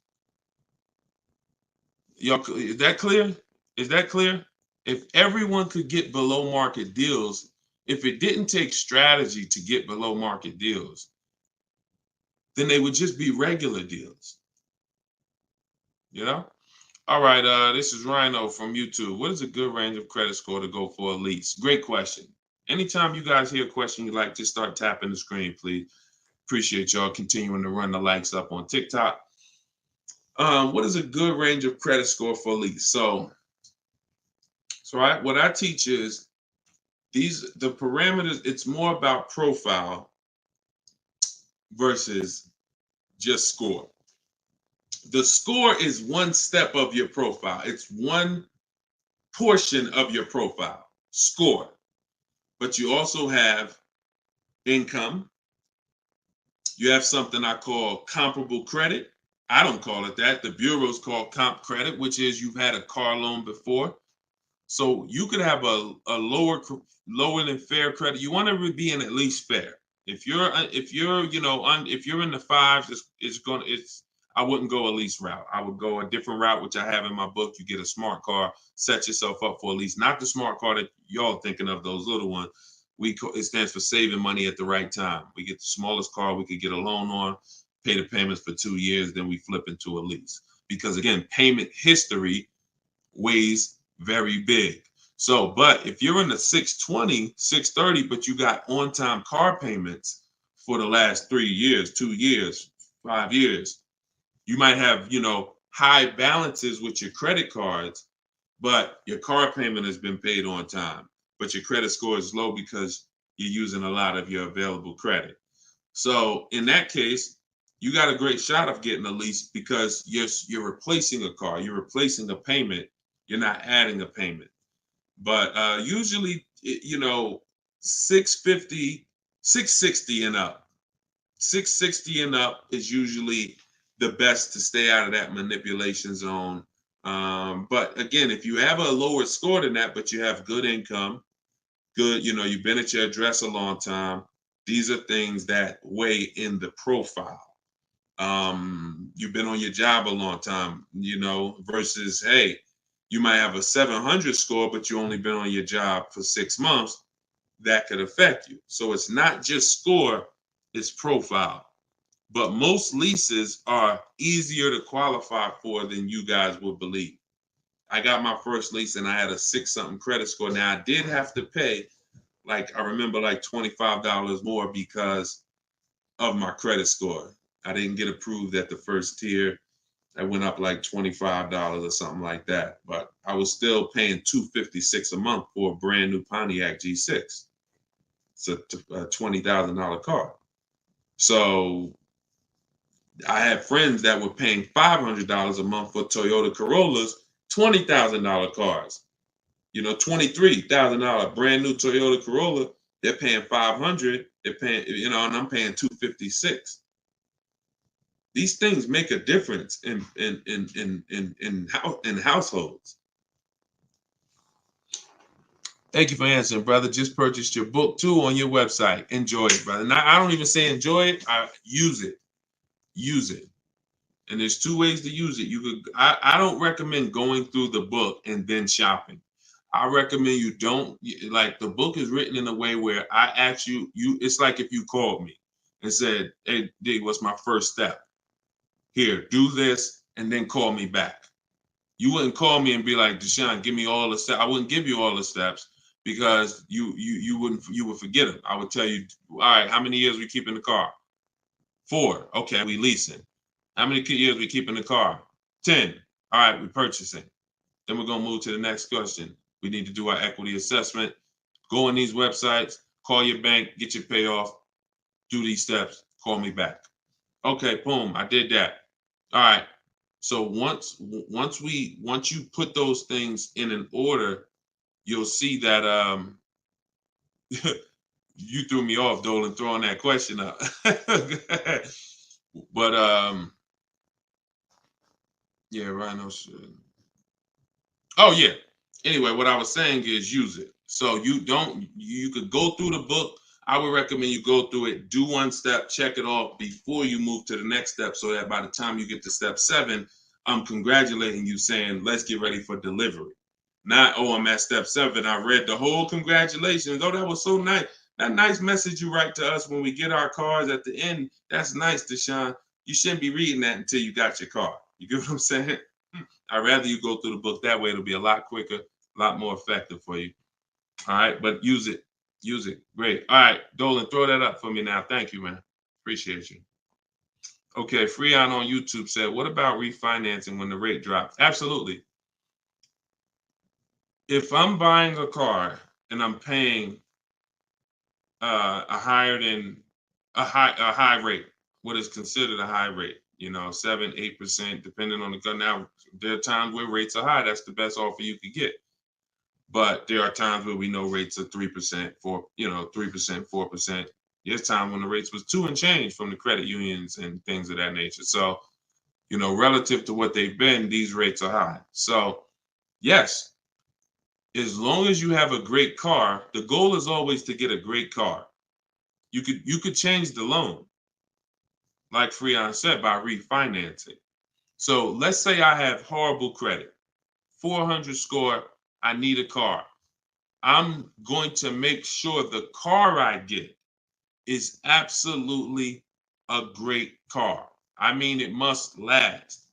Y'all, is that clear? Is that clear? If everyone could get below market deals, if it didn't take strategy to get below market deals, then they would just be regular deals. You know? All right, this is Rhino from YouTube. What is a good range of credit score to go for a lease? Great question. Anytime you guys hear a question you like, just start tapping the screen, please. Appreciate y'all continuing to run the likes up on TikTok. What is a good range of credit score for a lease? So what I teach is the parameters. It's more about profile versus just score. The score is one step of your profile. It's one portion of your profile, score. But you also have income. You have something I call comparable credit. I don't call it that. The bureaus call comp credit, which is you've had a car loan before. So you could have a lower than fair credit. You want to be in at least fair. If you're in the fives, I wouldn't go a lease route. I would go a different route, which I have in my book. You get a smart car, set yourself up for a lease. Not the smart car that y'all thinking of, those little ones. It stands for saving money at the right time. We get the smallest car we could get a loan on, pay the payments for 2 years, then we flip into a lease. Because again, payment history weighs very big. So, but if you're in the 620, 630, but you got on-time car payments for the last 3 years, 2 years, 5 years, you might have, high balances with your credit cards, but your car payment has been paid on time, but your credit score is low because you're using a lot of your available credit. So in that case, you got a great shot of getting a lease because you're replacing a car, you're replacing a payment, you're not adding a payment. But usually, 650, 660 and up. 660 and up is usually the best to stay out of that manipulation zone. But again, if you have a lower score than that, but you have good income, good, you've been at your address a long time, these are things that weigh in the profile. You've been on your job a long time, versus, hey, you might have a 700 score, but you only been on your job for 6 months. That could affect you. So it's not just score, it's profile. But most leases are easier to qualify for than you guys would believe. I got my first lease and I had a 6-something credit score. Now I did have to pay, I remember $25 more because of my credit score. I didn't get approved at the first tier. I went up $25 or something like that. But I was still paying $256 a month for a brand new Pontiac G6. It's a $20,000 car. So I had friends that were paying $500 a month for Toyota Corollas, $20,000 cars. $23,000 brand new Toyota Corolla. They're paying $500. They're paying, and I'm paying $256. These things make a difference in households. Thank you for answering, brother. Just purchased your book too on your website. Enjoy it, brother. Now, I don't even say enjoy it. I use it. Use it. And there's 2 ways to use it. I don't recommend going through the book and then shopping. I recommend you don't, the book is written in a way where I ask you, it's like if you called me and said, hey, D, what's my first step? Here, do this, and then call me back. You wouldn't call me and be like, Deshone, give me all the steps. I wouldn't give you all the steps because you would forget them. I would tell you, all right, how many years we keep in the car? 4. Okay, we leasing. How many years we keep in the car? 10. All right, we purchasing. Then we're gonna move to the next question. We need to do our equity assessment. Go on these websites, call your bank, get your payoff, do these steps, call me back. Okay, boom, I did that. All right. So once you put those things in an order, you'll see that you threw me off, Dolan, throwing that question up. But yeah, Rhino should. Oh yeah. Anyway, what I was saying is use it. So you could go through the book. I would recommend you go through it, do 1 step, check it off before you move to the next step, so that by the time you get to step 7, I'm congratulating you saying, let's get ready for delivery. Not, oh, I'm at step 7. I read the whole congratulations. Oh, that was so nice. That nice message you write to us when we get our cars at the end. That's nice, Deshone. You shouldn't be reading that until you got your car. You get what I'm saying? I'd rather you go through the book that way. It'll be a lot quicker, a lot more effective for you. All right, but use it. Use it. Great. All right, Dolan, throw that up for me now. Thank you, man. Appreciate you. Okay, Freon on YouTube said, what about refinancing when the rate drops? Absolutely. If I'm buying a car and I'm paying a high rate, what is considered a high rate, 7-8%, depending on the car. Now, there are times where rates are high. That's the best offer you could get. But there are times where we know rates are 3%, 4%. There's time when the rates was 2 and change from the credit unions and things of that nature. So, relative to what they've been, these rates are high. So, yes, as long as you have a great car, the goal is always to get a great car. You could change the loan, like Freon said, by refinancing. So let's say I have horrible credit, 400 score, I need a car. I'm going to make sure the car I get is absolutely a great car. I mean, it must last.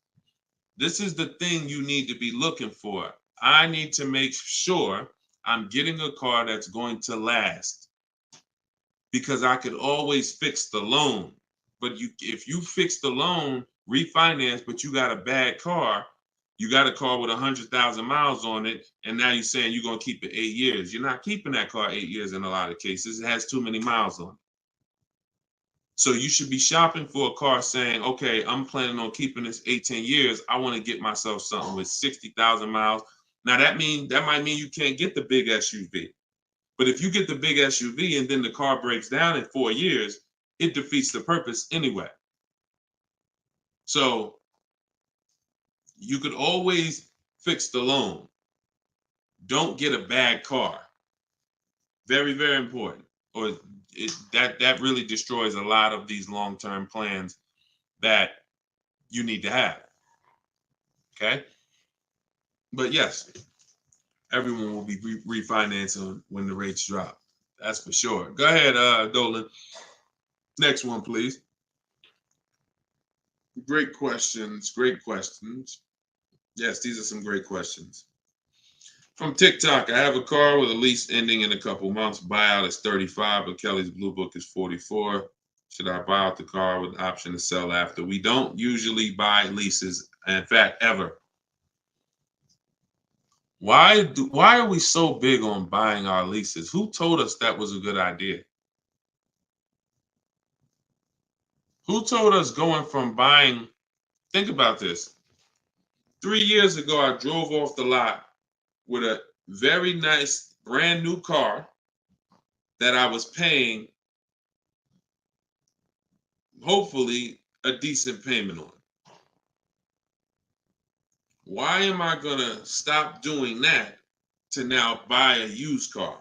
This is the thing you need to be looking for. I need to make sure I'm getting a car that's going to last, because I could always fix the loan. But if you fix the loan, refinance, but you got a bad car. You got a car with 100,000 miles on it, and now you're saying you're going to keep it 8 years. You're not keeping that car 8 years in a lot of cases. It has too many miles on it. So you should be shopping for a car saying, okay, I'm planning on keeping this 18 years. I want to get myself something with 60,000 miles. Now that might mean you can't get the big SUV. But if you get the big SUV and then the car breaks down in 4 years, it defeats the purpose anyway. So you could always fix the loan. Don't get a bad car. Very, very important. Or that really destroys a lot of these long-term plans that you need to have. Okay? But yes, everyone will be refinancing when the rates drop. That's for sure. Go ahead, Dolan. Next one, please. Great questions. Great questions. Yes, these are some great questions. From TikTok, I have a car with a lease ending in a couple months. Buyout is 35, but Kelly's Blue Book is 44. Should I buy out the car with the option to sell after? We don't usually buy leases, in fact, ever. Why are we so big on buying our leases? Who told us that was a good idea? Who told us going from buying? Think about this. 3 years ago, I drove off the lot with a very nice brand new car that I was paying, hopefully, a decent payment on. Why am I going to stop doing that to now buy a used car?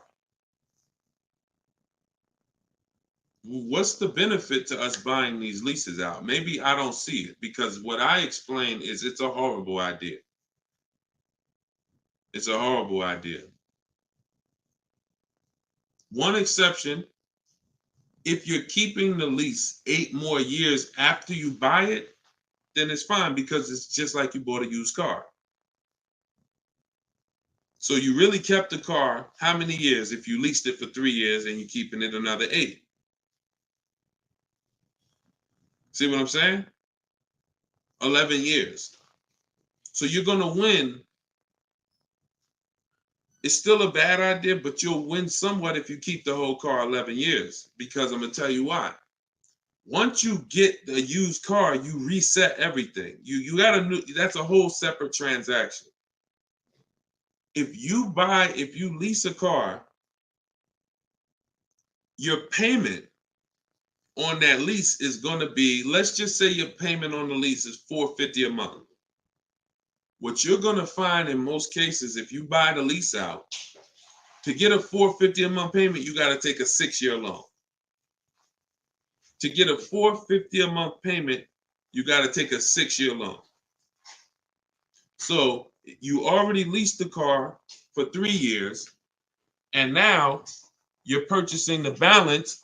What's the benefit to us buying these leases out? Maybe I don't see it, because what I explained is it's a horrible idea. It's a horrible idea. One exception, if you're keeping the lease 8 more years after you buy it, then it's fine, because it's just like you bought a used car. So you really kept the car how many years if you leased it for 3 years and you're keeping it another 8? See what I'm saying? 11 years. So you're going to win. It's still a bad idea, but you'll win somewhat if you keep the whole car 11 years, because I'm going to tell you why. Once you get a used car, you reset everything. You got a new, that's a whole separate transaction. If you lease a car, your payment on that lease is going to be, let's just say your payment on the lease is $450 a month. What you're going to find in most cases, if you buy the lease out, to get a $450 a month payment, you got to take a 6-year loan. To get a $450 a month payment, you got to take a 6-year loan. So you already leased the car for 3 years, and now you're purchasing the balance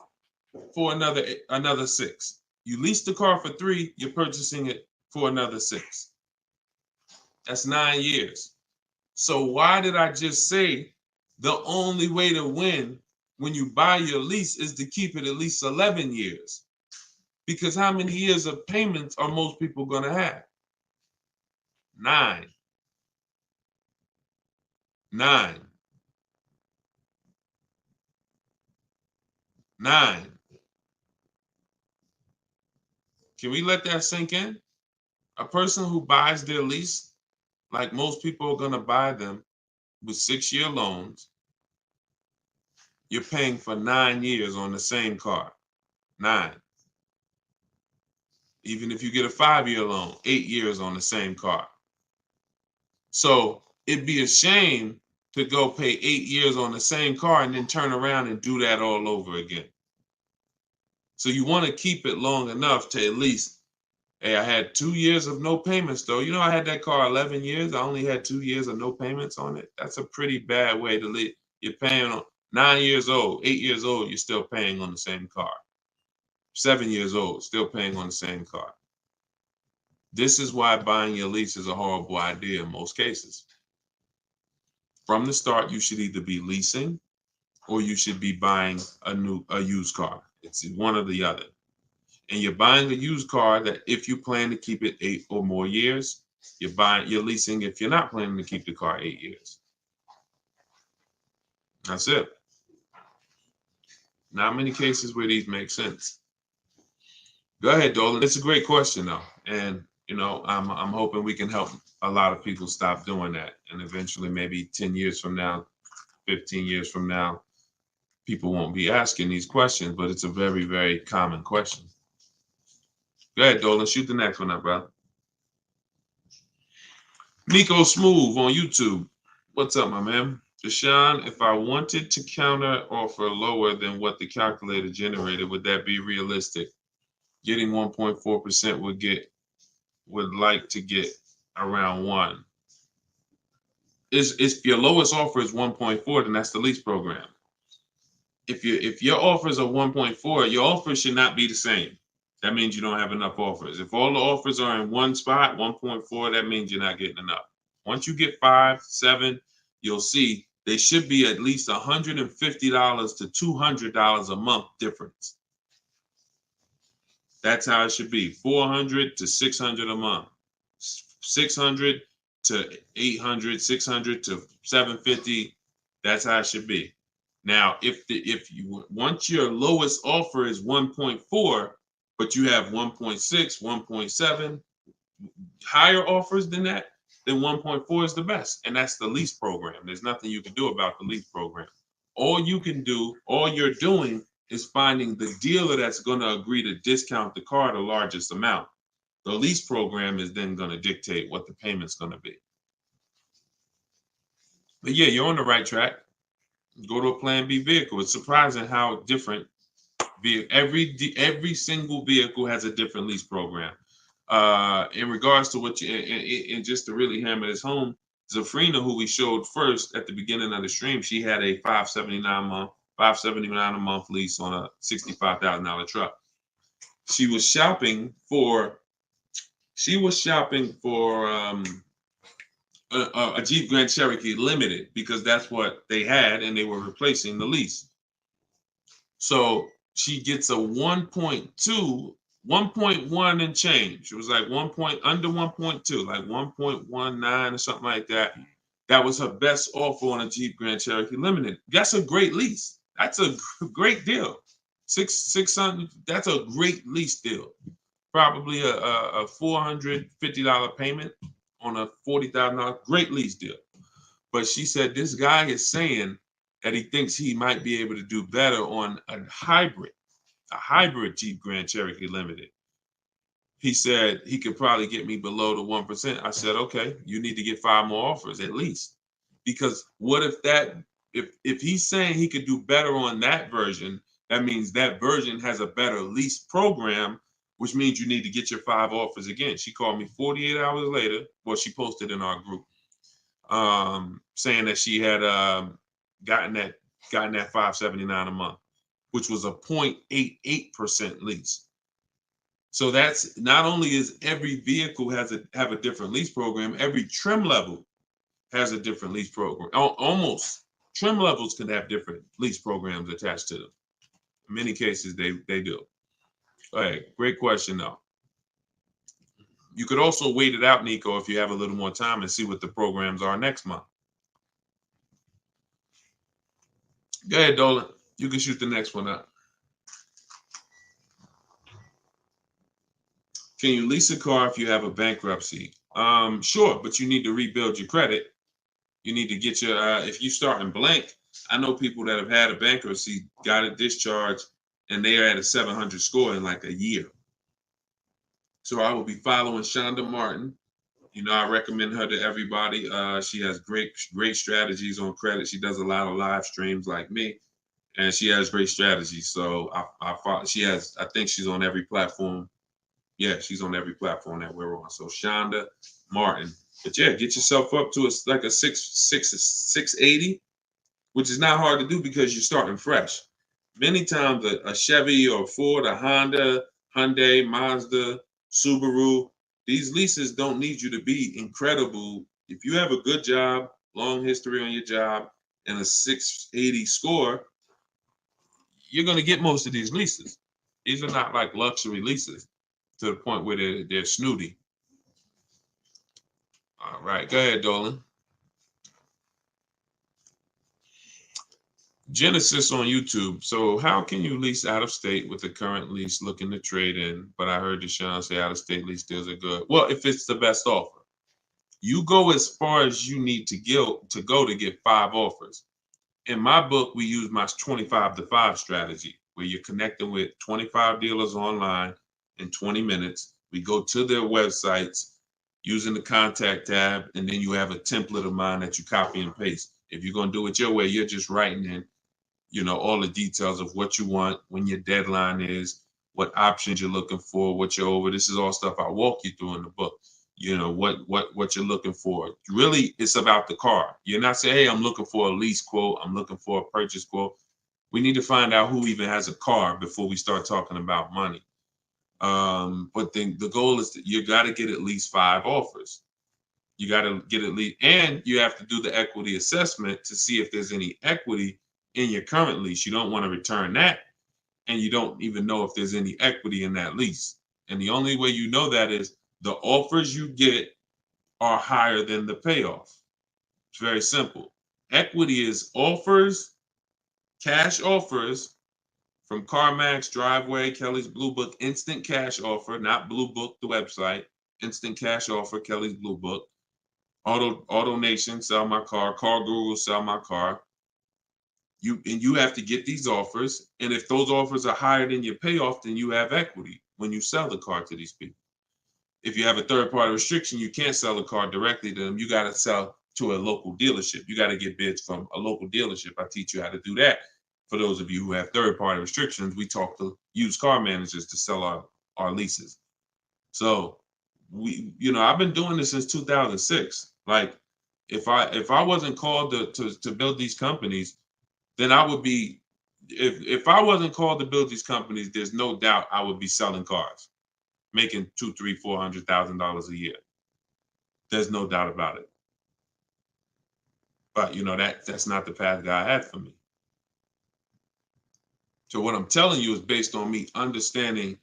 for another 6. You leased the car for 3, you're purchasing it for another 6. That's 9 years. So why did I just say the only way to win when you buy your lease is to keep it at least 11 years? Because how many years of payments are most people going to have? 9. 9. 9. Can we let that sink in? A person who buys their lease, like most people are going to buy them with 6-year loans, you're paying for 9 years on the same car. 9. Even if you get a 5-year loan, 8 years on the same car. So it'd be a shame to go pay 8 years on the same car and then turn around and do that all over again. So you want to keep it long enough to at least, hey, I had 2 years of no payments though. You know, I had that car 11 years. I only had 2 years of no payments on it. That's a pretty bad way to live. You're paying on 9 years old, 8 years old, you're still paying on the same car. 7 years old, still paying on the same car. This is why buying your lease is a horrible idea in most cases. From the start, you should either be leasing or you should be buying a used car. It's one or the other. and you're buying a used car that if you plan to keep it 8 or more years, you're leasing if you're not planning to keep the car 8 years. That's it. Not many cases where these make sense. Go ahead, Dolan. It's a great question though. And I'm hoping we can help a lot of people stop doing that. And eventually maybe 10 years from now, 15 years from now, people won't be asking these questions, but it's a very, very common question. Go ahead, Dolan. Shoot the next one up, brother. Nico Smooth on YouTube. What's up, my man? Deshone, if I wanted to counter offer lower than what the calculator generated, would that be realistic? Getting 1.4% would like to get around 1. If your lowest offer is 1.4, then that's the lease program. If your offers are 1.4, your offers should not be the same. That means you don't have enough offers. If all the offers are in one spot, 1.4, that means you're not getting enough. Once you get 5, 7, you'll see they should be at least $150 to $200 a month difference. That's how it should be. $400 to $600 a month. $600 to $800, $600 to $750. That's how it should be. Now, if you once your lowest offer is 1.4, but you have 1.6, 1.7, higher offers than that, then 1.4 is the best. And that's the lease program. There's nothing you can do about the lease program. All you're doing is finding the dealer that's going to agree to discount the car the largest amount. The lease program is then going to dictate what the payment's going to be. But yeah, you're on the right track. Go to a Plan B vehicle. It's surprising how different every single vehicle has a different lease program. In regards to what and just to really hammer this home, Zafrina, who we showed first at the beginning of the stream, she had a $579 a month lease on a $65,000 truck. She was shopping for a Jeep Grand Cherokee Limited because that's what they had and they were replacing the lease. So she gets a 1.1 and change. It was like under 1.2, like 1.19 or something like that. That was her best offer on a Jeep Grand Cherokee Limited. That's a great lease. That's a great deal. $600. That's a great lease deal. Probably a $450 payment on a $40,000. Great lease deal. But she said this guy is saying that he thinks he might be able to do better on a hybrid Jeep Grand Cherokee Limited. He said he could probably get me below the 1%. I said, okay, you need to get 5 more offers at least. Because what if he's saying he could do better on that version, that means that version has a better lease program, which means you need to get your 5 offers again. She called me 48 hours later. Well, she posted in our group saying that she had gotten that $579 a month, which was a 0.88% lease. So that's not only is every vehicle have a different lease program, every trim level has a different lease program. Almost trim levels can have different lease programs attached to them. In many cases, they do. All right, great question though. You could also wait it out, Nico, if you have a little more time and see what the programs are next month. Go ahead, Dolan. You can shoot the next one up. Can you lease a car if you have a bankruptcy? Sure, but you need to rebuild your credit. You need to get your, if you start in blank, I know people that have had a bankruptcy, got a discharge, and they are at a 700 score in like a year. So I will be following Shonda Martin. I recommend her to everybody. She has great strategies on credit. She does a lot of live streams like me, and she has great strategies. So I think she's on every platform. Yeah, she's on every platform that we're on. So Shonda Martin. But yeah, get yourself up to like a 680, which is not hard to do because you're starting fresh. Many times a Chevy or a Ford, a Honda, Hyundai, Mazda, Subaru, these leases don't need you to be incredible. If you have a good job, long history on your job, and a 680 score, you're going to get most of these leases. These are not like luxury leases to the point where they're snooty. All right, go ahead, Dolan. Genesis on YouTube. So how can you lease out of state with the current lease looking to trade in? But I heard Deshone say out of state lease deals are good. Well, if it's the best offer, you go as far as you need to go to get 5 offers. In my book, we use my 25 to 5 strategy, where you're connecting with 25 dealers online in 20 minutes. We go to their websites using the contact tab, and then you have a template of mine that you copy and paste. If you're going to do it your way, you're just writing in, all the details of what you want, when your deadline is, what options you're looking for, what you're over. This is all stuff I walk you through in the book. What you're looking for. Really, it's about the car. You're not saying, hey, I'm looking for a lease quote, I'm looking for a purchase quote. We need to find out who even has a car before we start talking about money. But then the goal is that you got to get at least 5 offers. You got to get at least, and you have to do the equity assessment to see if there's any equity in your current lease. You don't want to return that, and you don't even know if there's any equity in that lease. And the only way you know that is the offers you get are higher than the payoff. It's very simple. Equity is offers, cash offers from CarMax, Driveway, Kelly's Blue Book, instant cash offer, not Blue Book, the website, instant cash offer, Kelly's Blue Book, Auto Nation, sell my car, Car Guru, sell my car. You have to get these offers, and if those offers are higher than your payoff, then you have equity when you sell the car to these people. If you have a third-party restriction, you can't sell the car directly to them. You got to sell to a local dealership. You got to get bids from a local dealership. I teach you how to do that. For those of you who have third-party restrictions, we talk to used car managers to sell our leases. So I've been doing this since 2006. Like, if I wasn't called to build these companies, then I would be. If I wasn't called to build these companies, there's no doubt I would be selling cars, making $200,000, $300,000, $400,000 a year. There's no doubt about it. But that's not the path God had for me. So what I'm telling you is based on me understanding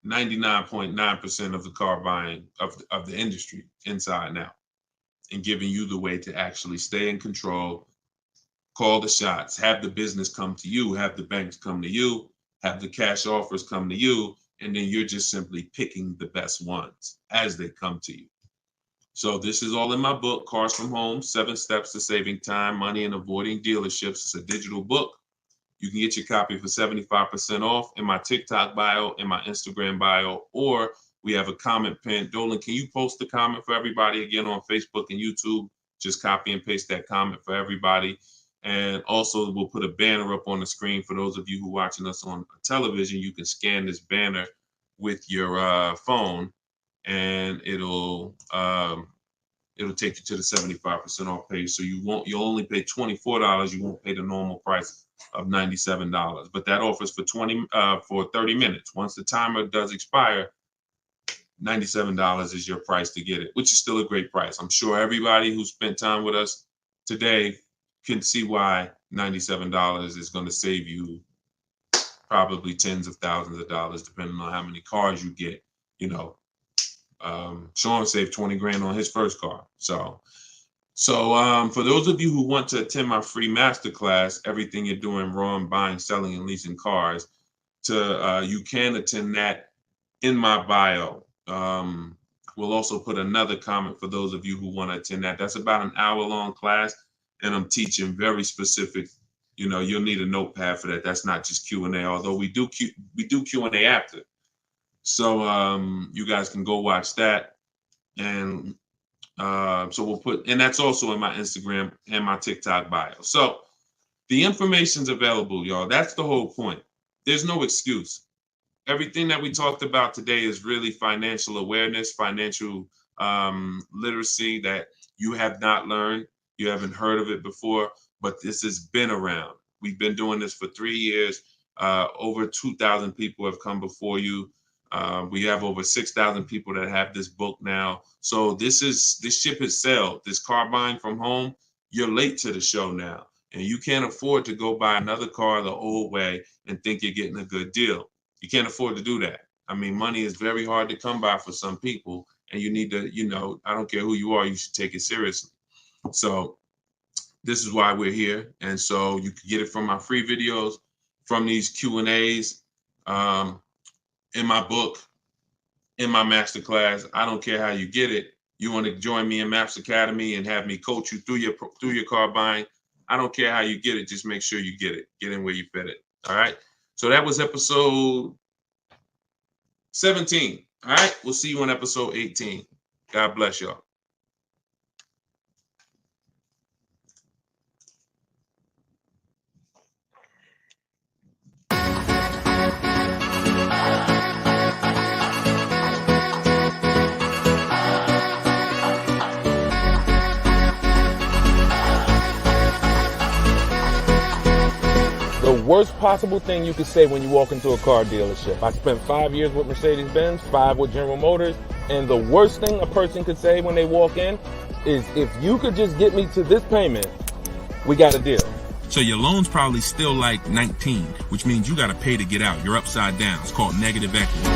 99.9% of the car buying of the industry inside and out, and giving you the way to actually stay in control, call the shots, have the business come to you, have the banks come to you, have the cash offers come to you, and then you're just simply picking the best ones as they come to you. So this is all in my book, Cars from Home, 7 Steps to Saving Time, Money, and Avoiding Dealerships. It's a digital book. You can get your copy for 75% off in my TikTok bio, in my Instagram bio, or we have a comment pin. Dolan, can you post the comment for everybody again on Facebook and YouTube? Just copy and paste that comment for everybody. And also we'll put a banner up on the screen for those of you who are watching us on television. You can scan this banner with your phone, and it'll take you to the 75% off page. So you'll only pay $24. You won't pay the normal price of $97. But that offers for 30 minutes. Once the timer does expire, $97 is your price to get it, which is still a great price. I'm sure everybody who spent time with us today can see why $97 is going to save you probably tens of thousands of dollars, depending on how many cars you get. Sean saved 20 grand on his first car. So for those of you who want to attend my free masterclass, Everything You're Doing Wrong, Buying, Selling, and Leasing Cars, you can attend that in my bio. We'll also put another comment for those of you who want to attend that. That's about an hour-long class, and I'm teaching very specific. You'll need a notepad for that. That's not just Q&A, although we do Q&A after. So you guys can go watch that, and so we'll put, and that's also in my Instagram and my TikTok bio. So the information's available, y'all. That's the whole point. There's no excuse. Everything that we talked about today is really financial awareness, financial literacy that you have not learned. You haven't heard of it before, but this has been around. We've been doing this for 3 years. Over 2,000 people have come before you. We have over 6,000 people that have this book now. So this ship has sailed. This car buying from home, you're late to the show now. And you can't afford to go buy another car the old way and think you're getting a good deal. You can't afford to do that. I mean, money is very hard to come by for some people, and you need to, I don't care who you are, you should take it seriously. So this is why we're here. And so you can get it from my free videos, from these Q&As, in my book, in my masterclass. I don't care how you get it. You want to join me in Maps Academy and have me coach you through your car buying. I don't care how you get it. Just make sure you get it. Get in where you fit it. All right. So that was episode 17. All right. We'll see you on episode 18. God bless y'all. The worst possible thing you could say when you walk into a car dealership. I spent 5 years with Mercedes-Benz, 5 with General Motors, and the worst thing a person could say when they walk in is, if you could just get me to this payment, we got a deal. So your loan's probably still like 19, which means you got to pay to get out. You're upside down. It's called negative equity.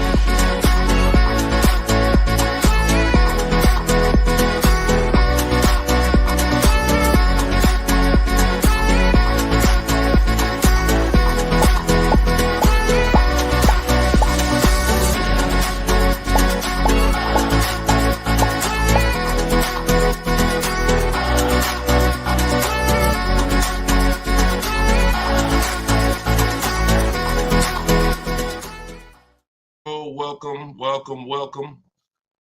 Welcome.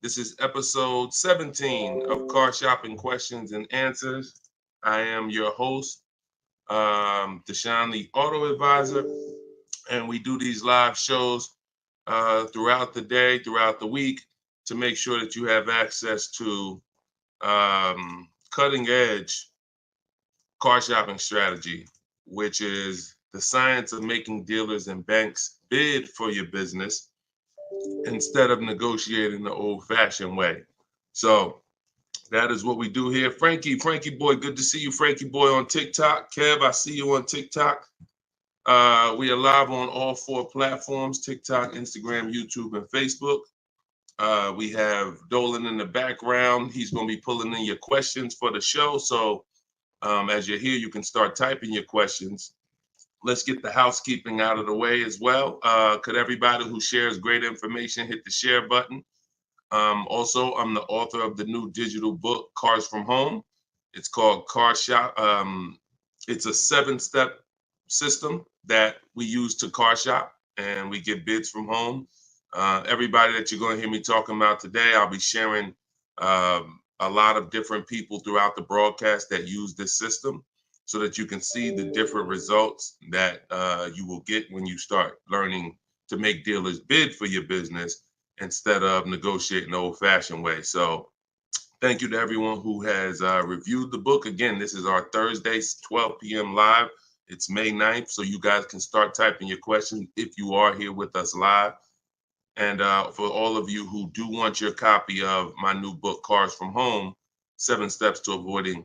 This is episode 17 of Car Shopping Questions and Answers. I am your host, Deshone the Auto Advisor, and we do these live shows throughout the day, throughout the week, to make sure that you have access to cutting edge car shopping strategy, which is the science of making dealers and banks bid for your business instead of negotiating the old-fashioned way. So that is what we do here. Frankie boy, good to see you, Frankie boy, on TikTok. Kev, I see you on TikTok. We are live on all 4 platforms: TikTok, Instagram, YouTube, and Facebook. We have Dolan in the background. He's going to be pulling in your questions for the show. So as you're here, you can start typing your questions. Let's get the housekeeping out of the way as well. Could everybody who shares great information hit the share button? Also, I'm the author of the new digital book, Cars from Home. It's called Car Shop. It's a 7-step system that we use to car shop, and we get bids from home. Everybody that you're going to hear me talking about today, I'll be sharing a lot of different people throughout the broadcast that use this system, so that you can see the different results that you will get when you start learning to make dealers bid for your business instead of negotiating the old-fashioned way. So thank you to everyone who has reviewed the book. Again, this is our Thursday, 12 p.m. live. It's May 9th, so you guys can start typing your questions if you are here with us live. And for all of you who do want your copy of my new book, Cars from Home, 7 steps to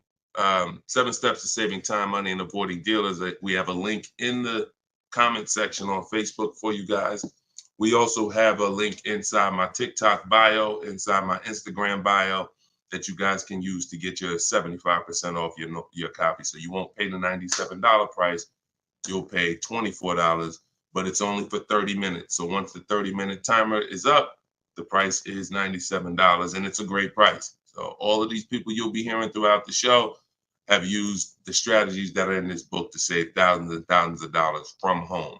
saving time, money, and avoiding dealers. We have a link in the comment section on Facebook for you guys. We also have a link inside my TikTok bio, inside my Instagram bio, that you guys can use to get your 75% off your copy. So you won't pay the $97 price. You'll pay $24, but it's only for 30 minutes. So once the 30-minute timer is up, the price is $97, and it's a great price. So all of these people you'll be hearing throughout the show have used the strategies that are in this book to save thousands and thousands of dollars from home.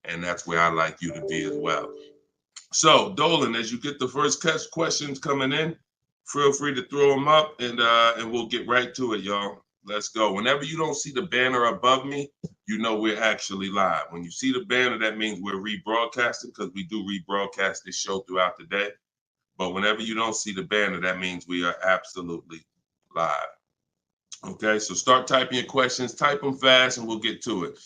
And that's where I'd like you to be as well. So Dolan, as you get the first questions coming in, feel free to throw them up, and we'll get right to it, y'all. Let's go. Whenever you don't see the banner above me, you know we're actually live. When you see the banner, that means we're rebroadcasting, because we do rebroadcast this show throughout the day. But whenever you don't see the banner, that means we are absolutely live. Okay, so start typing your questions. Type them fast, and we'll get to it.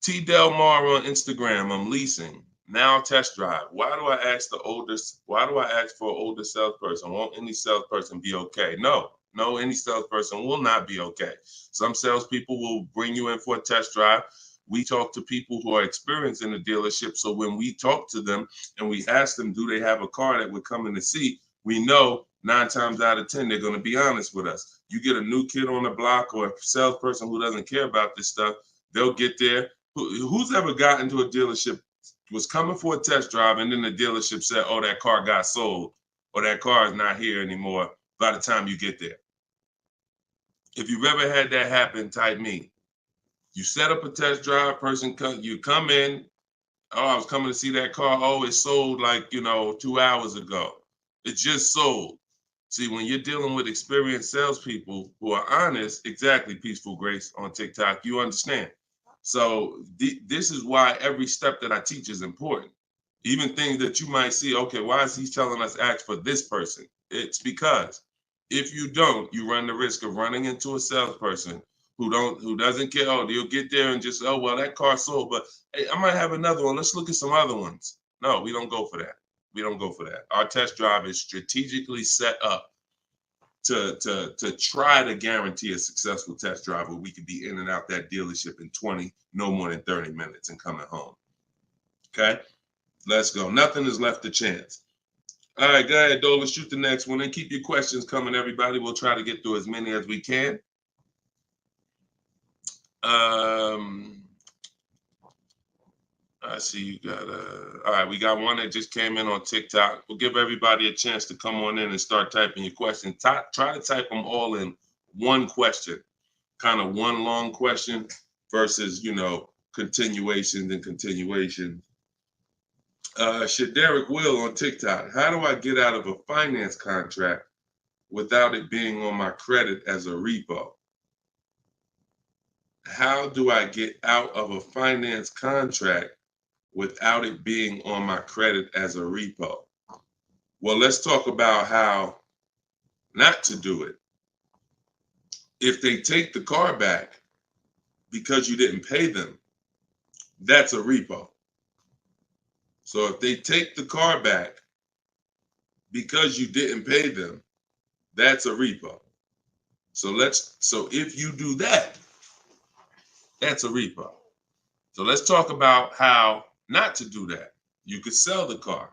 T. Del Mar on Instagram. I'm leasing. Now test drive. Why do I ask for an older salesperson? Won't any salesperson be okay? No, any salesperson will not be okay. Some salespeople will bring you in for a test drive, we talk to people who are experienced in the dealership. So when we talk to them and we ask them, do they have a car that would come in to see, we know 9 times out of 10, they're going to be honest with us. You get a new kid on the block or a salesperson who doesn't care about this stuff, they'll get there. Who's ever gotten to a dealership, was coming for a test drive, and then the dealership said, oh, that car got sold, or that car is not here anymore by the time you get there? If you've ever had that happen, type me. You set up a test drive, you come in, oh, I was coming to see that car. Oh, it sold like, 2 hours ago. It just sold. See, when you're dealing with experienced salespeople who are honest, exactly, Peaceful Grace on TikTok, you understand. So this is why every step that I teach is important. Even things that you might see, okay, why is he telling us ask for this person? It's because if you don't, you run the risk of running into a salesperson who doesn't care. Oh, they'll get there and just, oh, well, that car sold, but hey, I might have another one. Let's look at some other ones. No, we don't go for that. We don't go for that. Our test drive is strategically set up to try to guarantee a successful test drive where we can be in and out that dealership in 20, no more than 30 minutes and coming home. Okay, let's go. Nothing is left to chance. All right, go ahead, Dole. Let's shoot the next one and keep your questions coming, everybody. We'll try to get through as many as we can. I see you got all right, we got one that just came in on TikTok. We'll give everybody a chance to come on in and start typing your questions. Try to type them all in one question, kind of one long question versus, continuations and continuations. Shaderick Will on TikTok. How do I get out of a finance contract without it being on my credit as a repo? How do I get out of a finance contract without it being on my credit as a repo? Well, let's talk about how not to do it. If they take the car back because you didn't pay them, that's a repo. So if they take the car back because you didn't pay them, that's a repo. So if you do that, that's a repo. So let's talk about how not to do that. You could sell the car.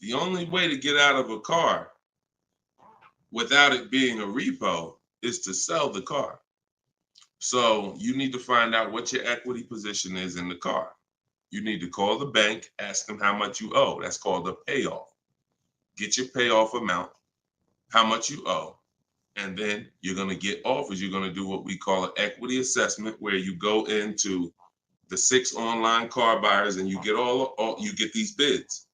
The only way to get out of a car without it being a repo is to sell the car. So you need to find out what your equity position is in the car. You need to call the bank, ask them how much you owe. That's called a payoff. Get your payoff amount, how much you owe, and then you're going to get offers. You're going to do what we call an equity assessment, where you go into the 6 online car buyers and you get you get these bids.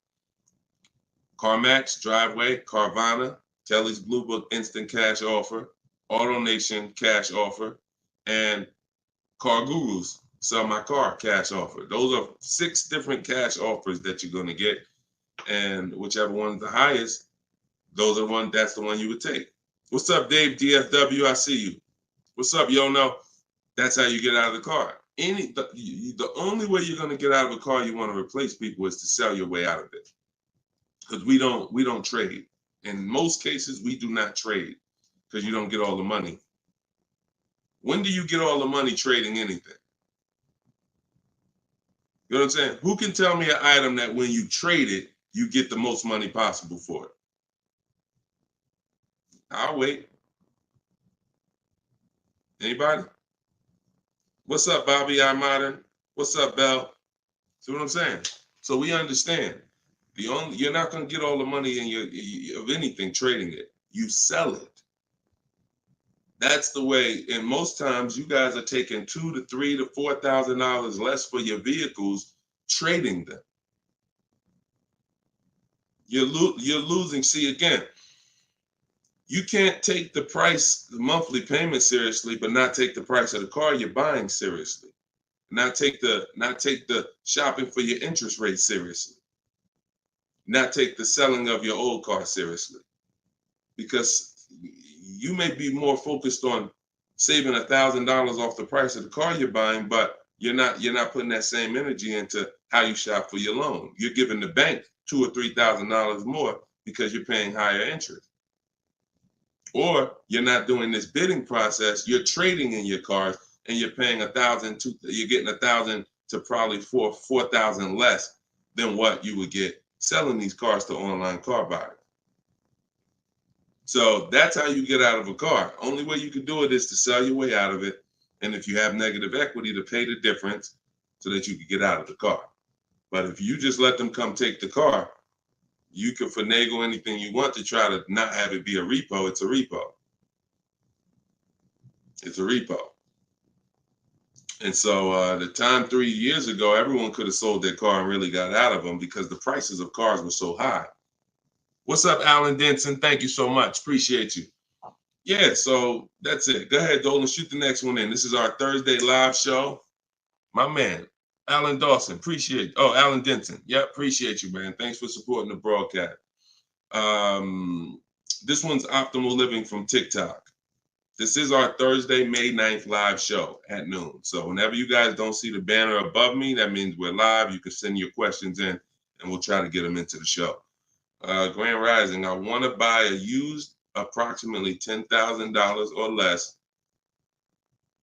CarMax, Driveway, Carvana, Kelly's Blue Book Instant Cash Offer, AutoNation Cash Offer, and Car Guru's Sell My Car Cash Offer. Those are 6 different cash offers that you're going to get, and whichever one's the highest, that's the one you would take. What's up, Dave DFW? I see you. What's up, Yono? That's how you get out of the car. The only way you're going to get out of a car you want to replace people is to sell your way out of it. Because we don't trade. In most cases, we do not trade because you don't get all the money. When do you get all the money trading anything? You know what I'm saying? Who can tell me an item that when you trade it, you get the most money possible for it? I'll wait. Anybody? What's up, Bobby I Modern? What's up, Bell? See what I'm saying? So we understand. You're not going to get all the money of anything trading it. You sell it. That's the way. And most times, you guys are taking $2,000 to $3,000 to $4,000 less for your vehicles, trading them. You're losing. See, again, you can't take the monthly payment seriously, but not take the price of the car you're buying seriously. Not take the shopping for your interest rate seriously. Not take the selling of your old car seriously. Because you may be more focused on saving $1,000 off the price of the car you're buying, but you're not putting that same energy into how you shop for your loan. You're giving the bank $2,000 or $3,000 more because you're paying higher interest. Or you're not doing this bidding process. You're trading in your cars. and you're paying $1,000, you're getting $1,000 to probably $4,000 less than what you would get selling these cars to online car buyers. So that's how you get out of a car. Only way you can do it is to sell your way out of it, and if you have negative equity, to pay the difference so that you can get out of the car. But if you just let them come take the car, you can finagle anything you want to try to not have it be a repo. It's a repo. It's a repo. And so the time 3 years ago, everyone could have sold their car and really got out of them because the prices of cars were so high. What's up, Alan Denson? Thank you so much. Appreciate you. Yeah, so that's it. Go ahead, Dolan. Shoot the next one in. This is our Thursday live show. My man, Alan Dawson. Appreciate you. Oh, Alan Denson. Yeah, appreciate you, man. Thanks for supporting the broadcast. This one's Optimal Living from TikTok. This is our Thursday, May 9th live show at noon. So whenever you guys don't see the banner above me, that means we're live. You can send your questions in, and we'll try to get them into the show. Grand Rising, I want to buy a used approximately $10,000 or less,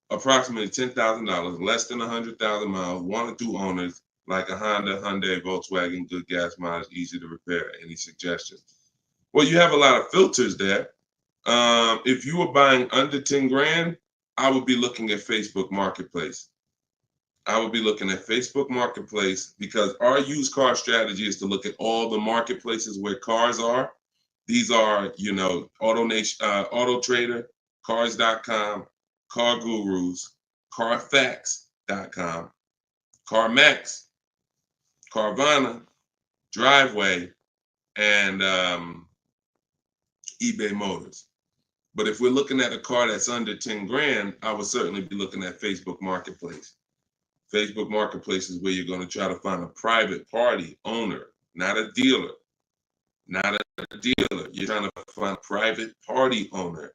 approximately $10,000, less than 100,000 miles, 1 or 2 owners, like a Honda, Hyundai, Volkswagen, good gas mileage, easy to repair. Any suggestions? Well, you have a lot of filters there. If you were buying under 10 grand, I would be looking at Facebook Marketplace. I would be looking at Facebook Marketplace because our used car strategy is to look at all the marketplaces where cars are. These are, you know, Auto Nation, Auto Trader, Cars.com, Car Gurus, Carfax.com, CarMax, Carvana, Driveway, and eBay Motors. But if we're looking at a car that's under 10 grand, I would certainly be looking at Facebook Marketplace. Facebook Marketplace is where you're going to try to find a private party owner, not a dealer. Not a dealer. You're trying to find a private party owner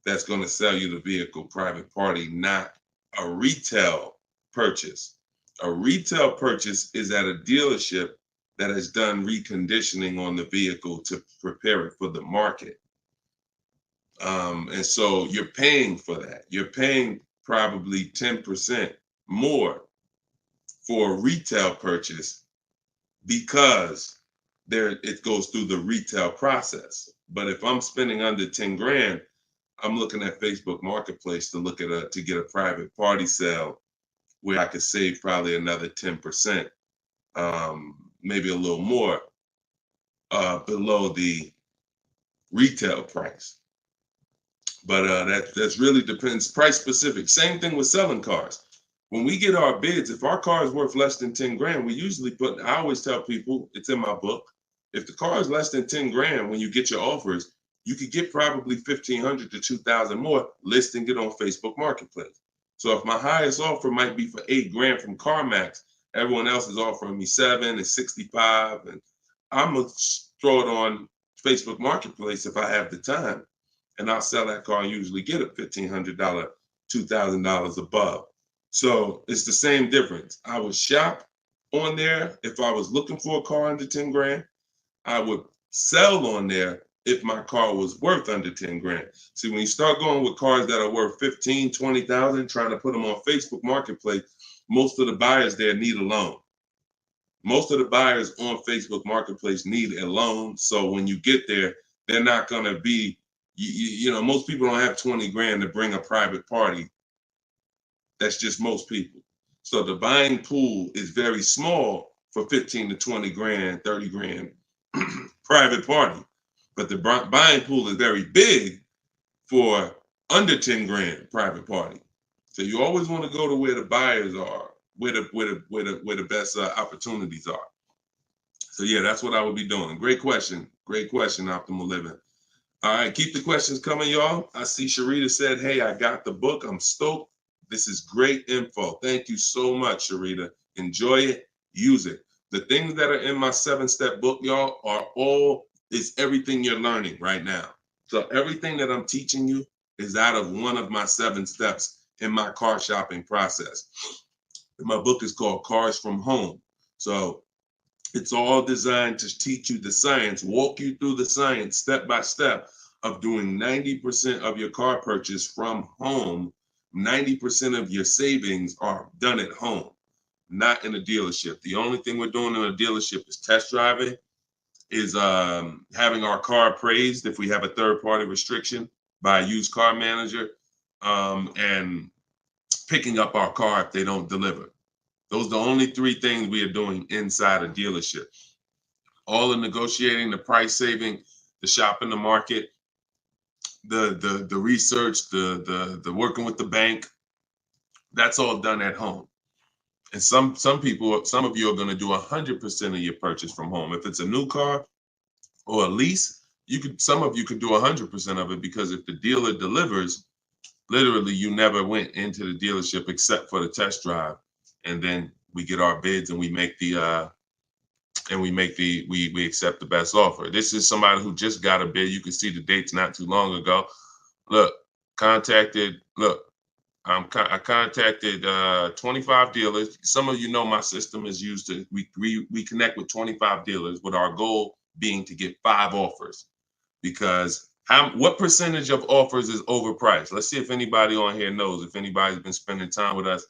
that's going to sell you the vehicle, private party, not a retail purchase. A retail purchase is at a dealership that has done reconditioning on the vehicle to prepare it for the market. And so you're paying for that. You're paying probably 10% more for a retail purchase because it goes through the retail process. But if I'm spending under 10 grand, I'm looking at Facebook Marketplace to look at to get a private party sale where I could save probably another 10%, maybe a little more below the retail price. But that's really depends, price specific. Same thing with selling cars. When we get our bids, if our car is worth less than 10 grand, we usually I always tell people, it's in my book, if the car is less than 10 grand, when you get your offers, you could get probably 1,500 to 2,000 more listing it on Facebook Marketplace. So if my highest offer might be for 8 grand from CarMax, everyone else is offering me 7 and 65, and I'm gonna throw it on Facebook Marketplace if I have the time, and I'll sell that car and usually get a $1,500, $2,000 above. So it's the same difference. I would shop on there if I was looking for a car under 10 grand. I would sell on there if my car was worth under 10 grand. See, when you start going with cars that are worth 15, 20,000, trying to put them on Facebook Marketplace, most of the buyers there need a loan. Most of the buyers on Facebook Marketplace need a loan. So when you get there, they're not going to be, you know, most people don't have 20 grand to bring a private party. That's just most people. So the buying pool is very small for 15 to 20 grand, 30 grand private party. But the buying pool is very big for under 10 grand private party. So you always want to go to where the buyers are, where the best opportunities are. So yeah, that's what I would be doing. Great question, Optimal Living. All right, keep the questions coming, y'all. I see Sharita said, hey, I got the book. I'm stoked. This is great info. Thank you so much, Sharita. Enjoy it, use it. The things that are in my 7-step book, y'all, is everything you're learning right now. So everything that I'm teaching you is out of one of my 7 steps in my car shopping process. My book is called Cars from Home. So it's all designed to teach you the science, walk you through the science step by step of doing 90% of your car purchase from home, 90% of your savings are done at home, not in a dealership. The only thing we're doing in a dealership is test driving, is having our car appraised if we have a third-party restriction by a used car manager, and picking up our car if they don't deliver. Those are the only three things we are doing inside a dealership. All the negotiating, the price saving, the shopping the market, the research, the working with the bank, that's all done at home. And some people, some of you are going to do 100% of your purchase from home. If it's a new car or a lease, some of you could do 100% of it, because if the dealer delivers, literally you never went into the dealership except for the test drive, and then we get our bids and we accept the best offer. This is somebody who just got a bid. You can see the dates not too long ago. I contacted 25 dealers. Some of you know my system is used to, we connect with 25 dealers, with our goal being to get 5 offers. Because what percentage of offers is overpriced? Let's see if anybody on here knows. If anybody's been spending time with us,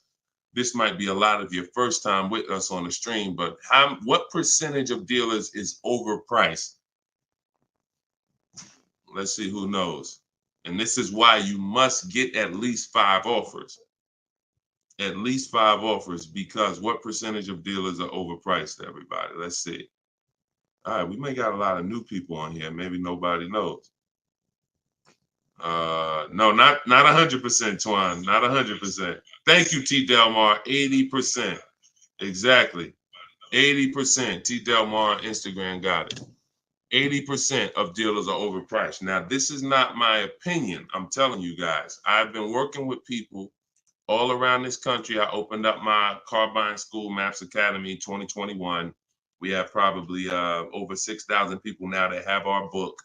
this might be a lot of your first time with us on the stream, but what percentage of dealers is overpriced? Let's see who knows. And this is why you must get at least 5 offers. At least 5 offers, because what percentage of dealers are overpriced, everybody? Let's see. All right, we may got a lot of new people on here. Maybe nobody knows. No, not 100%, Twan. Not 100%. Thank you, T. Delmar. 80%. Exactly. 80%. T. Delmar Instagram got it. 80% of dealers are overpriced. Now, this is not my opinion. I'm telling you guys. I've been working with people all around this country. I opened up my car buying school, Maps Academy, 2021. We have probably over 6,000 people now that have our book.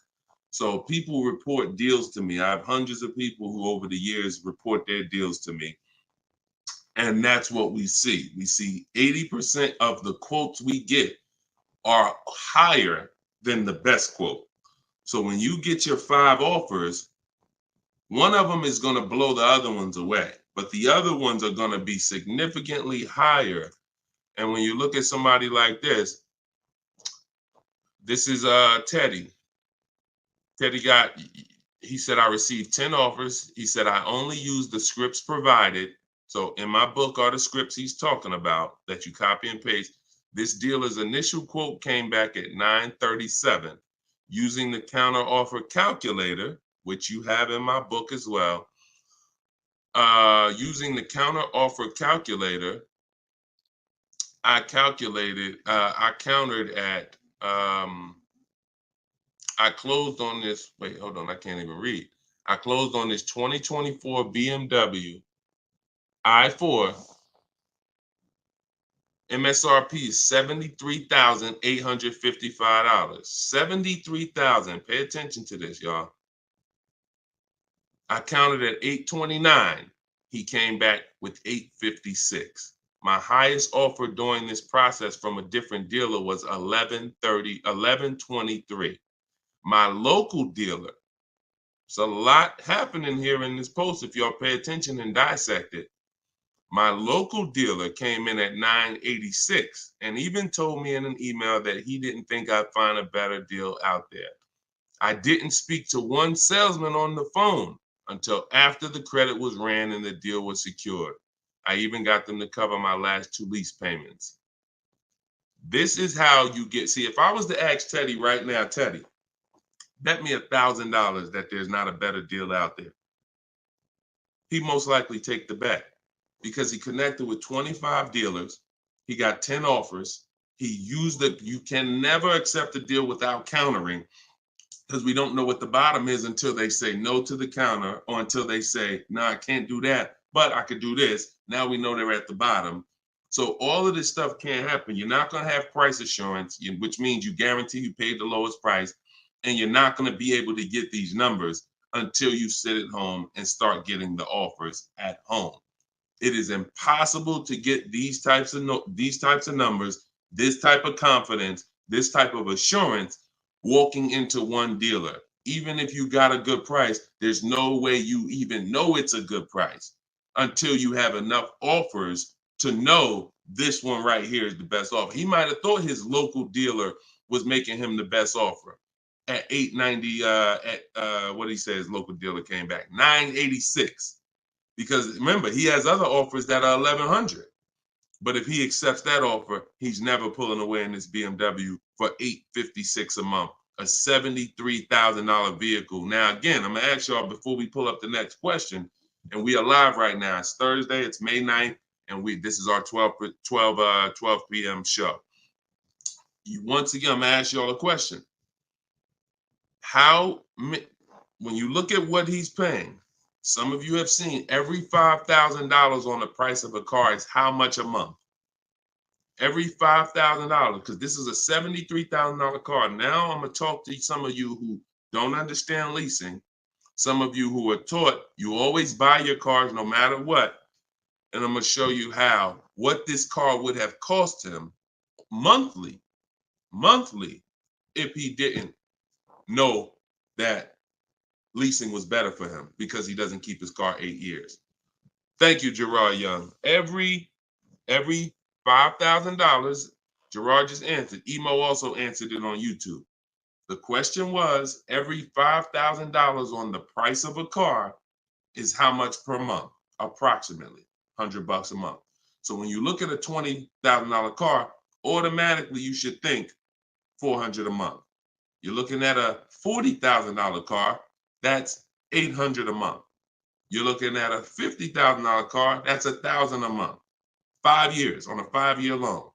So people report deals to me. I have hundreds of people who over the years report their deals to me. And that's what we see. We see 80% of the quotes we get are higher than the best quote. So when you get your 5 offers, one of them is going to blow the other ones away, but the other ones are going to be significantly higher. And when you look at somebody like this is Teddy. Teddy he said, I received 10 offers. He said, I only used the scripts provided. So in my book are the scripts he's talking about that you copy and paste. This dealer's initial quote came back at 937. Using the counter offer calculator, which you have in my book as well. Using the counter offer calculator, I countered at, I closed on this, wait, hold on, I can't even read. I closed on this 2024 BMW i4. MSRP is $73,855. $73,000. Pay attention to this, y'all. I counted at 829. He came back with 856. My highest offer during this process from a different dealer was 1123. My local dealer, it's a lot happening here in this post if y'all pay attention and dissect it. My local dealer came in at 986 and even told me in an email that he didn't think I'd find a better deal out there. I didn't speak to one salesman on the phone until after the credit was ran and the deal was secured. I even got them to cover my last 2 lease payments. This is how you get, see, if I was to ask Teddy right now, Teddy, bet me $1,000 that there's not a better deal out there. He'd most likely take the bet because he connected with 25 dealers. He got 10 offers. He used it. You can never accept a deal without countering, because we don't know what the bottom is until they say no to the counter, or until they say, no, I can't do that, but I could do this. Now we know they're at the bottom. So all of this stuff can't happen. You're not going to have price assurance, which means you guarantee you paid the lowest price, and you're not going to be able to get these numbers until you sit at home and start getting the offers at home. It is impossible to get these types of numbers, this type of confidence, this type of assurance walking into one dealer. Even if you got a good price, there's no way you even know it's a good price. until you have enough offers to know this one right here is the best offer. He might have thought his local dealer was making him the best offer at 890. What did he say? His local dealer came back 986, because remember he has other offers that are 1100. But if he accepts that offer, he's never pulling away in this BMW for $856 a month, a $73,000 vehicle. Now, again, I'm gonna ask y'all before we pull up the next question, and we are live right now. It's Thursday, it's May 9th, and this is our 12 p.m. show. Once again, I'm gonna ask y'all a question. When you look at what he's paying, some of you have seen every $5,000 on the price of a car is how much a month? Every $5,000, because this is a $73,000 car. Now I'm going to talk to some of you who don't understand leasing, some of you who are taught you always buy your cars no matter what, and I'm going to show you what this car would have cost him monthly, if he didn't know that leasing was better for him because he doesn't keep his car 8 years. Thank you, Gerard Young. Every $5,000, Gerard just answered. Emo also answered it on YouTube. The question was, every $5,000 on the price of a car is how much per month? Approximately $100 a month. So when you look at a $20,000 car, automatically you should think $400 a month. You're looking at a $40,000 car, that's $800 a month. You're looking at a $50,000 car, that's $1,000 a month. 5 years on a 5-year loan.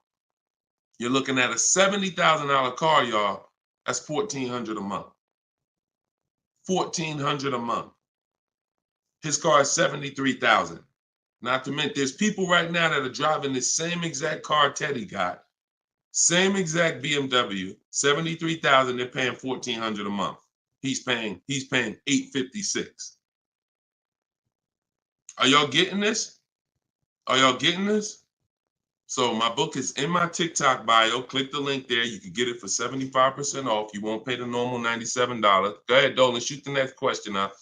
You're looking at a $70,000 car, y'all. That's $1,400 a month. $1,400 a month. His car is $73,000. Not to mention, there's people right now that are driving this same exact car Teddy got, same exact BMW, $73,000. They're paying $1,400 a month. He's paying $856. Are y'all getting this? Are y'all getting this? So my book is in my TikTok bio. Click the link there. You can get it for 75% off. You won't pay the normal $97. Go ahead, Dolan, shoot the next question up.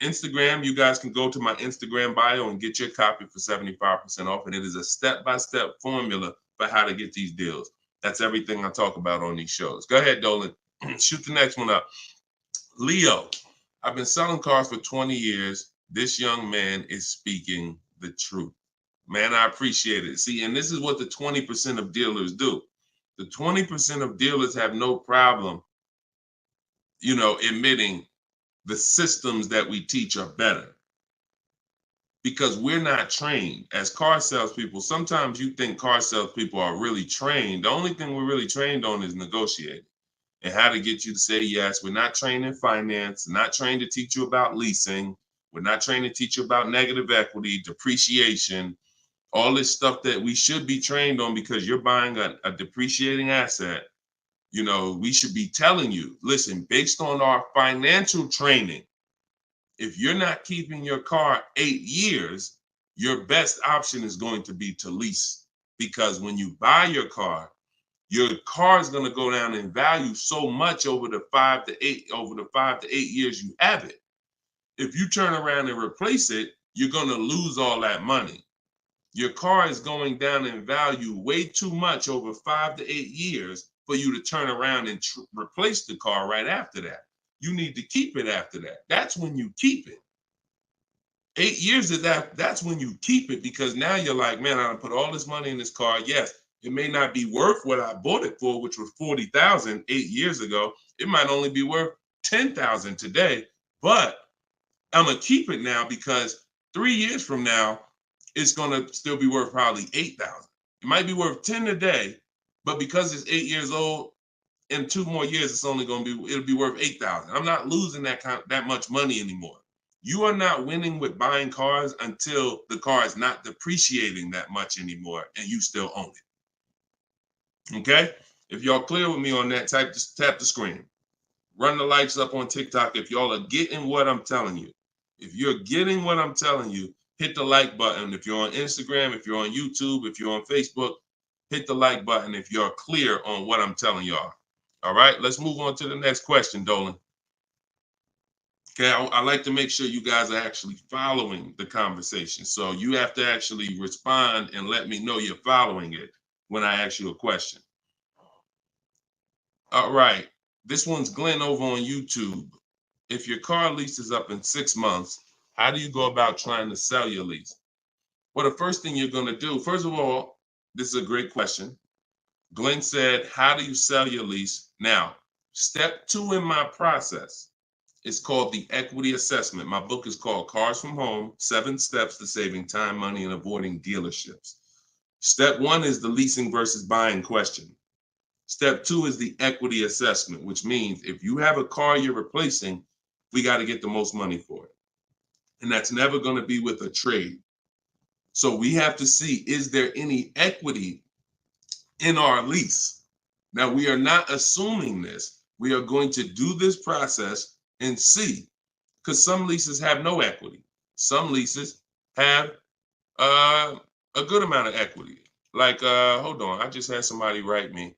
Instagram, you guys can go to my Instagram bio and get your copy for 75% off. And it is a step-by-step formula for how to get these deals. That's everything I talk about on these shows. Go ahead, Dolan. Shoot the next one up. Leo, I've been selling cars for 20 years. This young man is speaking the truth. Man, I appreciate it. See, and this is what the 20% of dealers do. The 20% of dealers have no problem, admitting the systems that we teach are better. Because we're not trained as car salespeople. Sometimes you think car salespeople are really trained. The only thing we're really trained on is negotiating and how to get you to say yes. We're not trained in finance, not trained to teach you about leasing. We're not trained to teach you about negative equity, depreciation, all this stuff that we should be trained on, because you're buying a depreciating asset. We should be telling you, listen, based on our financial training, if you're not keeping your car 8 years, your best option is going to be to lease. Because when you buy your car is going to go down in value so much over the 5 to 8 years you have it. If you turn around and replace it, you're going to lose all that money. Your car is going down in value way too much over 5 to 8 years for you to turn around and replace the car right after that. You need to keep it after that. That's when you keep it. 8 years of that's when you keep it, because now you're like, man, I put all this money in this car. Yes, it may not be worth what I bought it for, which was $40,000 8 years ago. It might only be worth $10,000 today, but I'm gonna keep it now because 3 years from now, it's gonna still be worth probably $8,000. It might be worth 10 today, but because it's 8 years old, in 2 more years, it'll be worth $8,000. I'm not losing that much money anymore. You are not winning with buying cars until the car is not depreciating that much anymore and you still own it. Okay? If y'all clear with me on that, just tap the screen. Run the lights up on TikTok if y'all are getting what I'm telling you. If you're getting what I'm telling you, hit the like button. If you're on Instagram, if you're on YouTube, if you're on Facebook, hit the like button if you're clear on what I'm telling y'all. All right, let's move on to the next question, Dolan. Okay, I like to make sure you guys are actually following the conversation. So you have to actually respond and let me know you're following it when I ask you a question. All right, this one's Glenn over on YouTube. If your car lease is up in 6 months, how do you go about trying to sell your lease? Well, the first thing you're going to do, first of all, this is a great question. Glenn said, how do you sell your lease? Now, step 2 in my process. It's called the equity assessment. My book is called Cars from Home, 7 Steps to Saving Time, Money, and Avoiding Dealerships. Step 1 is the leasing versus buying question. Step 2 is the equity assessment, which means if you have a car you're replacing, we got to get the most money for it. And that's never going to be with a trade. So we have to see, is there any equity in our lease? Now, we are not assuming this. We are going to do this process and see, because some leases have no equity. Some leases have a good amount of equity. Like, hold on, I just had somebody write me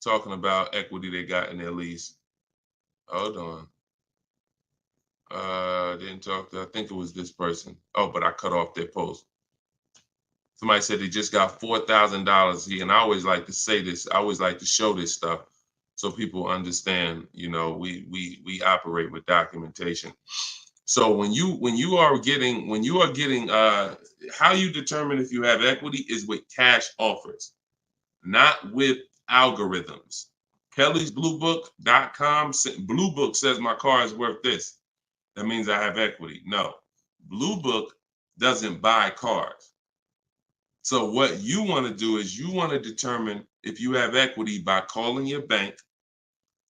talking about equity they got in their lease. Hold on. Didn't talk to, I think it was this person. Oh, but I cut off their post. Somebody said they just got $4,000. And I always like to say this. I always like to show this stuff so people understand. You know, we operate with documentation. So when you are getting how you determine if you have equity is with cash offers, not with algorithms. Kelly's bluebook.com. Blue Book says my car is worth this. That means I have equity. No, Blue Book doesn't buy cars. So what you want to do is you want to determine if you have equity by calling your bank.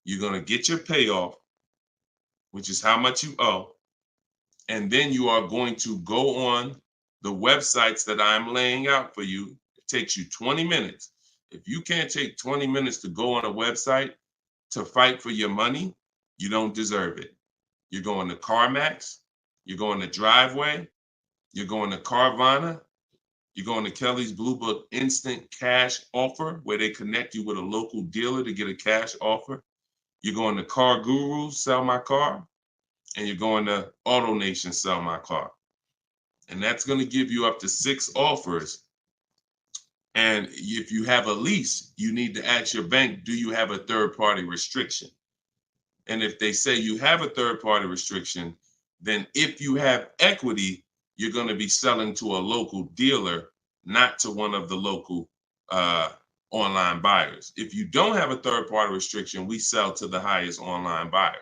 You're going to get your payoff, which is how much you owe. And then you are going to go on the websites that I'm laying out for you. It takes you 20 minutes. If you can't take 20 minutes to go on a website to fight for your money, you don't deserve it. You're going to CarMax, you're going to Driveway, you're going to Carvana, you're going to Kelly's Blue Book Instant Cash Offer, where they connect you with a local dealer to get a cash offer. You're going to Car Gurus, Sell My Car, and you're going to Auto Nation, Sell My Car. And that's going to give you up to 6 offers. And if you have a lease, you need to ask your bank, do you have a third-party restriction? And if they say you have a third-party restriction, then if you have equity, you're going to be selling to a local dealer, not to one of the local online buyers. If you don't have a third-party restriction, we sell to the highest online buyer.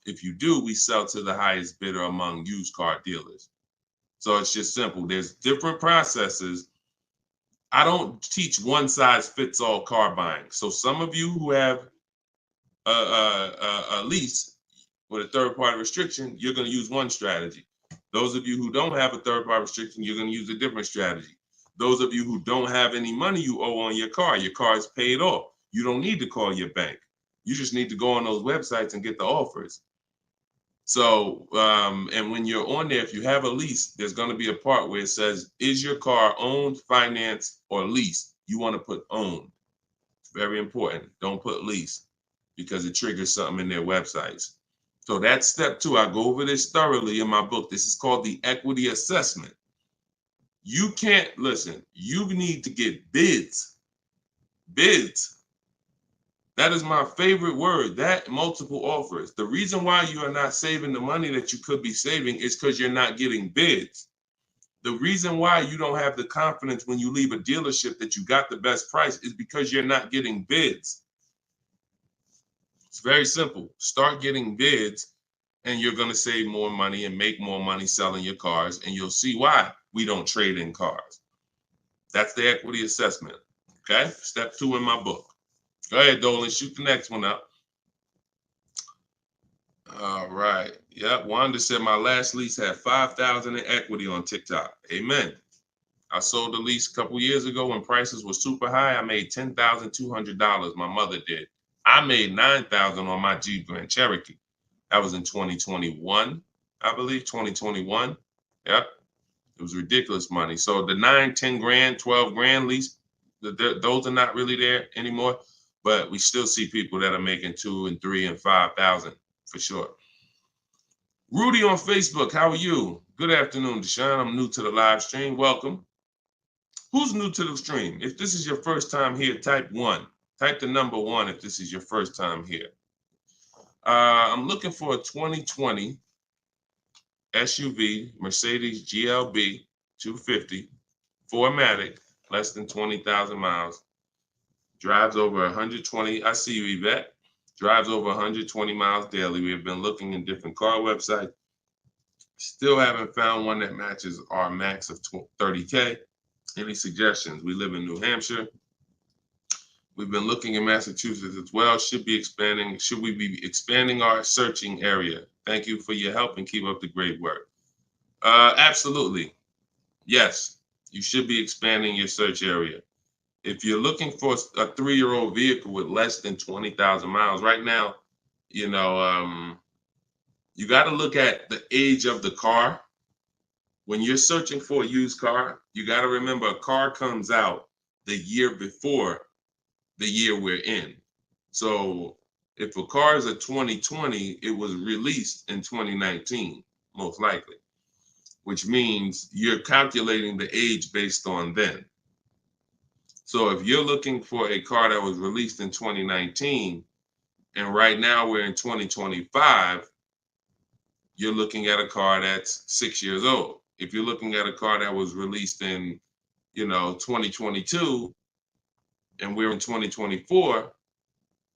If you do, we sell to the highest bidder among used car dealers. So it's just simple. There's different processes. I don't teach one size fits all car buying. So some of you who have a lease with a third party restriction, you're going to use one strategy. Those of you who don't have a third party restriction, you're going to use a different strategy. Those of you who don't have any money you owe on your car is paid off. You don't need to call your bank. You just need to go on those websites and get the offers. So, and when you're on there, if you have a lease, there's going to be a part where it says, is your car owned, financed, or leased? You want to put owned. It's very important. Don't put lease because it triggers something in their websites. So that's step 2. I go over this thoroughly in my book. This is called the equity assessment. You can't, listen, you need to get bids. Bids. That is my favorite word, that multiple offers. The reason why you are not saving the money that you could be saving is because you're not getting bids. The reason why you don't have the confidence when you leave a dealership that you got the best price is because you're not getting bids. It's very simple. Start getting bids and you're going to save more money and make more money selling your cars, and you'll see why we don't trade in cars. That's the equity assessment. Okay? Step 2 in my book. Go ahead, Dolan. Shoot the next one up. All right. Yep. Wanda said my last lease had 5,000 in equity on TikTok. Amen. I sold the lease a couple years ago when prices were super high. I made $10,200. My mother did. I made $9,000 on my Jeep Grand Cherokee. That was in 2021, I believe. 2021. Yep. It was ridiculous money. So the 9, 10 grand, 12 grand lease, those are not really there anymore. But we still see people that are making 2 and 3 and 5,000 for sure. Rudy on Facebook, how are you? Good afternoon, Deshone. I'm new to the live stream. Welcome. Who's new to the stream? If this is your first time here, type 1. Type the number 1 if this is your first time here. I'm looking for a 2020 SUV, Mercedes GLB 250, 4MATIC, less than 20,000 miles. Drives over 120. I see you, Yvette. Drives over 120 miles daily. We have been looking in different car websites. Still haven't found one that matches our max of 30K. Any suggestions? We live in New Hampshire. We've been looking in Massachusetts as well. Should we be expanding our searching area? Thank you for your help and keep up the great work. Absolutely. Yes, you should be expanding your search area. If you're looking for a 3-year-old vehicle with less than 20,000 miles, right now, you know, you got to look at the age of the car. When you're searching for a used car, you got to remember a car comes out the year before the year we're in. So if a car is a 2020, it was released in 2019, most likely, which means you're calculating the age based on then. So if you're looking for a car that was released in 2019, and right now we're in 2025, you're looking at a car that's 6 years old. If you're looking at a car that was released in, 2022, and we're in 2024,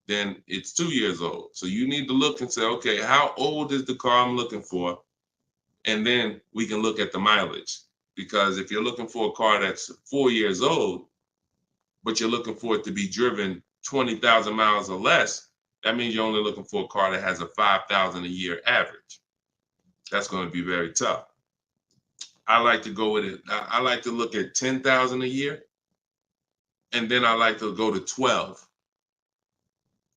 then it's 2 years old. So you need to look and say, okay, how old is the car I'm looking for? And then we can look at the mileage. Because if you're looking for a car that's 4 years old, but you're looking for it to be driven 20,000 miles or less, that means you're only looking for a car that has a 5,000 a year average. That's going to be very tough. I like to go with it. I like to look at 10,000 a year, and then I like to go to 12.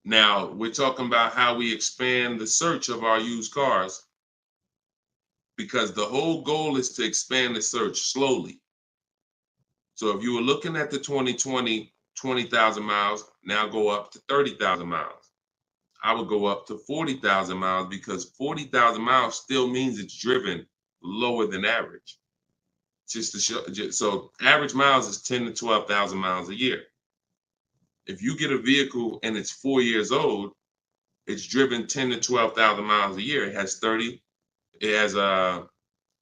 Now, we're talking about how we expand the search of our used cars, because the whole goal is to expand the search slowly. So if you were looking at the 2020, 20,000 miles, now go up to 30,000 miles. I would go up to 40,000 miles, because 40,000 miles still means it's driven lower than average. Just to show, so average miles is 10 to 12,000 miles a year. If you get a vehicle and it's 4 years old, it's driven 10 to 12,000 miles a year. It has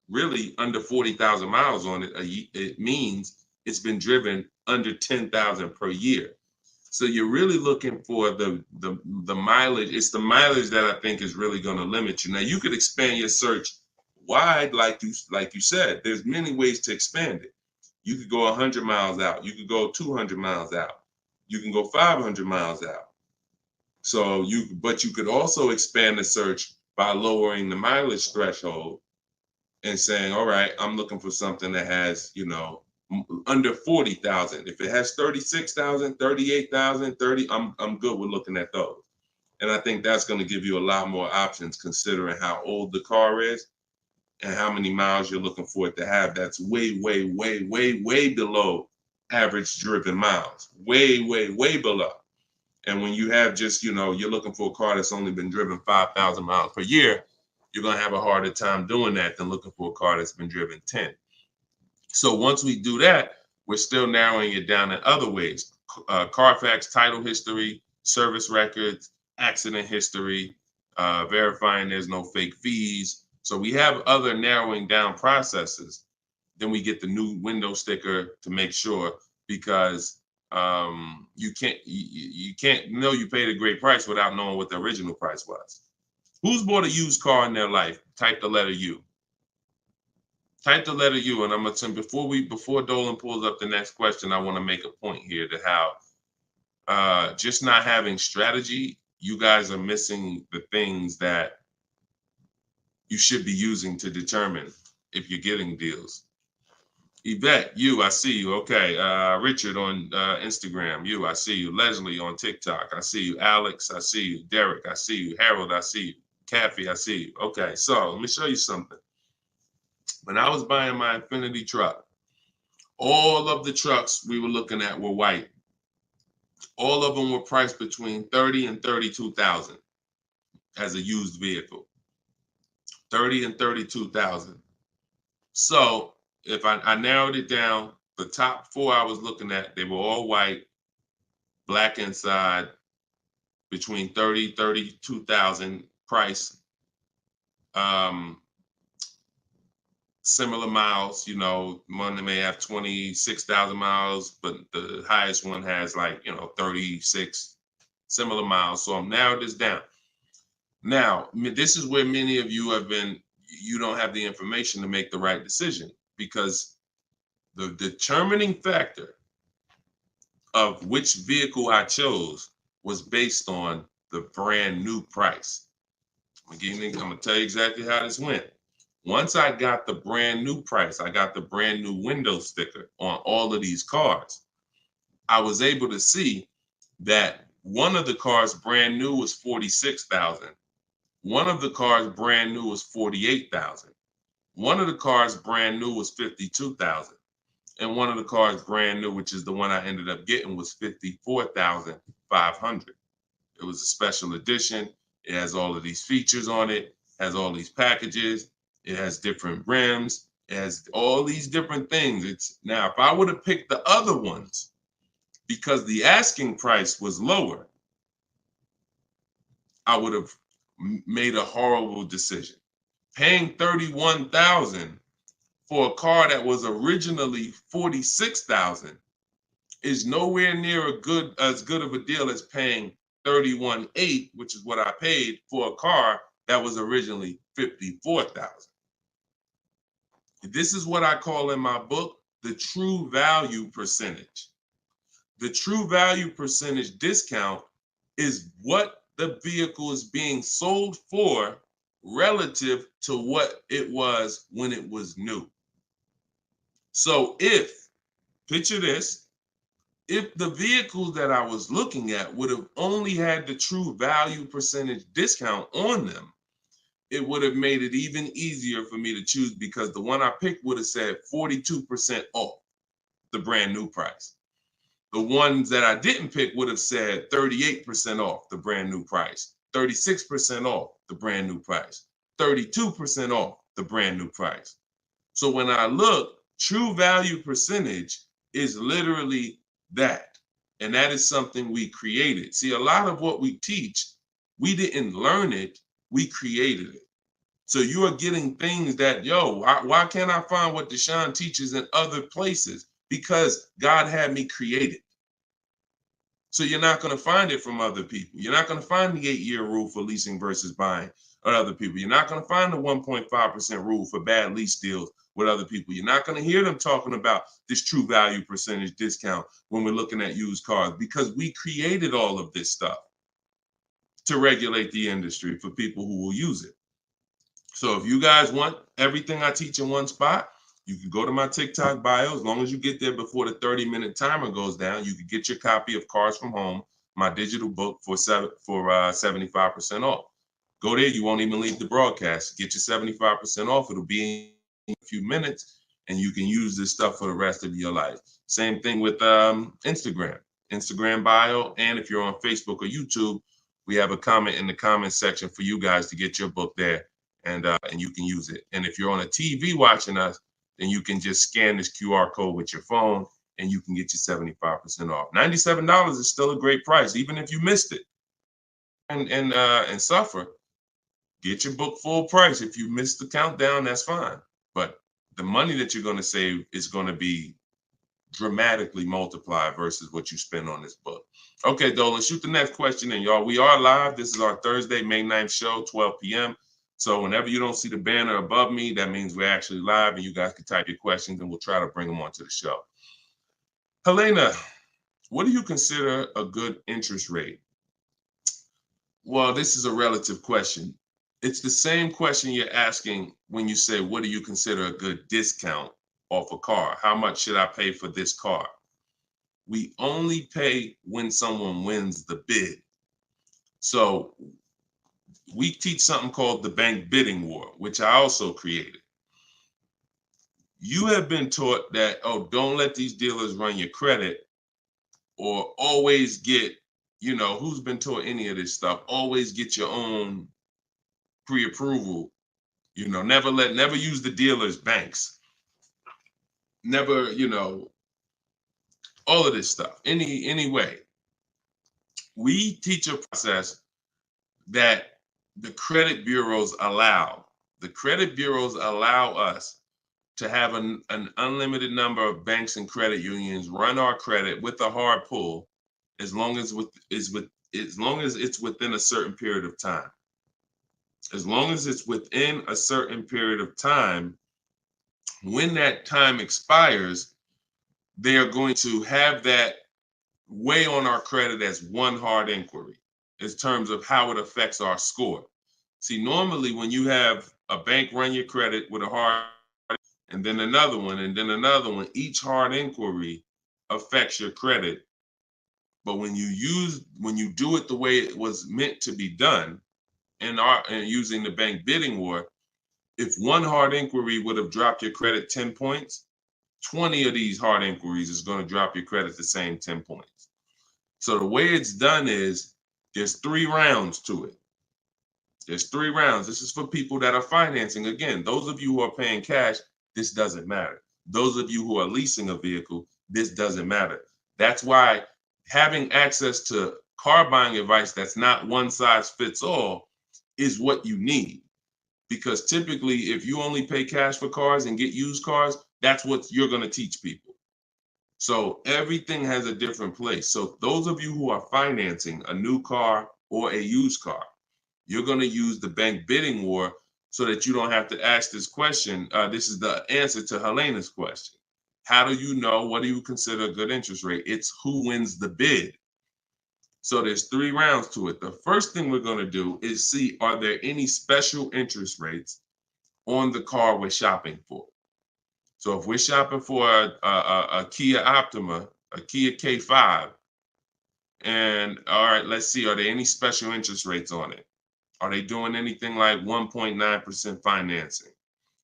really under 40,000 miles on it. It means it's been driven under 10,000 per year. So you're really looking for the mileage. It's the mileage that I think is really going to limit you. Now you could expand your search wide, like you said. There's many ways to expand it. You could go 100 miles out. You could go 200 miles out. You can go 500 miles out. So but you could also expand the search by lowering the mileage threshold and saying, all right, I'm looking for something that has, under 40,000. If it has 36,000, 38,000, 30, I'm good with looking at those. And I think that's going to give you a lot more options, considering how old the car is and how many miles you're looking for it to have. That's way, way, way, way, way below average driven miles. Way, way, way below. And when you have just, you're looking for a car that's only been driven 5,000 miles per year, you're going to have a harder time doing that than looking for a car that's been driven 10. So once we do that, we're still narrowing it down in other ways. Carfax title history, service records, accident history, verifying there's no fake fees. So we have other narrowing down processes. Then we get the new window sticker to make sure, because you can't know you paid a great price without knowing what the original price was. Who's bought a used car in their life? Type the letter U. Type the letter U, and I'm gonna tell before Dolan pulls up the next question, I want to make a point here to how just not having strategy, you guys are missing the things that you should be using to determine if you're getting deals. Yvette, you, I see you. Okay. Richard on Instagram, you, I see you. Leslie on TikTok, I see you. Alex, I see you. Derek, I see you. Harold, I see you. Kathy, I see you. Okay, so let me show you something. When I was buying my Infiniti truck, all of the trucks we were looking at were white. All of them were priced between 30 and 32,000 as a used vehicle. 30 and 32,000. So if I narrowed it down, the top four I was looking at, they were all white, black inside, between 30, 32,000 price. Similar miles, you know, one may have 26,000 miles, but the highest one has like, 36 similar miles. So I'm narrowed this down. Now, this is where many of you you don't have the information to make the right decision, because the determining factor of which vehicle I chose was based on the brand new price. I'm gonna tell you exactly how this went. Once I got the brand new price, I got the brand new window sticker on all of these cars, I was able to see that one of the cars brand new was 46,000. One of the cars brand new was 48,000. One of the cars brand new was 52,000. And one of the cars brand new, which is the one I ended up getting, was 54,500. It was a special edition. It has all of these features on it, has all these packages. It has different rims. It has all these different things. Now, if I would have picked the other ones, because the asking price was lower, I would have made a horrible decision. Paying 31,000 for a car that was originally 46,000 is nowhere near as good of a deal as paying 31,800, which is what I paid for a car that was originally 54,000. This is what I call in my book the true value percentage. The true value percentage discount is what the vehicle is being sold for relative to what it was when it was new. So picture this, if the vehicles that I was looking at would have only had the true value percentage discount on them, it would have made it even easier for me to choose, because the one I picked would have said 42% off the brand new price. The ones that I didn't pick would have said 38% off the brand new price, 36% off the brand new price, 32% off the brand new price. So when I look, true value percentage is literally that. And that is something we created. See, a lot of what we teach, we didn't learn it, we created it. So you are getting things that, why can't I find what Deshone teaches in other places? Because God had me create it. So you're not going to find it from other people. You're not going to find the 8-year rule for leasing versus buying or other people. You're not going to find the 1.5% rule for bad lease deals with other people. You're not going to hear them talking about this true value percentage discount when we're looking at used cars, because we created all of this stuff to regulate the industry for people who will use it. So if you guys want everything I teach in one spot, you can go to my TikTok bio. As long as you get there before the 30-minute timer goes down, you can get your copy of Cars from Home, my digital book, for 75% off. Go there. You won't even leave the broadcast. Get your 75% off. It'll be in a few minutes, and you can use this stuff for the rest of your life. Same thing with Instagram bio. And if you're on Facebook or YouTube, we have a comment in the comment section for you guys to get your book there, and you can use it. And if you're on a TV watching us, then you can just scan this QR code with your phone, and you can get your 75% off. $97 is still a great price, even if you missed it and suffer. Get your book full price. If you missed the countdown, that's fine. But the money that you're going to save is going to be dramatically multiplied versus what you spend on this book. Okay, Dolan, shoot the next question in, y'all. We are live. This is our Thursday, May 9th show, 12 p.m. So whenever you don't see the banner above me, that means we're actually live, and you guys can type your questions and we'll try to bring them onto the show. Helena, what do you consider a good interest rate? Well, this is a relative question. It's the same question you're asking when you say, what do you consider a good discount off a car? How much should I pay for this car? We only pay when someone wins the bid. So we teach something called the bank bidding war, which I also created. You have been taught that, don't let these dealers run your credit, or always get, who's been taught any of this stuff? Always get your own pre-approval, never use the dealer's banks. Never, all of this stuff. Anyway, we teach a process that the credit bureaus allow. The credit bureaus allow us to have an unlimited number of banks and credit unions run our credit with a hard pull, as long as it's within a certain period of time. As long as it's within a certain period of time, when that time expires, they are going to have that weigh on our credit as one hard inquiry in terms of how it affects our score. See, normally when you have a bank run your credit with a hard, and then another one, and then another one, each hard inquiry affects your credit. But when you do it the way it was meant to be done, and using the bank bidding war, if one hard inquiry would have dropped your credit 10 points, 20 of these hard inquiries is going to drop your credit the same 10 points. So the way it's done is there's 3 rounds to it. There's 3 rounds. This is for people that are financing. Again, those of you who are paying cash, this doesn't matter. Those of you who are leasing a vehicle, this doesn't matter. That's why having access to car buying advice that's not one size fits all is what you need. Because typically, if you only pay cash for cars and get used cars, that's what you're going to teach people. So everything has a different place. So those of you who are financing a new car or a used car, you're going to use the bank bidding war so that you don't have to ask this question. This is the answer to Helena's question. How do you know? What do you consider a good interest rate? It's who wins the bid. So there's 3 rounds to it. The first thing we're going to do is see, are there any special interest rates on the car we're shopping for? So if we're shopping for a Kia Optima, a Kia K5, and all right, let's see, are there any special interest rates on it? Are they doing anything like 1.9% financing?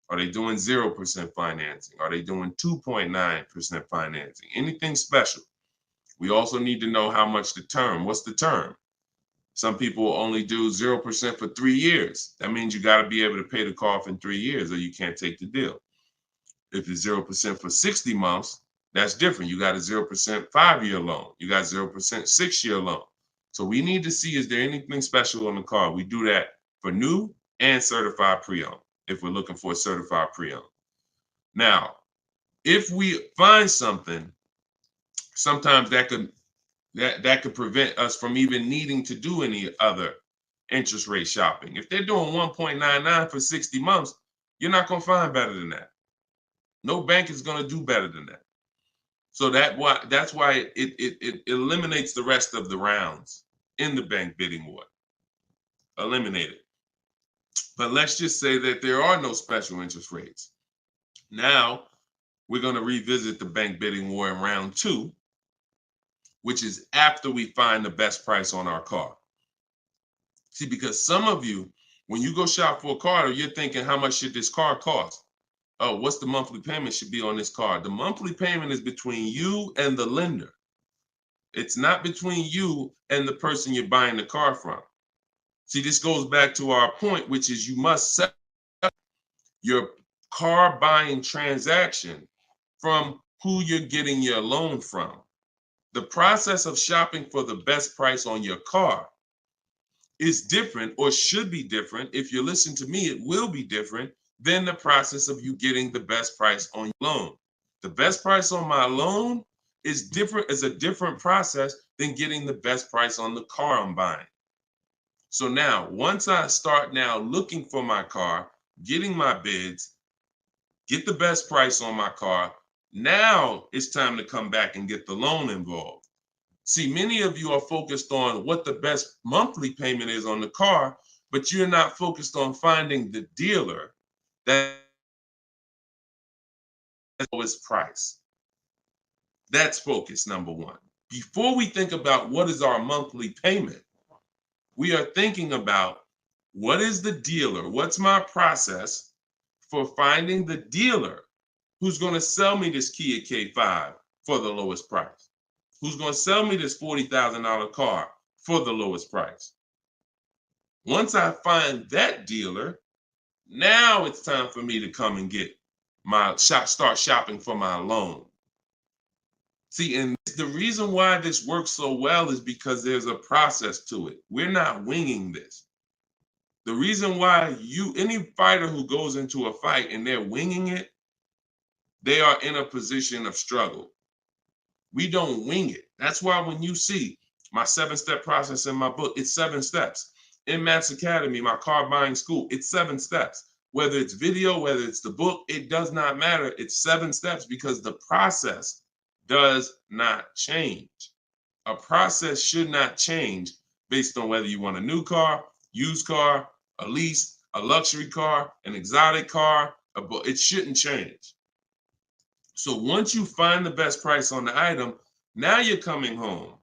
Are they doing 0% financing? Are they doing 2.9% financing? Anything special? We also need to know how much the term. What's the term? Some people only do 0% for 3 years. That means you got to be able to pay the car off in 3 years or you can't take the deal. If it's 0% for 60 months, that's different. You got a 0% 5-year loan. You got 0% 6-year loan. So we need to see, is there anything special on the car? We do that for new and certified pre-owned, if we're looking for a certified pre-owned. Now, if we find something, sometimes that could prevent us from even needing to do any other interest rate shopping. If they're doing 1.99 for 60 months, you're not going to find better than that. No bank is going to do better than that. So that's why it eliminates the rest of the rounds in the bank bidding war. Eliminate it. But let's just say that there are no special interest rates. Now we're going to revisit the bank bidding war in round 2, which is after we find the best price on our car. See, because some of you, when you go shop for a car, you're thinking, how much should this car cost? Oh, what's the monthly payment should be on this car? The monthly payment is between you and the lender. It's not between you and the person you're buying the car from. See, this goes back to our point, which is you must set up your car buying transaction from who you're getting your loan from. The process of shopping for the best price on your car is different, or should be different. If you listen to me, it will be different than the process of you getting the best price on your loan. The best price on my loan is a different process than getting the best price on the car I'm buying. So now, once I start now looking for my car, getting my bids, get the best price on my car, now it's time to come back and get the loan involved. See, many of you are focused on what the best monthly payment is on the car, but you're not focused on finding the dealer that has the lowest price. That's focus number 1. Before we think about what is our monthly payment, we are thinking about what is the dealer? What's my process for finding the dealer who's going to sell me this Kia K5 for the lowest price? Who's going to sell me this $40,000 car for the lowest price? Once I find that dealer, Now it's time for me to come and get start shopping for my loan. See, and the reason why this works so well is because there's a process to it. We're not winging this. The reason why any fighter who goes into a fight and they're winging it, they are in a position of struggle. We don't wing it. That's why when you see my 7-step process in my book, it's 7 steps. In Matt's Academy, my car buying school, it's 7 steps. Whether it's video, whether it's the book, it does not matter. It's 7 steps because the process does not change. A process should not change based on whether you want a new car, used car, a lease, a luxury car, an exotic car. It shouldn't change. So once you find the best price on the item, now you're coming home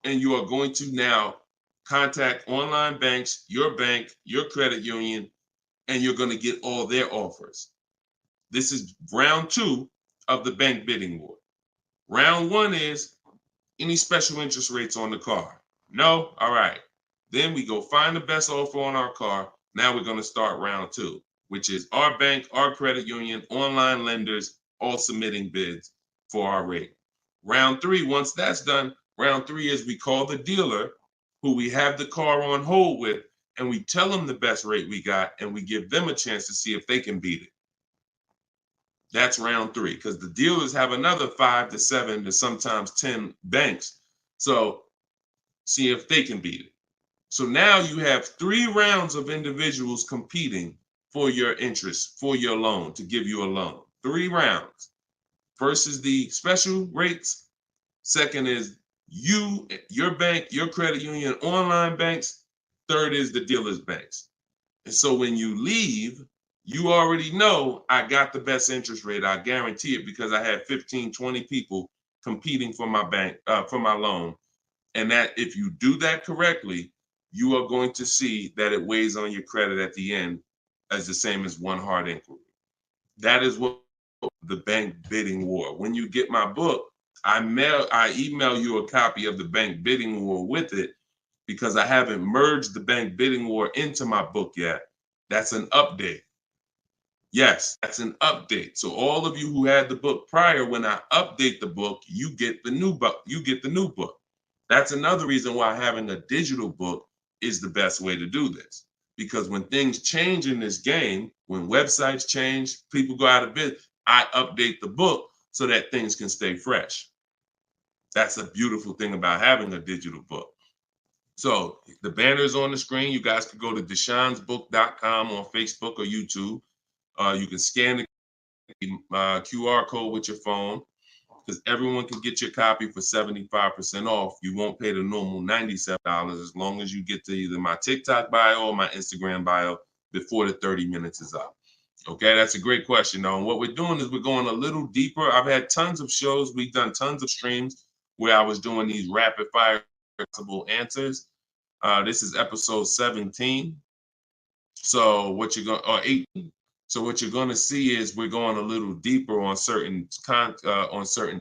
and you are going to now contact online banks, your bank, your credit union, and you're going to get all their offers. This is round 2 of the bank bidding war. Round 1 is any special interest rates on the car. No? All right. Then we go find the best offer on our car. Now we're going to start round 2, which is our bank, our credit union, online lenders, all submitting bids for our rate. Round 3, once that's done, round 3 is we call the dealer who we have the car on hold with, and we tell them the best rate we got, and we give them a chance to see if they can beat it. That's round 3, because the dealers have another 5 to 7 to sometimes 10 banks. So see if they can beat it. So now you have 3 rounds of individuals competing for your interest, for your loan, to give you a loan. 3 rounds. First is the special rates. Second is you, your bank, your credit union, online banks. Third is the dealer's banks. And so when you leave, you already know I got the best interest rate. I guarantee it because I had 15, 20 people competing for my bank, for my loan. And that if you do that correctly, you are going to see that it weighs on your credit at the end as the same as one hard inquiry. That is what the bank bidding war. When you get my book, I email you a copy of the bank bidding war with it because I haven't merged the bank bidding war into my book yet. That's an update. Yes, that's an update. So all of you who had the book prior, when I update the book, you get the new book. You get the new book. That's another reason why having a digital book is the best way to do this. Because when things change in this game, when websites change, people go out of business, I update the book so that things can stay fresh. That's a beautiful thing about having a digital book. So the banner is on the screen. You guys can go to deshonesbook.com on Facebook or YouTube. You can scan the QR code with your phone because everyone can get your copy for 75% off. You won't pay the normal $97 as long as you get to either my TikTok bio or my Instagram bio before the 30 minutes is up. Okay, that's a great question, though. And what we're doing is we're going a little deeper. I've had tons of shows. We've done tons of streams where I was doing these rapid fire answers. This is episode 17. So what you're going, or 18. So what you're going to see is we're going a little deeper on certain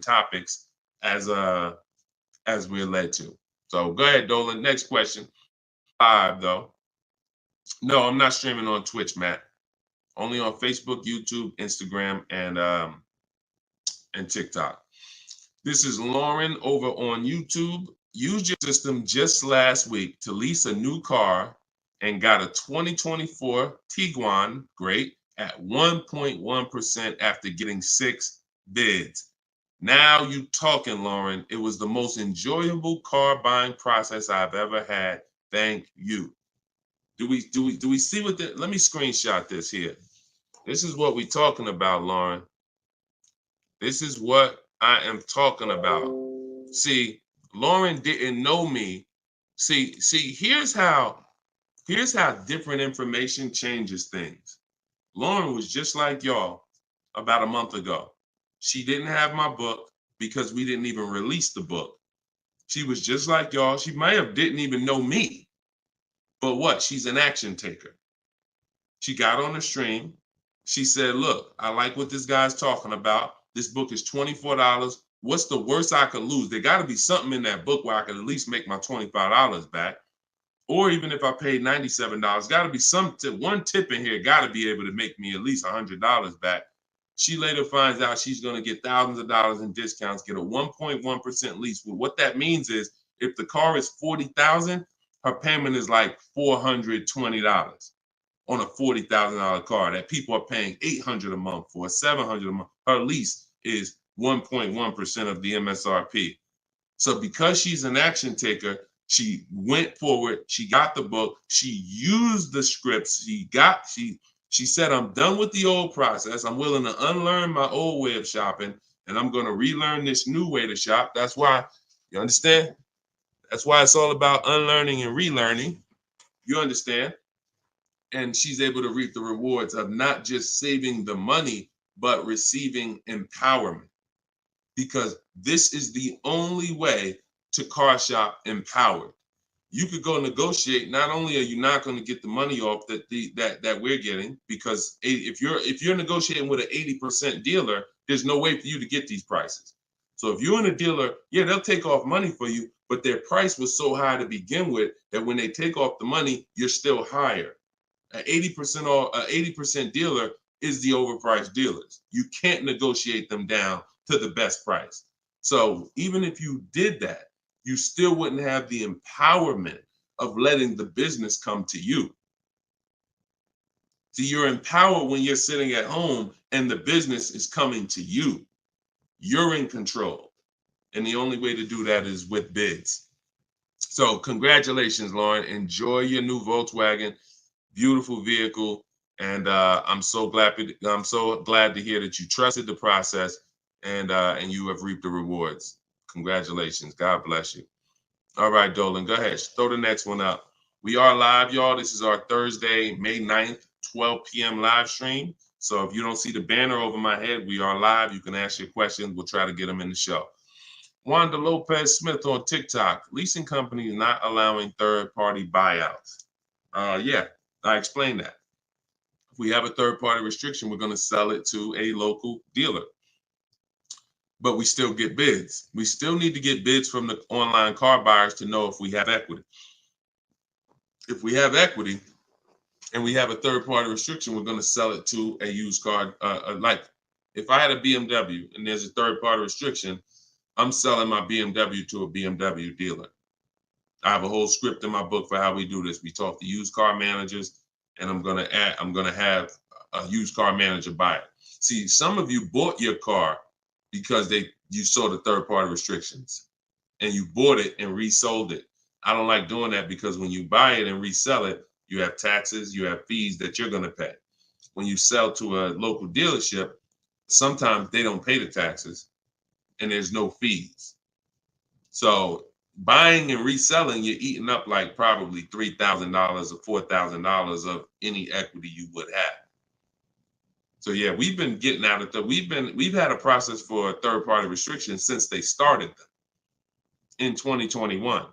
topics as we're led to. So go ahead, Dolan. Next question. 5 though. No, I'm not streaming on Twitch, Matt. Only on Facebook, YouTube, Instagram, and TikTok. This is Lauren over on YouTube. Used your system just last week to lease a new car and got a 2024 Tiguan, great, at 1.1% after getting 6 bids. Now you talking, Lauren. It was the most enjoyable car buying process I've ever had. Thank you. Do we see what let me screenshot this here. This is what we're talking about, Lauren. This is what I am talking about. See, Lauren didn't know me. See, here's how different information changes things. Lauren was just like y'all about a month ago. She didn't have my book because we didn't even release the book. She was just like y'all. She might have didn't even know me. But what? She's an action taker. She got on the stream. She said, look, I like what this guy's talking about. This book is $24. What's the worst I could lose? There got to be something in that book where I can at least make my $25 back. Or even if I paid $97, got to be one tip in here, got to be able to make me at least $100 back. She later finds out she's going to get thousands of dollars in discounts, get a 1.1% lease. Well, what that means is if the car is $40,000, her payment is like $420 on a $40,000 car that people are paying $800 a month for, $700 a month. Her lease is 1.1% of the MSRP. So because she's an action taker, she went forward, she got the book, she used the scripts, she said, I'm done with the old process. I'm willing to unlearn my old way of shopping, and I'm going to relearn this new way to shop. That's why, you understand? That's why it's all about unlearning and relearning. You understand? And she's able to reap the rewards of not just saving the money, but receiving empowerment. Because this is the only way to car shop empowered. You could go negotiate. Not only are you not going to get the money off that we're getting, because if you're negotiating with an 80% dealer, there's no way for you to get these prices. So if you're in a dealer, yeah, they'll take off money for you, but their price was so high to begin with that when they take off the money, you're still higher. An 80% dealer is the overpriced dealers. You can't negotiate them down to the best price. So even if you did that, you still wouldn't have the empowerment of letting the business come to you. So you're empowered when you're sitting at home and the business is coming to you. You're in control. And the only way to do that is with bids. So congratulations, Lauren. Enjoy your new Volkswagen. Beautiful vehicle. And I'm so glad to hear that you trusted the process and you have reaped the rewards. Congratulations. God bless you. All right, Dolan, go ahead. Throw the next one up. We are live, y'all. This is our Thursday, May 9th, 12 p.m. live stream. So if you don't see the banner over my head, we are live. You can ask your questions. We'll try to get them in the show. Wanda Lopez Smith on TikTok. Leasing companies not allowing third-party buyouts. Yeah, I explained that. If we have a third-party restriction, we're going to sell it to a local dealer. But we still get bids. We still need to get bids from the online car buyers to know if we have equity. If we have equity and we have a third-party restriction, we're going to sell it to a used car. Like if I had a BMW and there's a third-party restriction, I'm selling my BMW to a BMW dealer. I have a whole script in my book for how we do this. We talk to used car managers, and I'm going to have a used car manager buy it. See, some of you bought your car because you saw the third-party restrictions and you bought it and resold it. I don't like doing that because when you buy it and resell it, you have taxes, you have fees that you're going to pay. When you sell to a local dealership, sometimes they don't pay the taxes and there's no fees. So buying and reselling, you're eating up like probably $3,000 or $4,000 of any equity you would have. So yeah, we've been getting out of we've had a process for third-party restrictions since they started them. In 2021,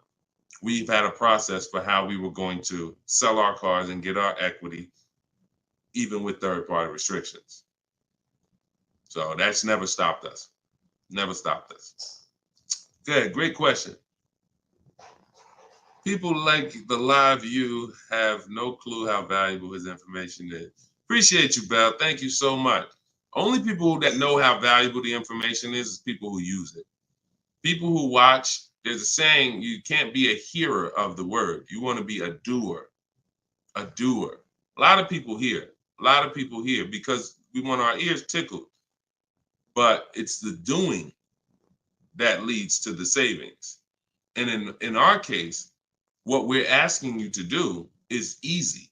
we've had a process for how we were going to sell our cars and get our equity, even with third-party restrictions. So that's never stopped us. Never stopped us. Good, great question. People like the live view have no clue how valuable his information is. Appreciate you, Belle. Thank you so much. Only people that know how valuable the information is people who use it. People who watch, there's a saying, you can't be a hearer of the word. You want to be a doer. A doer. A lot of people hear. A lot of people hear because we want our ears tickled. But it's the doing that leads to the savings. And in our case, what we're asking you to do is easy.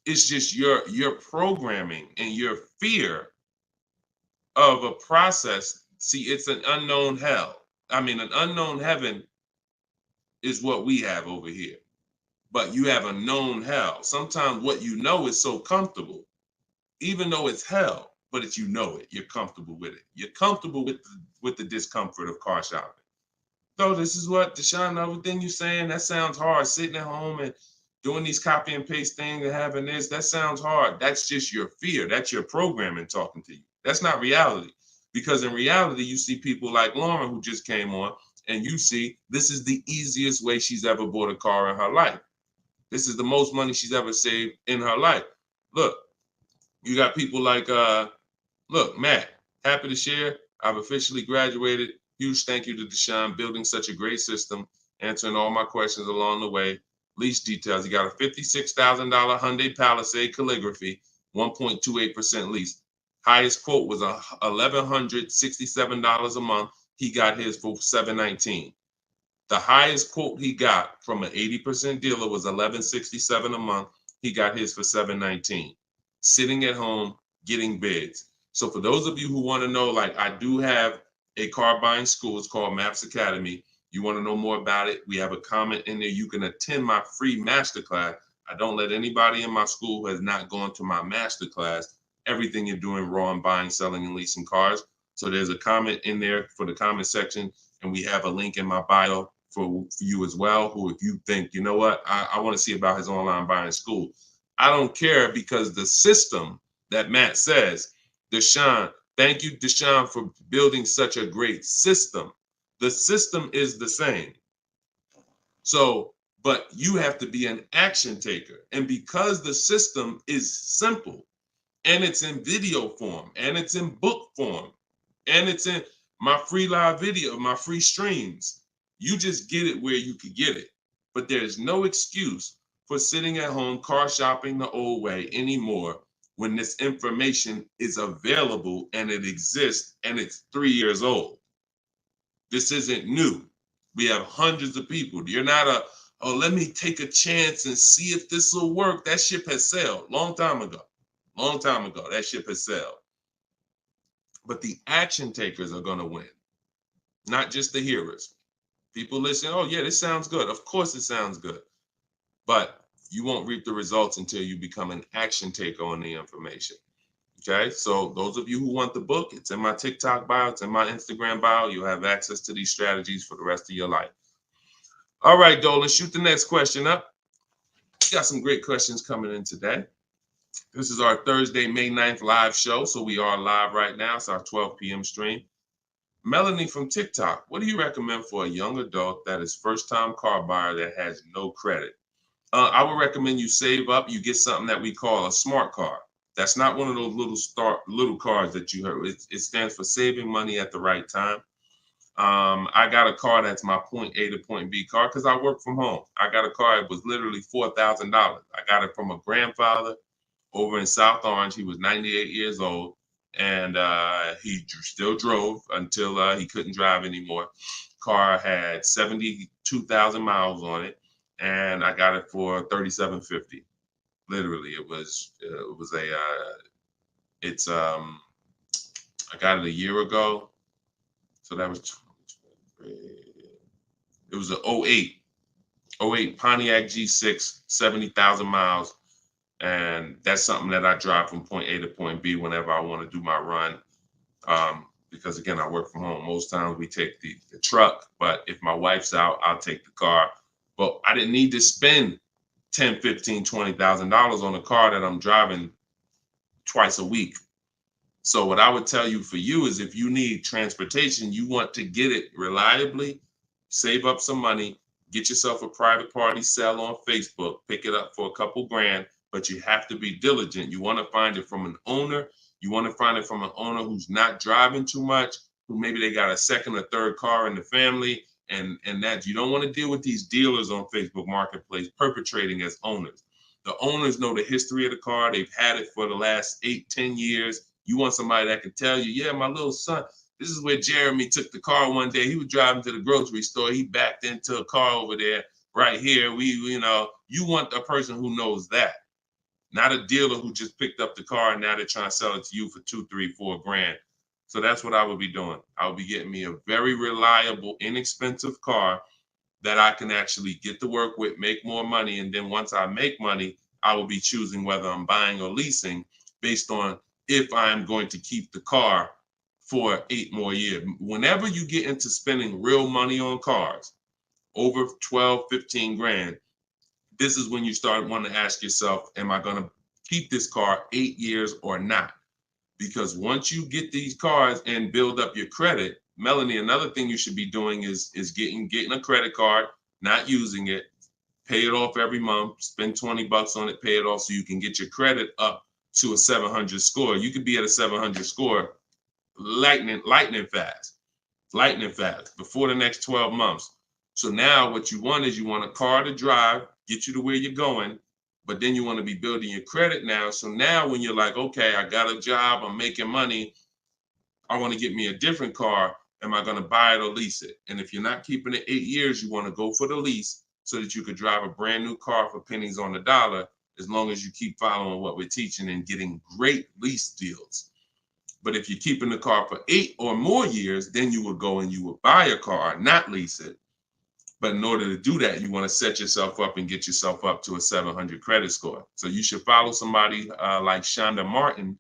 It's just your programming and your fear of a process. See, it's an unknown hell. I mean, an unknown heaven is what we have over here. But you have a known hell. Sometimes what you know is so comfortable, even though it's hell, but it's you know it. You're comfortable with it. You're comfortable with the discomfort of car shopping. So this is what, Deshone, everything you're saying, that sounds hard. Sitting at home and doing these copy and paste things and having this, that sounds hard. That's just your fear. That's your programming talking to you. That's not reality. Because in reality, you see people like Lauren who just came on and you see this is the easiest way she's ever bought a car in her life. This is the most money she's ever saved in her life. Look, you got people like, look, Matt, happy to share. I've officially graduated. Huge thank you to Deshone, building such a great system, answering all my questions along the way. Lease details. You got a $56,000 Hyundai Palisade calligraphy, 1.28% lease. Highest quote was $1,167 a month. He got his for $719. The highest quote he got from an 80% dealer was $1,167 a month. He got his for $719. Sitting at home, getting bids. So for those of you who want to know, like, I do have a car buying school. It's called Maps Academy. You want to know more about it? We have a comment in there. You can attend my free masterclass. I don't let anybody in my school who has not gone to my masterclass. Everything you're doing wrong, buying, selling, and leasing cars. So there's a comment in there for the comment section, and we have a link in my bio for you as well, who, if you think, you know what, I want to see about his online buying school. I don't care, because the system that Matt says, Deshone, thank you, Deshone, for building such a great system. The system is the same. So, but you have to be an action taker. And because the system is simple, and it's in video form, and it's in book form, and it's in my free live video, my free streams, you just get it where you could get it. But there's no excuse for sitting at home car shopping the old way anymore when this information is available and it exists and it's 3 years old. This isn't new. We have hundreds of people. You're not oh, let me take a chance and see if this will work. That ship has sailed long time ago. Long time ago, that ship has sailed. But the action takers are going to win, not just the hearers. People listen, oh yeah, this sounds good. Of course it sounds good. But you won't reap the results until you become an action taker on the information. Okay, so those of you who want the book, it's in my TikTok bio, it's in my Instagram bio. You'll have access to these strategies for the rest of your life. All right, Dolan, shoot the next question up. We got some great questions coming in today. This is our Thursday, May 9th live show. So we are live right now. It's our 12 p.m. stream. Melanie from TikTok, what do you recommend for a young adult that is first-time car buyer that has no credit? I would recommend you save up. You get something that we call a smart car. That's not one of those little cars that you heard. It stands for saving money at the right time. I got a car that's my point A to point B car because I work from home. I got a car that was literally $4,000. I got it from a grandfather over in South Orange. He was 98 years old, and he still drove until he couldn't drive anymore. Car had 72,000 miles on it, and I got it for $3,750. Literally, I got it a year ago, so that was, it was an 08 Pontiac G6, 70,000 miles. And that's something that I drive from point A to point B whenever I want to do my run. Because again, I work from home. Most times we take the truck, but if my wife's out, I'll take the car. But I didn't need to spend $10,000, $15,000, $20,000 on a car that I'm driving twice a week. So what I would tell you for you is, if you need transportation, you want to get it reliably, save up some money, get yourself a private party sell on Facebook, pick it up for a couple grand, but you have to be diligent. You want to find it from an owner. You want to find it from an owner who's not driving too much, who maybe they got a second or third car in the family, and that you don't want to deal with these dealers on Facebook Marketplace perpetrating as owners. The owners know the history of the car. They've had it for the last 8-10 years. You want somebody that can tell you, yeah, my little son, this is where Jeremy took the car one day. He was driving to the grocery store. He backed into a car over there right here. You want a person who knows that, not a dealer who just picked up the car and now they're trying to sell it to you for $2, $3, $4 grand. So that's what I would be doing. I would be getting me a very reliable, inexpensive car that I can actually get to work with, make more money. And then once I make money, I will be choosing whether I'm buying or leasing based on if I'm going to keep the car for 8 more years. Whenever you get into spending real money on cars, over 12, 15 grand, this is when you start wanting to ask yourself, am I going to keep this car 8 years or not? Because once you get these cars and build up your credit, Melanie, another thing you should be doing is getting a credit card, not using it, pay it off every month, spend $20 on it, pay it off so you can get your credit up to a 700 score. You could be at a 700 score lightning fast before the next 12 months. So now what you want is you want a car to drive, get you to where you're going, but then you want to be building your credit now. So now when you're like, okay, I got a job, I'm making money, I want to get me a different car. Am I going to buy it or lease it? And if you're not keeping it 8 years, you want to go for the lease so that you could drive a brand new car for pennies on the dollar, as long as you keep following what we're teaching and getting great lease deals. But if you're keeping the car for 8 or more years, then you would go and you would buy a car, not lease it. But in order to do that, you want to set yourself up and get yourself up to a 700 credit score. So you should follow somebody like Shonda Martin.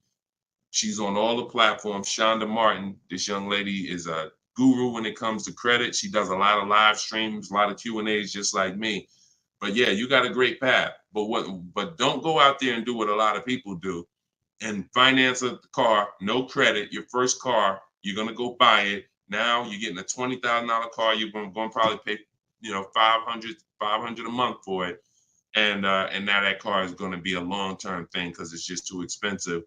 She's on all the platforms. Shonda Martin, this young lady is a guru when it comes to credit. She does a lot of live streams, a lot of Q&As, just like me. But yeah, you got a great path. But don't go out there and do what a lot of people do and finance a car, no credit, your first car, you're going to go buy it. Now you're getting a $20,000 car. You're going to probably pay, $500 a month for it. And now that car is going to be a long-term thing because it's just too expensive.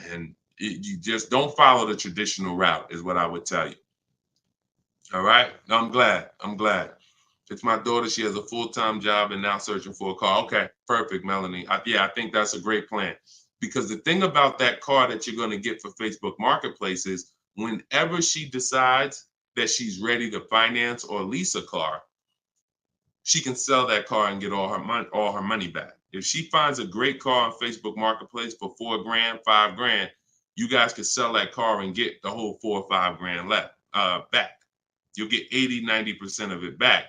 And you just don't follow the traditional route is what I would tell you. All right. I'm glad. It's my daughter. She has a full-time job and now searching for a car. Okay. Perfect, Melanie. I think that's a great plan. Because the thing about that car that you're going to get for Facebook Marketplace is whenever she decides that she's ready to finance or lease a car, she can sell that car and get all her money back. If she finds a great car on Facebook Marketplace for $4,000, $5,000, you guys can sell that car and get the whole $4,000 or $5,000 back. You'll get 80-90% of it back.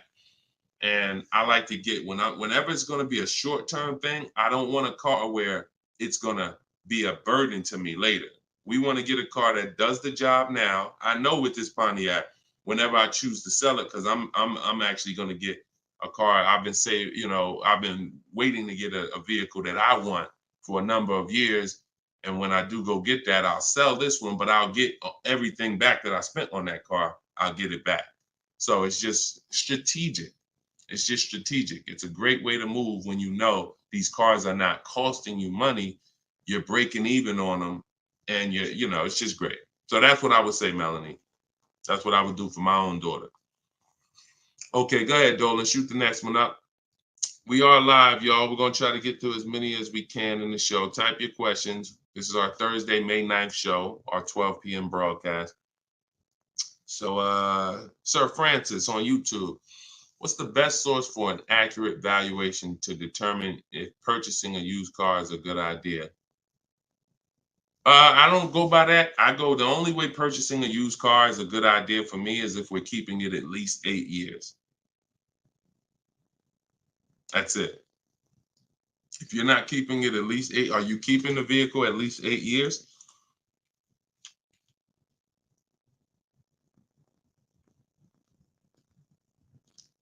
And I like to get whenever it's going to be a short-term thing, I don't want a car where it's going to be a burden to me later. We want to get a car that does the job now. I know with this Pontiac, whenever I choose to sell it, because I'm actually going to get a car. I've been waiting to get a vehicle that I want for a number of years. And when I do go get that, I'll sell this one, but I'll get everything back that I spent on that car. I'll get it back. So it's just strategic. It's a great way to move when you know these cars are not costing you money. You're breaking even on them, and it's just great. So that's what I would say, Melanie. That's what I would do for my own daughter. Okay, go ahead, Dolan. Shoot the next one up. We are live, y'all. We're going to try to get through as many as we can in the show. Type your questions. This is our Thursday, May 9th show, our 12 p.m. broadcast. So, Sir Francis on YouTube. What's the best source for an accurate valuation to determine if purchasing a used car is a good idea? I don't go by that. The only way purchasing a used car is a good idea for me is if we're keeping it at least 8 years. That's it. If you're not keeping it at least 8, are you keeping the vehicle at least 8 years?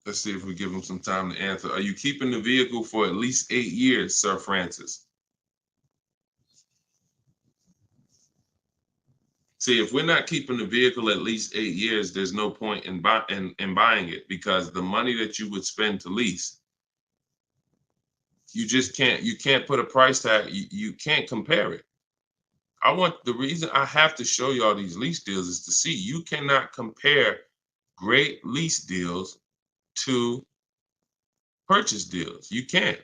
Let's see if we give him some time to answer. Are you keeping the vehicle for at least 8 years, Sir Francis? See, if we're not keeping the vehicle at least 8 years, there's no point in buying it, because the money that you would spend to lease, you can't put a price tag. You can't compare it. The reason I have to show you all these lease deals is to see you cannot compare great lease deals to purchase deals. You can't.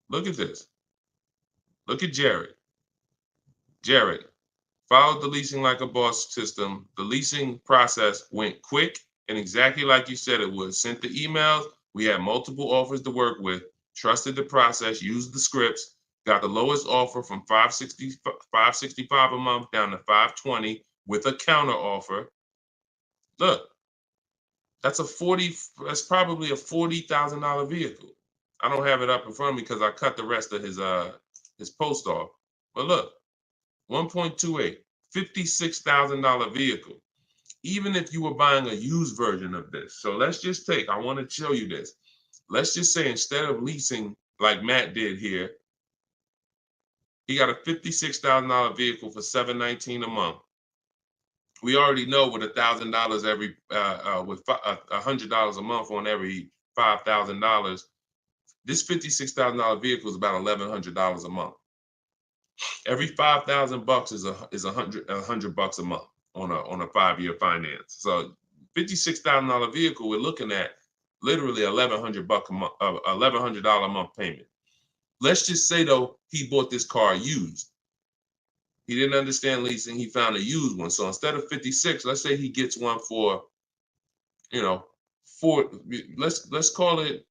Look at this. Look at Jared. Jared followed the leasing like a boss system. The leasing process went quick and exactly like you said it would. Sent the emails. We had multiple offers to work with. Trusted the process. Used the scripts. Got the lowest offer from $565 a month down to $520 with a counter offer. Look. That's probably a $40,000 vehicle. I don't have it up in front of me because I cut the rest of his post off. But look, 1.28, $56,000 vehicle. Even if you were buying a used version of this. So let's just I want to show you this. Let's just say instead of leasing like Matt did here, he got a $56,000 vehicle for $719 a month We already know with $1,000 every, with $100 a month on every $5,000, this $56,000 vehicle is about $1,100 a month. Every 5,000 bucks is $100 bucks a month on a 5-year finance. So $56,000 vehicle, we're looking at literally $1,100 a month, $1,100 a month payment. Let's just say though he bought this car used. He didn't understand leasing. He found a used one. So instead of 56, let's say he gets one for, you know, let's call it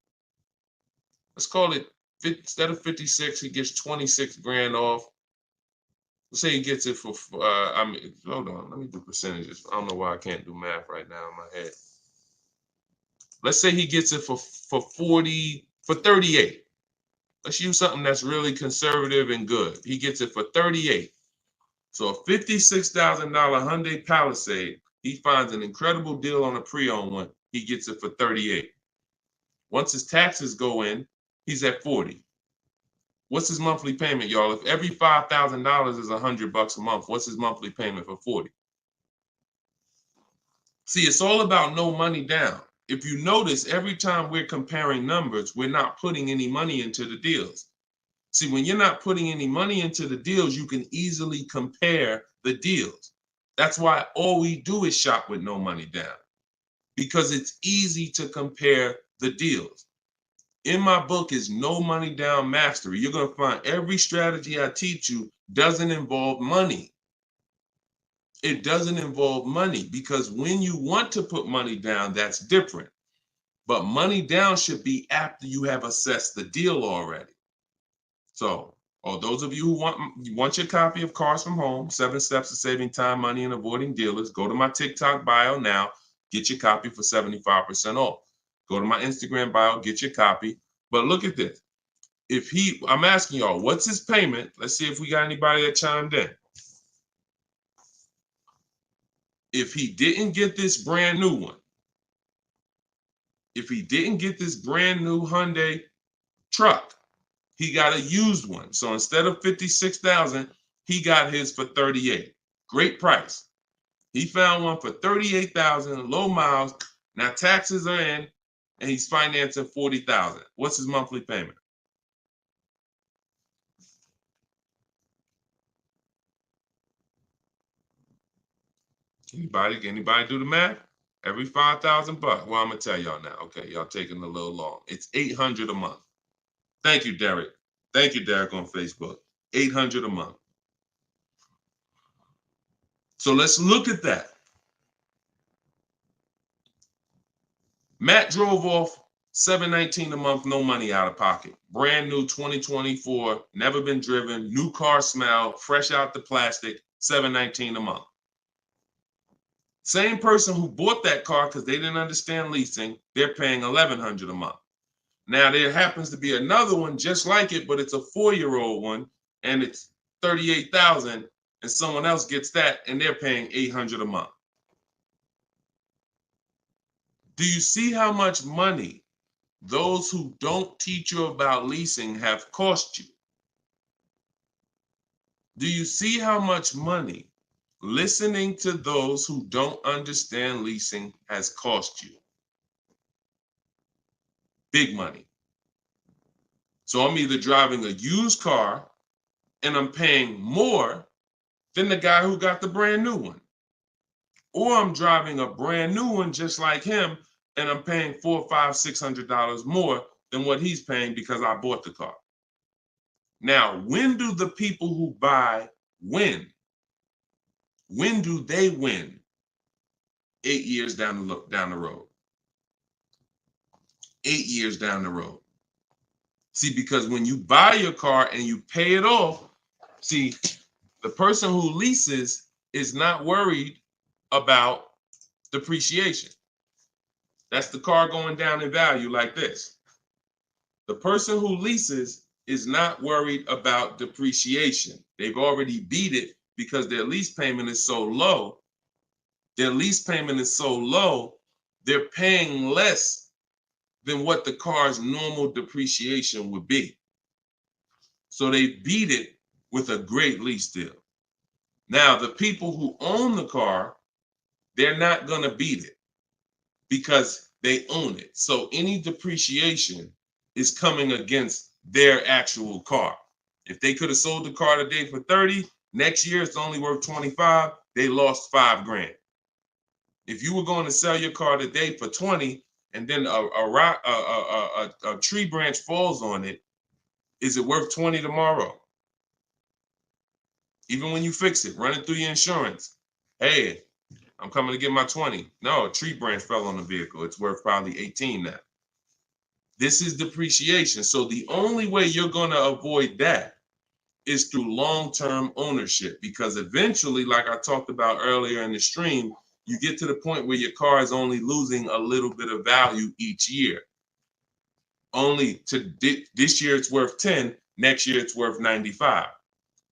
instead of 56, he gets 26 grand off. Let's say he gets it for, hold on, let me do percentages. I don't know why I can't do math right now in my head. Let's say he gets it for 38. Let's use something that's really conservative and good. He gets it for 38. So a $56,000 Hyundai Palisade, he finds an incredible deal on a pre-owned one. He gets it for 38. Once his taxes go in, he's at 40. What's his monthly payment, y'all? If every $5,000 is $100 a month, what's his monthly payment for 40? See, it's all about no money down. If you notice, every time we're comparing numbers, we're not putting any money into the deals. See, when you're not putting any money into the deals, you can easily compare the deals. That's why all we do is shop with no money down, because it's easy to compare the deals. In my book is No Money Down Mastery. You're going to find every strategy I teach you doesn't involve money. It doesn't involve money, because when you want to put money down, that's different. But money down should be after you have assessed the deal already. So, those of you who want your copy of Cars from Home, 7 Steps to Saving Time, Money, and Avoiding Dealers, go to my TikTok bio now, get your copy for 75% off. Go to my Instagram bio, get your copy. But look at this. I'm asking y'all, what's his payment? Let's see if we got anybody that chimed in. If he didn't get this brand new one, if he didn't get this brand new Hyundai truck, he got a used one. So instead of 56,000, he got his for 38. Great price. He found one for 38,000, low miles. Now taxes are in, and he's financing 40,000. What's his monthly payment? Anybody do the math? Every 5,000 bucks. Well, I'm gonna tell y'all now. Okay, y'all taking a little long. It's $800 a month. Thank you, Derek. Thank you, Derek, on Facebook. $800 a month. So let's look at that. Matt drove off $719 a month, no money out of pocket. Brand new 2024, never been driven, new car smell, fresh out the plastic, $719 a month. Same person who bought that car because they didn't understand leasing, they're paying $1,100 a month. Now there happens to be another one just like it, but it's a 4-year-old one, and it's $38,000, and someone else gets that, and they're paying $800 a month. Do you see how much money those who don't teach you about leasing have cost you? Do you see how much money listening to those who don't understand leasing has cost you? Big money. So I'm either driving a used car and I'm paying more than the guy who got the brand new one, or I'm driving a brand new one just like him and I'm paying $400, $500, $600 more than what he's paying because I bought the car. Now, when do the people who buy win? When do they win? 8 years down the road. 8 years down the road. See, because when you buy your car and you pay it off, see, the person who leases is not worried about depreciation. That's the car going down in value like this. The person who leases is not worried about depreciation. They've already beat it because their lease payment is so low. Their lease payment is so low, they're paying less than what the car's normal depreciation would be. So they beat it with a great lease deal. Now, the people who own the car they're not going to beat it because they own it. So any depreciation is coming against their actual car. If they could have sold the car today for 30, next year it's only worth 25, they lost $5,000. If you were going to sell your car today for 20 and then a tree branch falls on it, is it worth 20 tomorrow? Even when you fix it, run it through your insurance. Hey, I'm coming to get my 20. No, a tree branch fell on the vehicle. It's worth probably 18 now. This is depreciation. So the only way you're going to avoid that is through long-term ownership, because eventually, like I talked about earlier in the stream, you get to the point where your car is only losing a little bit of value each year. Only to this year it's worth 10, next year it's worth 95.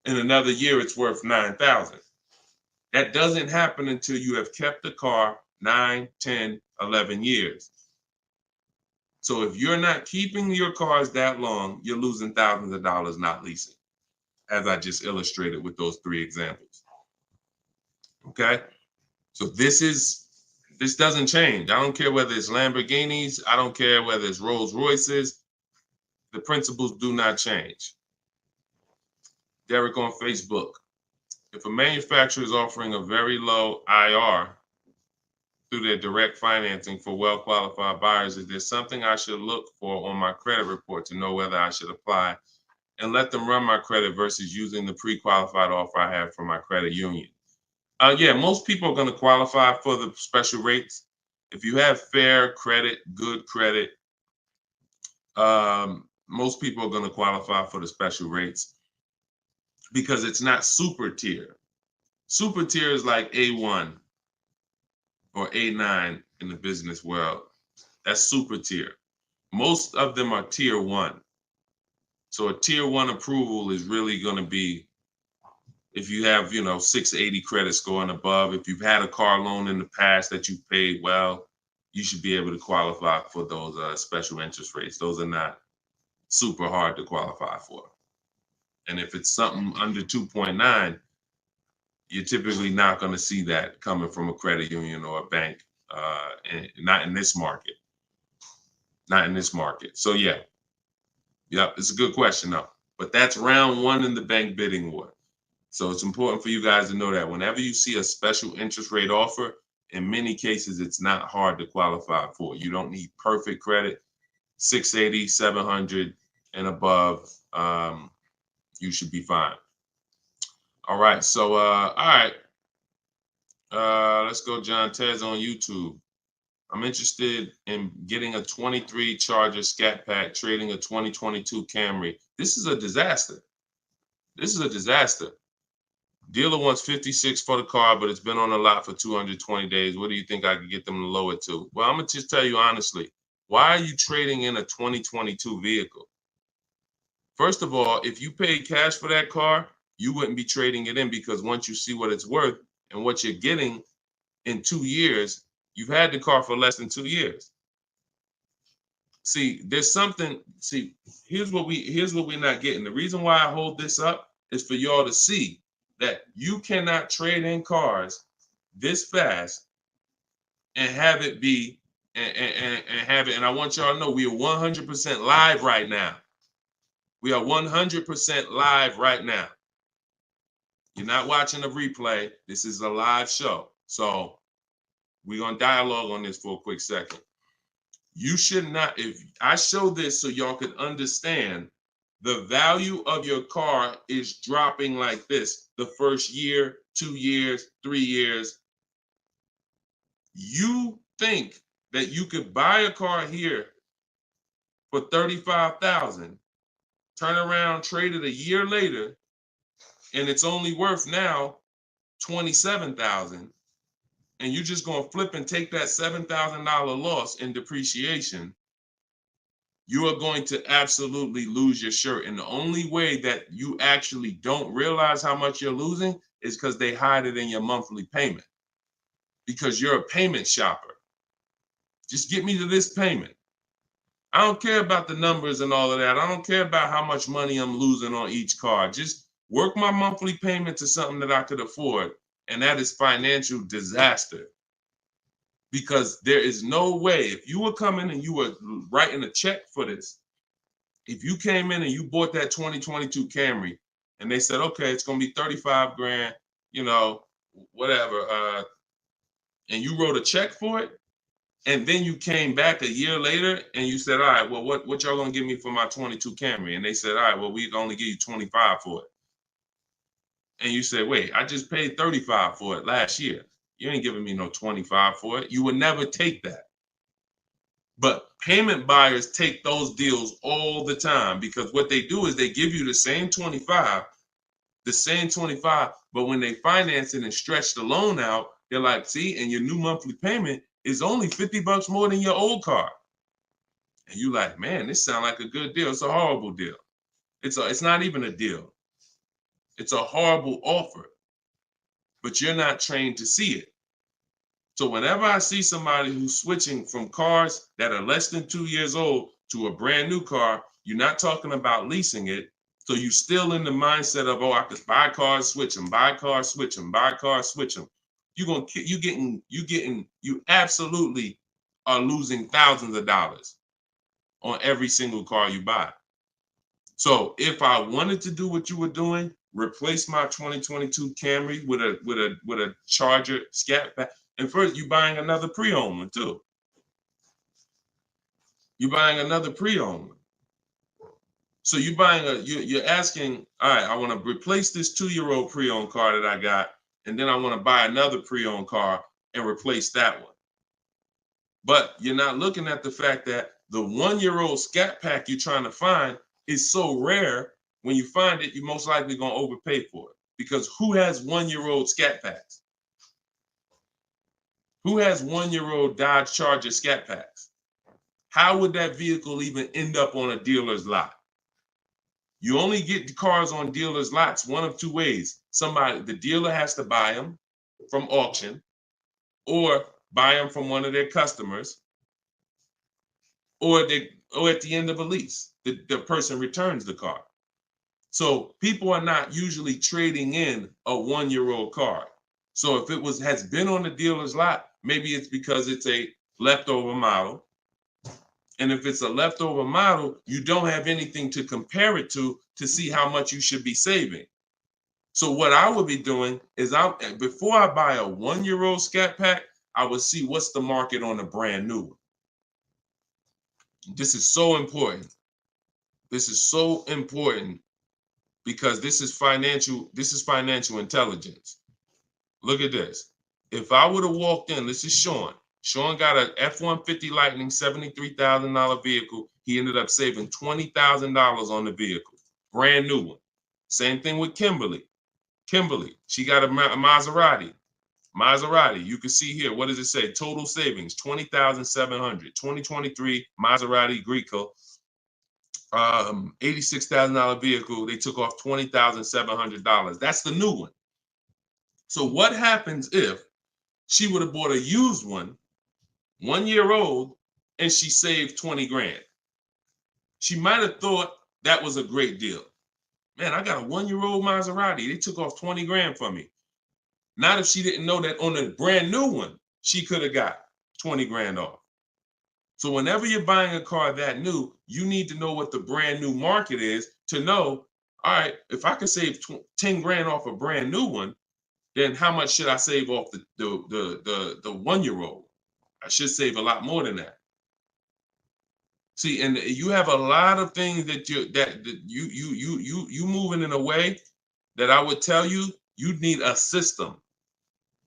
In another year it's worth 9,000. That doesn't happen until you have kept the car 9, 10, 11 years. So if you're not keeping your cars that long, you're losing thousands of dollars not leasing, as I just illustrated with those 3 examples. Okay? So this doesn't change. I don't care whether it's Lamborghinis. I don't care whether it's Rolls Royces. The principles do not change. Derek on Facebook. If a manufacturer is offering a very low IR through their direct financing for well-qualified buyers, is there something I should look for on my credit report to know whether I should apply and let them run my credit versus using the pre-qualified offer I have from my credit union? Yeah, most people are going to qualify for the special rates. If you have fair credit, good credit, most people are going to qualify for the special rates because it's not super tier. Super tier is like A1 or A9 in the business world. That's super tier. Most of them are tier 1. So a tier 1 approval is really going to be if you have, 680 credit score and above. If you've had a car loan in the past that you've paid well, you should be able to qualify for those special interest rates. Those are not super hard to qualify for. And if it's something under 2.9, you're typically not going to see that coming from a credit union or a bank, not in this market. Not in this market. So yeah, it's a good question though. But that's round 1 in the bank bidding war. So it's important for you guys to know that whenever you see a special interest rate offer, in many cases, it's not hard to qualify for. You don't need perfect credit. 680, 700 and above, you should be fine. All right. So, all right. Let's go. John Tez on YouTube. I'm interested in getting a 23 Charger Scat Pack, trading a 2022 Camry. This is a disaster. This is a disaster. Dealer wants 56 for the car, but it's been on the lot for 220 days. What do you think I could get them to lower it to? Well, I'm going to just tell you honestly, why are you trading in a 2022 vehicle? First of all, if you paid cash for that car, you wouldn't be trading it in, because once you see what it's worth and what you're getting in 2 years, you've had the car for less than 2 years. See, there's something, here's what we're not getting. The reason why I hold this up is for y'all to see that you cannot trade in cars this fast and have it be and have it. And I want y'all to know we are 100% live right now. We are 100% live right now. You're not watching a replay. This is a live show. So we're going to dialogue on this for a quick second. You should not, if I show this so y'all can understand the value of your car is dropping like this the first year, 2 years, 3 years. You think that you could buy a car here for $35,000, turn around, trade it a year later, and it's only worth now $27,000, and you're just going to flip and take that $7,000 loss in depreciation. You are going to absolutely lose your shirt. And the only way that you actually don't realize how much you're losing is because they hide it in your monthly payment, because you're a payment shopper. Just get me to this payment. I don't care about the numbers and all of that. I don't care about how much money I'm losing on each car. Just work my monthly payment to something that I could afford. And that is financial disaster. because there is no way, if you were coming and you were writing a check for this, if you came in and you bought that 2022 Camry and they said, okay, it's going to be 35 grand, you know, whatever, and you wrote a check for it, and then you came back a year later and you said, all right, well, what y'all going to give me for my 22 Camry? And they said, all right, well, we only give you 25 for it. And you said, wait, I just paid 35 for it last year. You ain't giving me no 25 for it. You would never take that. But payment buyers take those deals all the time, because what they do is they give you the same 25, but when they finance it and stretch the loan out, they're like, see, and your new monthly payment is only $50 more than your old car. And you like, man, this sounds like a good deal. It's a horrible deal. It's not even a deal. It's a horrible offer, but you're not trained to see it. So whenever I see somebody who's switching from cars that are less than 2 years old to a brand new car, you're not talking about leasing it. So you're still in the mindset of, oh, I could buy cars, switch them, buy cars, switch them, buy cars, switch them. You absolutely are losing thousands of dollars on every single car you buy. So if I wanted to do what you were doing, replace my 2022 Camry with a Charger Scat Pack. And first, you're buying another pre-owned one too. You're buying another pre-owned one. So you're asking, all right, I want to replace this 2-year-old pre-owned car that I got, and then I want to buy another pre-owned car and replace that one. But you're not looking at the fact that the 1-year-old Scat Pack you're trying to find is so rare. When you find it, you're most likely going to overpay for it, because who has 1-year-old Scat Packs? Who has 1-year-old Dodge Charger Scat Packs? How would that vehicle even end up on a dealer's lot? You only get the cars on dealers' lots one of two ways. The dealer has to buy them from auction, or buy them from one of their customers, or at the end of a lease, the person returns the car. So people are not usually trading in a 1-year-old car. So if it has been on the dealer's lot, maybe it's because it's a leftover model. And if it's a leftover model, you don't have anything to compare it to see how much you should be saving. So what I would be doing is, before I buy a 1-year-old Scat Pack, I would see what's the market on a brand new one. This is so important. This is so important, because this is financial intelligence. Look at this. If I would have walked in, this is Sean. Sean got an F-150 Lightning, $73,000 vehicle. He ended up saving $20,000 on the vehicle. Brand new one. Same thing with Kimberly. She got a Maserati. You can see here, what does it say? Total savings, $20,700. 2023 Maserati Greco, $86,000 vehicle. They took off $20,700. That's the new one. So what happens if she would have bought a used one, 1 year old, and she saved 20 grand? She might have thought that was a great deal. Man, I got a 1-year-old Maserati. They took off 20 grand from me. Not if she didn't know that on a brand new one, she could have got 20 grand off. So whenever you're buying a car that new, you need to know what the brand new market is to know, all right, if I can save 10 grand off a brand new one, then how much should I save off the 1-year-old? I should save a lot more than that. See, and you have a lot of things that you moving in a way that I would tell you need a system,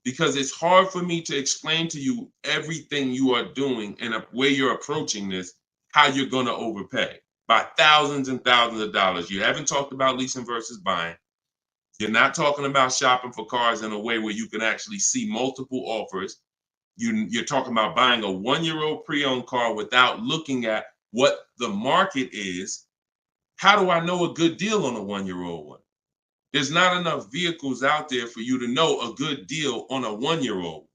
because it's hard for me to explain to you everything you are doing and a way you're approaching this, how you're going to overpay by thousands and thousands of dollars. You haven't talked about leasing versus buying. You're not talking about shopping for cars in a way where you can actually see multiple offers. You're talking about buying a 1-year-old pre-owned car without looking at what the market is. How do I know a good deal on a 1-year-old one? There's not enough vehicles out there for you to know a good deal on a 1-year-old,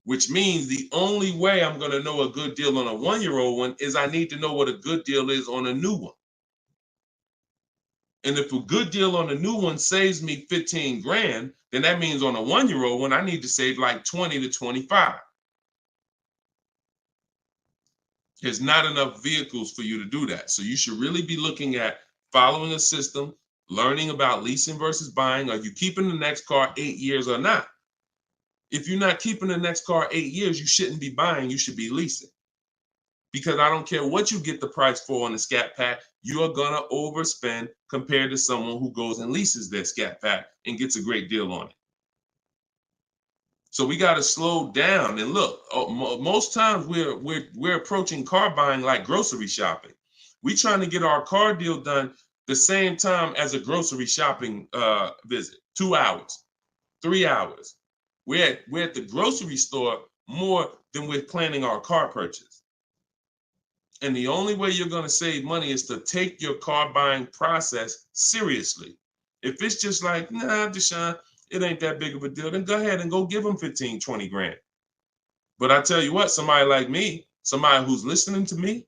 which means the only way I'm going to know a good deal on a 1-year-old one is I need to know what a good deal is on a new one. And if a good deal on a new one saves me 15 grand, then that means on a 1-year-old one, I need to save like 20 to 25. There's not enough vehicles for you to do that. So you should really be looking at following a system, learning about leasing versus buying. Are you keeping the next car 8 years or not? If you're not keeping the next car 8 years, you shouldn't be buying, you should be leasing. Because I don't care what you get the price for on the Scat Pack, you are gonna overspend compared to someone who goes and leases their Scat Pack and gets a great deal on it. So we got to slow down and look. Most times we're approaching car buying like grocery shopping. We trying to get our car deal done the same time as a grocery shopping visit. 2 hours, 3 hours. We're at the grocery store more than we're planning our car purchase. And the only way you're going to save money is to take your car buying process seriously. If it's just like, nah, Deshone, it ain't that big of a deal, then go ahead and go give them 15, 20 grand. But I tell you what, somebody like me, somebody who's listening to me,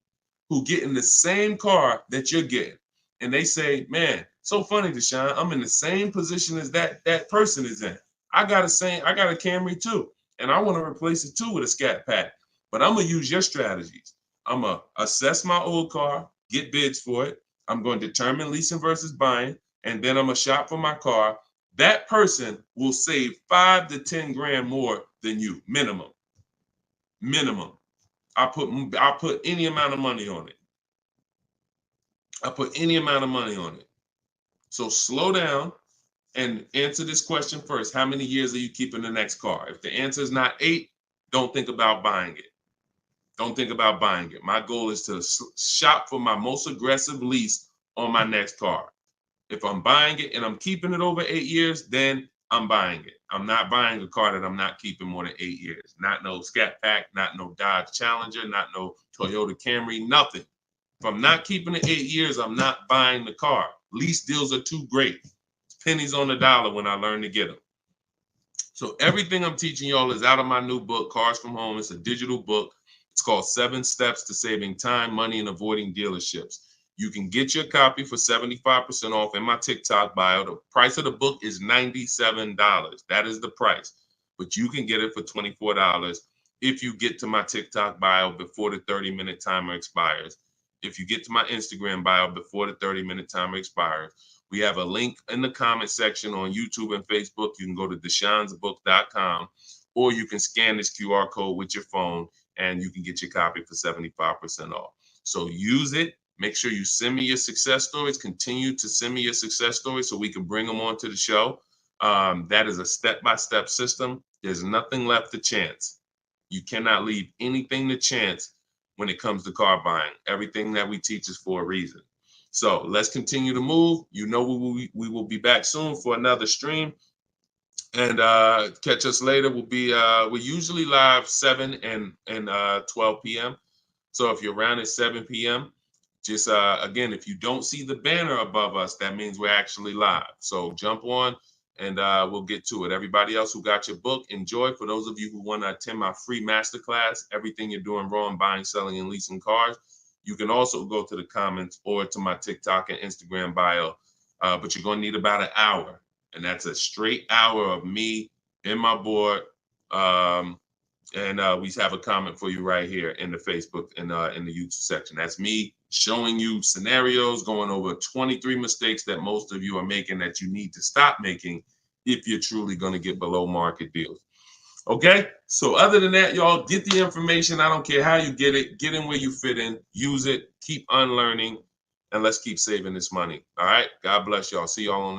who getting the same car that you're getting, and they say, man, so funny, Deshone, I'm in the same position as that person is in. I got a Camry too, and I want to replace it too with a Scat Pack. But I'm gonna use your strategies. I'm gonna assess my old car, get bids for it. I'm going to determine leasing versus buying, and then I'm gonna shop for my car. That person will save 5 to 10 grand more than you, minimum. Minimum. I'll put any amount of money on it. I put any amount of money on it. So slow down and answer this question first. How many years are you keeping the next car? If the answer is not 8, don't think about buying it. Don't think about buying it. My goal is to shop for my most aggressive lease on my next car. If I'm buying it and I'm keeping it over 8 years, then I'm buying it. I'm not buying a car that I'm not keeping more than 8 years. Not no Scat Pack, not no Dodge Challenger, not no Toyota Camry, nothing. If I'm not keeping it 8 years, I'm not buying the car. Lease deals are too great. It's pennies on the dollar when I learn to get them. So everything I'm teaching y'all is out of my new book, Cars from Home. It's a digital book. It's called 7 Steps to Saving Time, Money, and Avoiding Dealerships. You can get your copy for 75% off in my TikTok bio. The price of the book is $97. That is the price. But you can get it for $24 if you get to my TikTok bio before the 30-minute timer expires. If you get to my Instagram bio before the 30-minute timer expires. We have a link in the comment section on YouTube and Facebook. You can go to deshonsbook.com, or you can scan this QR code with your phone and you can get your copy for 75% off. So use it. Make sure you send me your success stories. Continue to send me your success stories so we can bring them onto the show. That is a step-by-step system. There's nothing left to chance. You cannot leave anything to chance when it comes to car buying. Everything that we teach is for a reason. So let's continue to move. You know we will be back soon for another stream. And catch us later. We're usually live 7 and 12 p.m. So if you're around at 7 p.m., just again, if you don't see the banner above us, that means we're actually live. So jump on and we'll get to it. Everybody else who got your book, enjoy. For those of you who want to attend my free masterclass, Everything You're Doing Wrong, Buying, Selling, and Leasing Cars, you can also go to the comments or to my TikTok and Instagram bio. But you're going to need about an hour. And that's a straight hour of me and my board. And we have a comment for you right here in the Facebook and in the YouTube section. That's me showing you scenarios, going over 23 mistakes that most of you are making that you need to stop making if you're truly going to get below market deals. Okay, so other than that, y'all, get the information. I don't care how you get it. Get in where you fit in. Use it. Keep unlearning. And let's keep saving this money. All right. God bless y'all. See y'all on